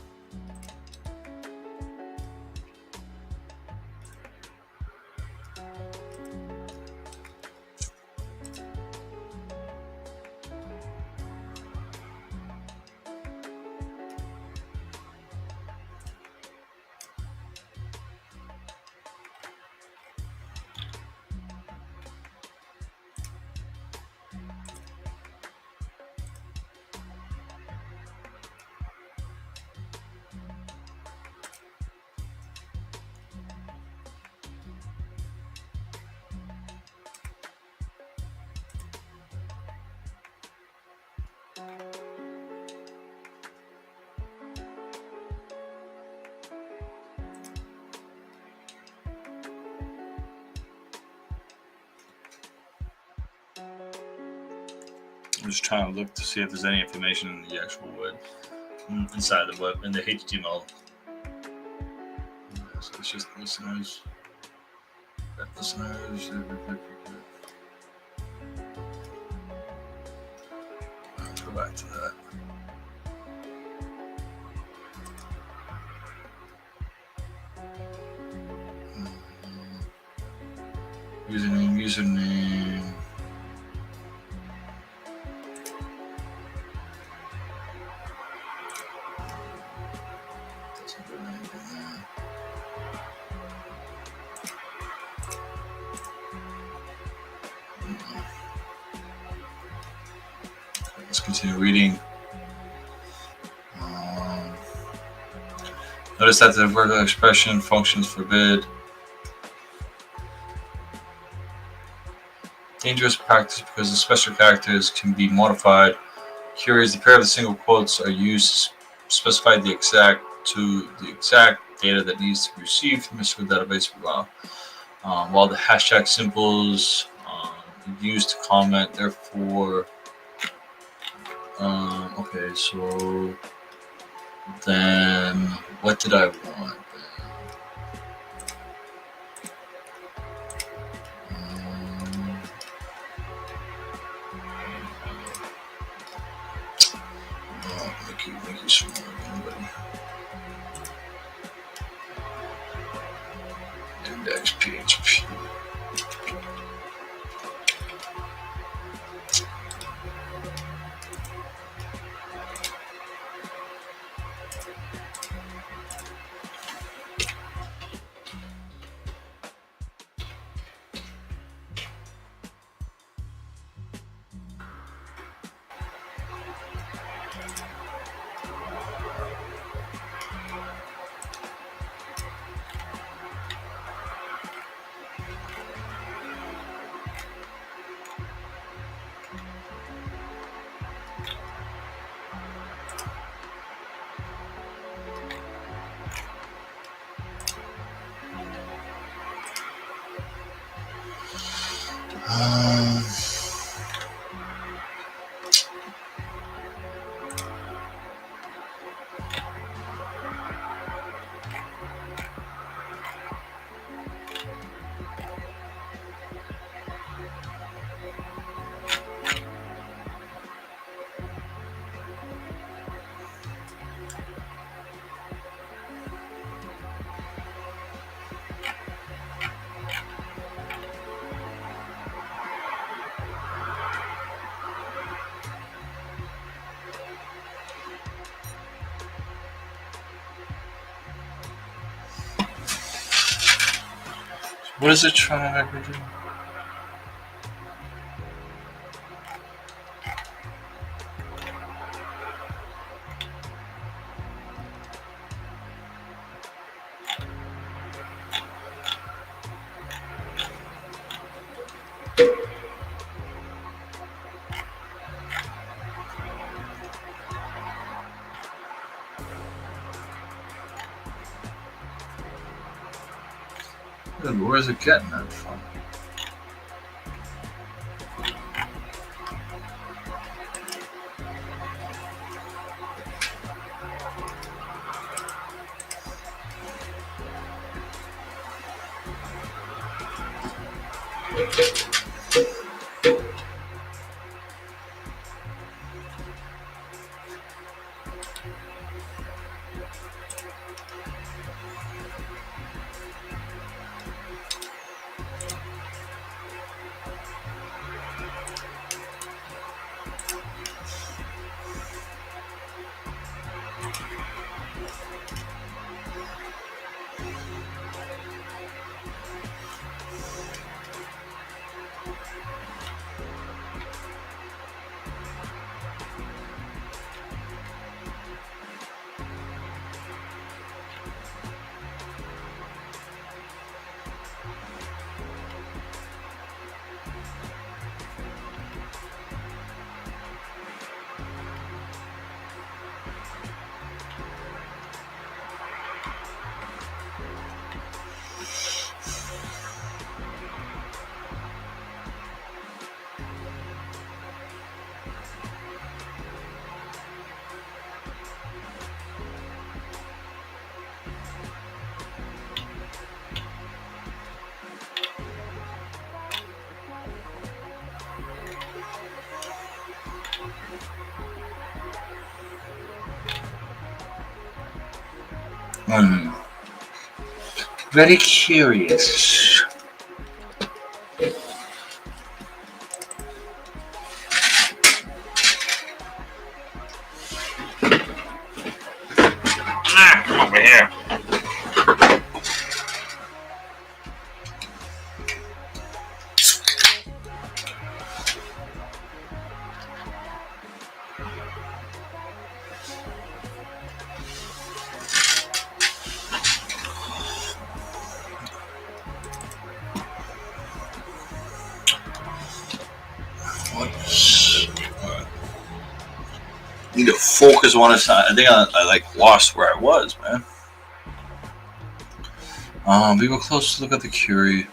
S1: I'm just trying to look to see if there's any information in the actual web, inside the web, in the HTML. So it's just listeners. Listeners. Let's go back to that. Username. Doesn't do anything there. Okay, let's continue reading. Notice that the verbal expression functions forbid. Dangerous practice because the special characters can be modified. Queries, the pair of the single quotes are used to specify the exact data that needs to be received from the SQL database. While the hashtag symbols used to comment, therefore. Okay, so then what did I want? Make you smaller than anybody. Index PHP. What is it trying to do? Where's it getting that from? Very curious. Come over here. Need to focus on this. I think I like lost where I was, man. We go close to look at the Curie.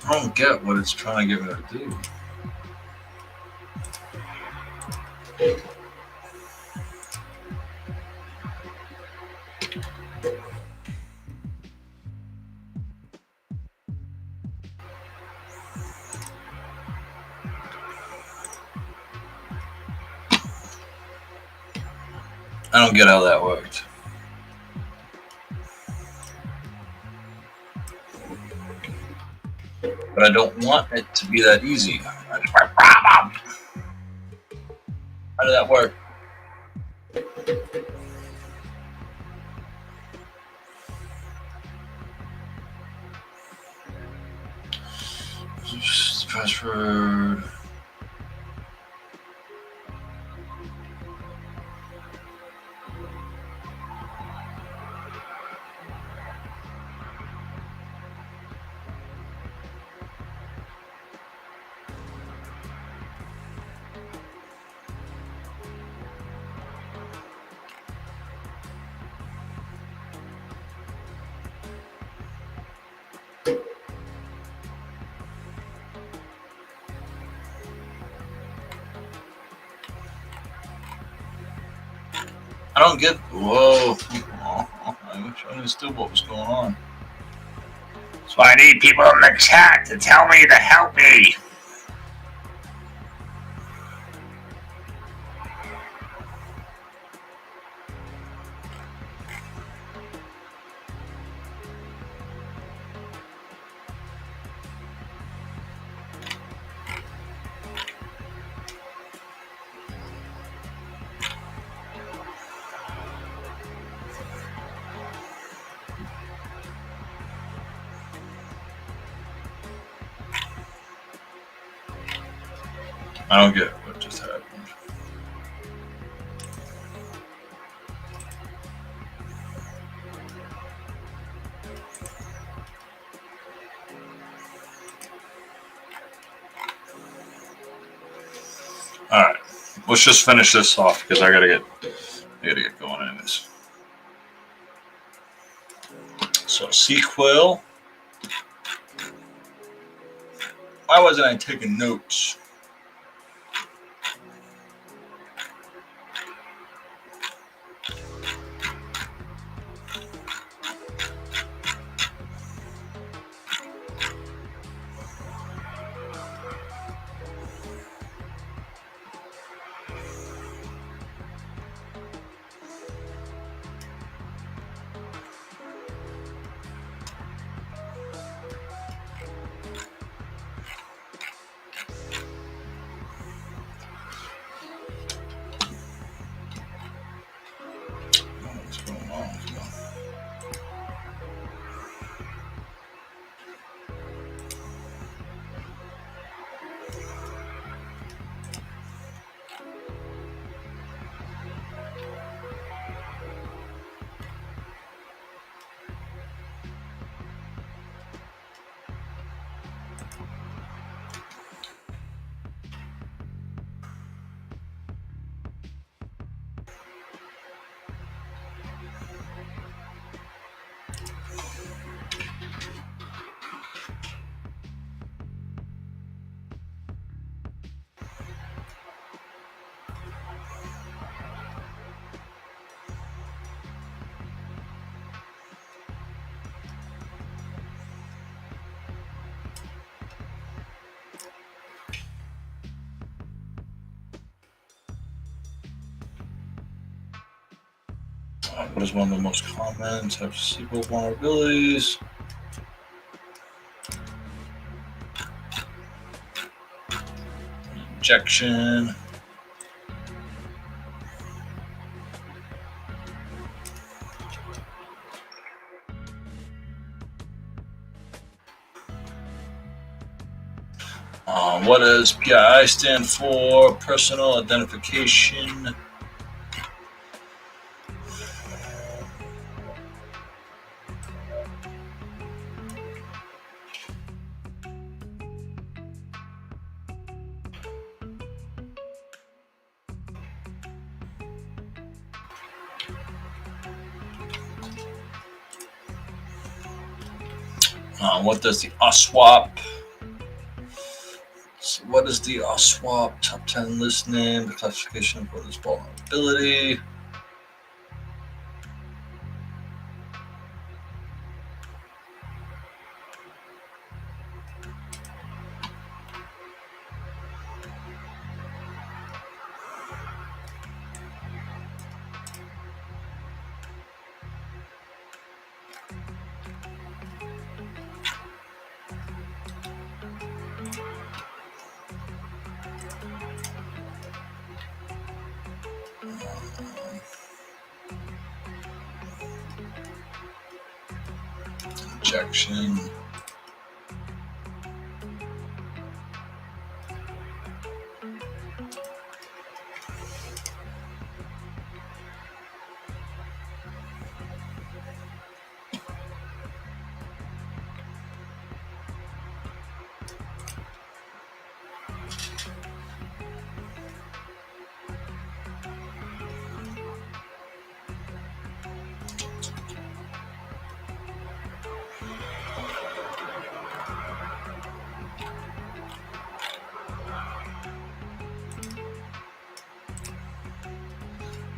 S1: I don't get what it's trying to get me to do. I don't get how that worked. But I don't want it to be that easy. That's my problem. How did that work? Password. I don't get. Whoa. I wish I understood what was going on. So I need people in the chat to tell me to help me. I don't get what just happened. All right, let's just finish this off because I gotta get going in this. So SQL. Why wasn't I taking notes? What is one of the most common types of SQL vulnerabilities? Injection. What does PII stand for? Personal identification. What does the OSWAP
S2: So what is the OSWAP top 10 list name? The classification of what is vulnerability? Injection.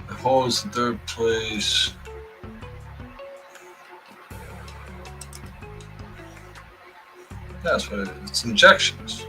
S2: The hole is in third place. That's what it is. It's injections.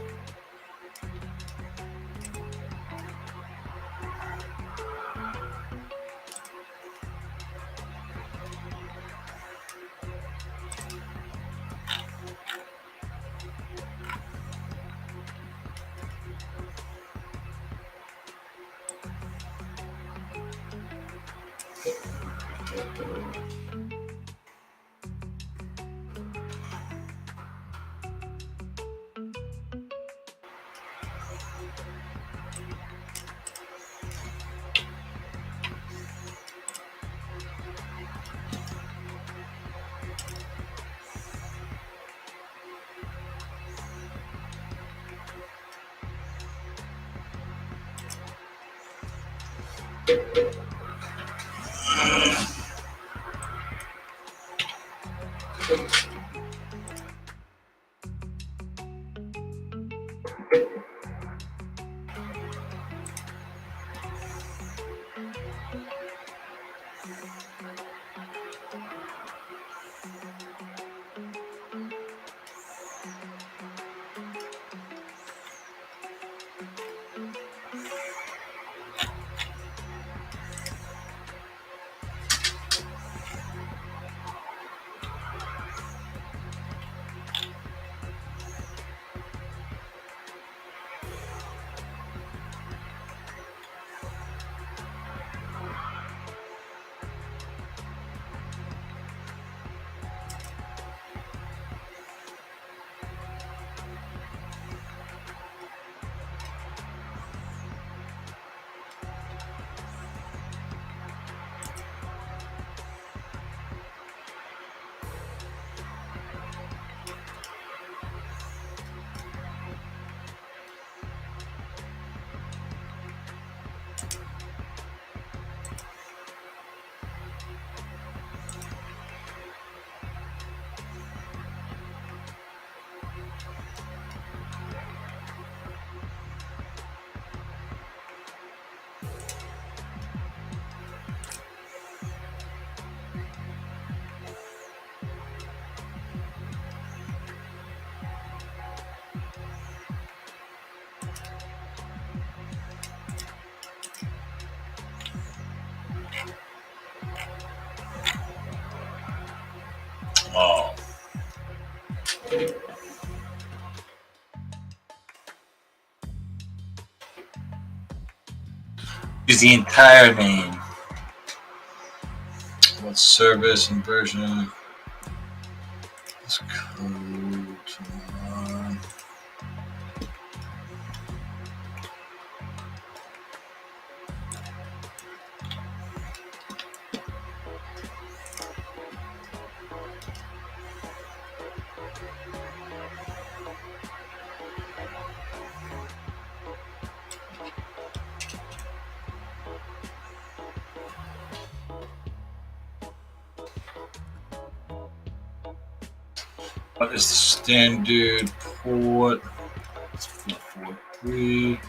S2: Oh. Use the entire name. What service and version? Let's code. What is the standard port? 443.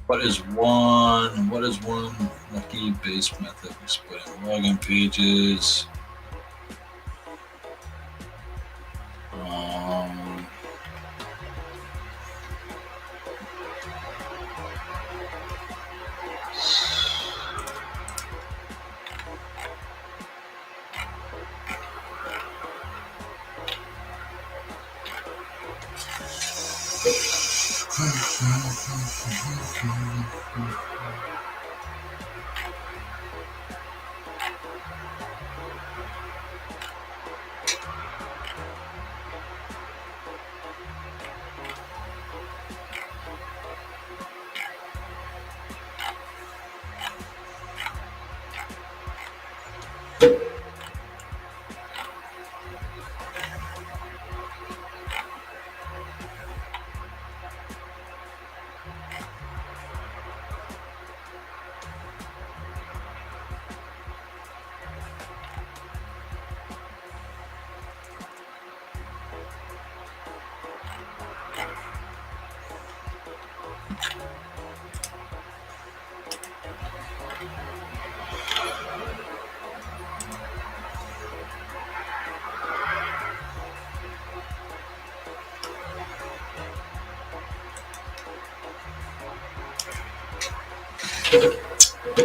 S2: What is one lucky base method? Splitting login pages.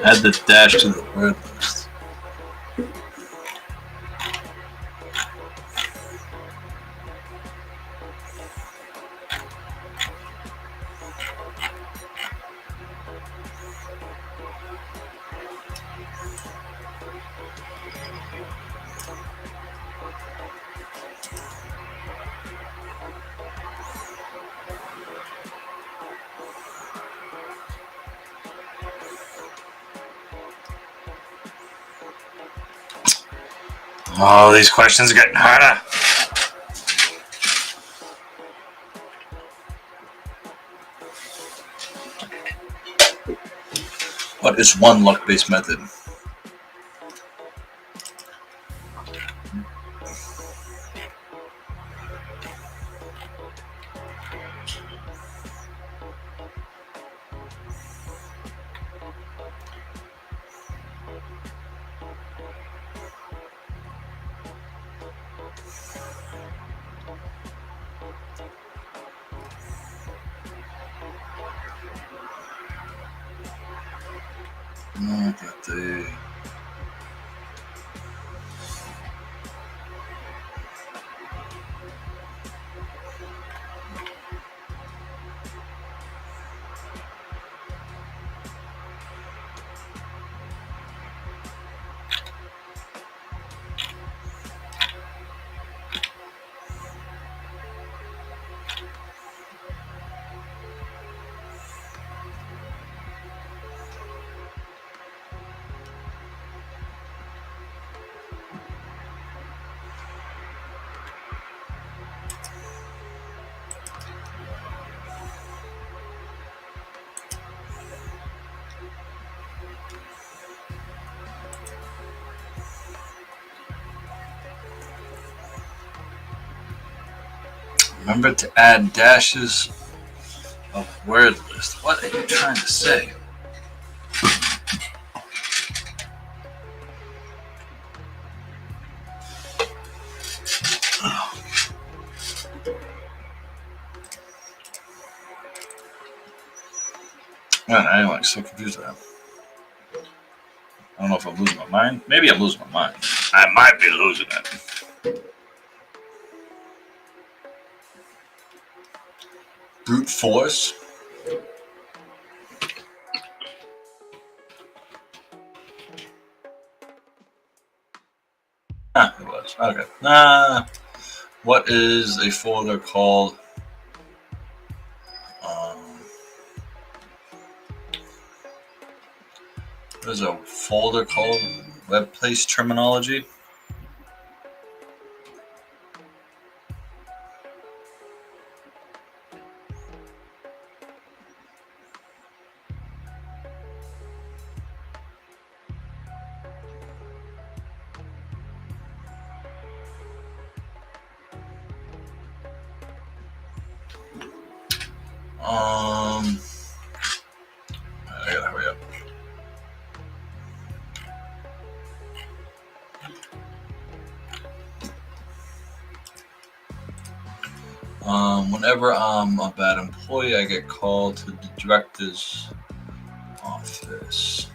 S2: Add the dash to the word list.
S1: Oh, these questions are getting harder.
S2: What is one luck-based method? Remember to add dashes of word list. What are you trying to say? Man, I'm like so confused now. I don't know if I'm losing my mind. Maybe I'm losing my mind.
S1: I might be losing it.
S2: Brute force. It was. Okay. What is a folder called? What is a folder called? Web place terminology. I gotta hurry up. Whenever I'm a bad employee, I get called to the director's office.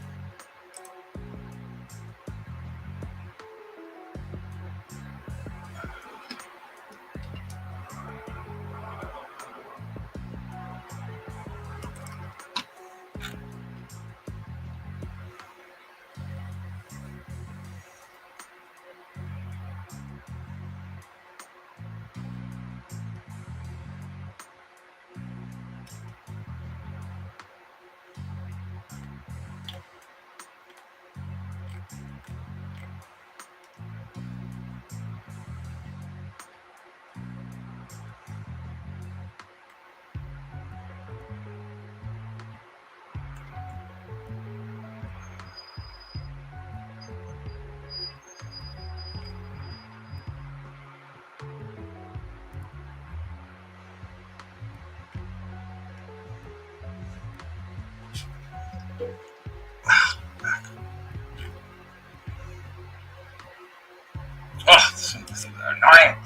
S2: Oh, this is annoying.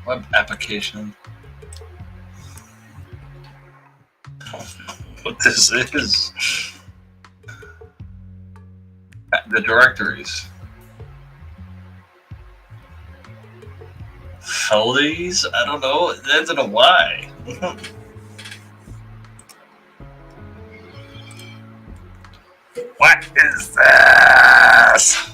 S2: Web application. What this is. The directories. Felonies? I don't know. I don't know why. What is this?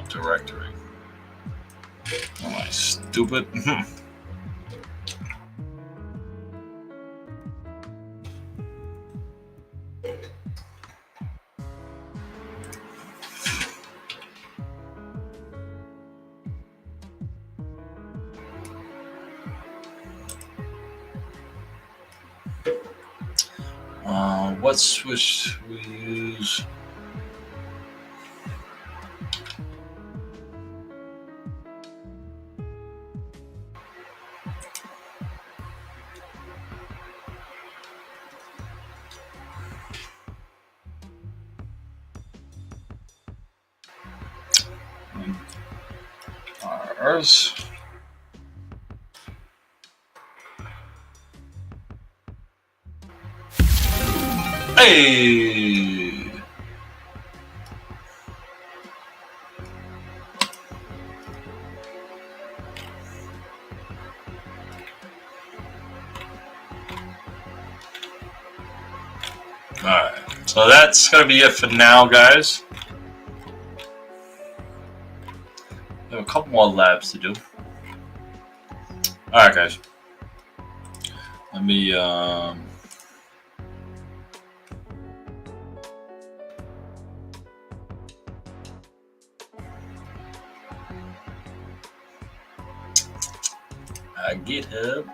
S2: Directory. Am I stupid? What switch we use? Ours. Hey!
S1: Alright, so that's going to be it for now, guys. We have a couple more labs to do. Alright, guys. Let me, GitHub.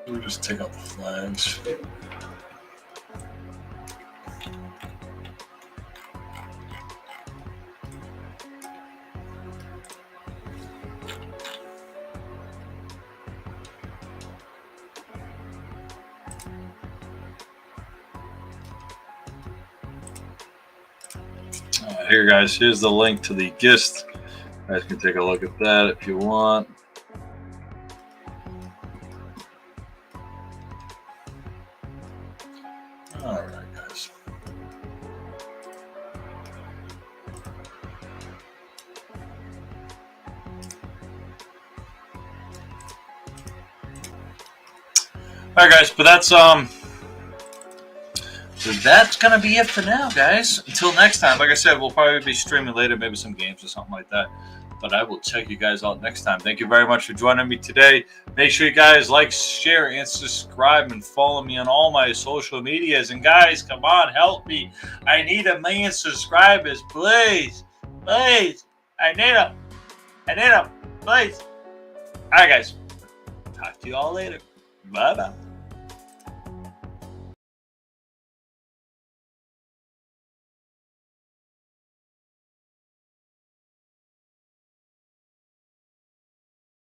S1: We'll just take out the flags. Here, guys, here's the link to the GIST. You guys can take a look at that if you want. All right, guys. All right, guys, but that's so that's gonna be it for now, guys. Until next time, like I said, we'll probably be streaming later, maybe some games or something like that. But I will check you guys out next time. Thank you very much for joining me today. Make sure you guys like, share, and subscribe, and follow me on all my social medias. And guys, come on, help me. I need 1 million subscribers, please. Please. I need them. Please. All right, guys. Talk to you all later. Bye-bye.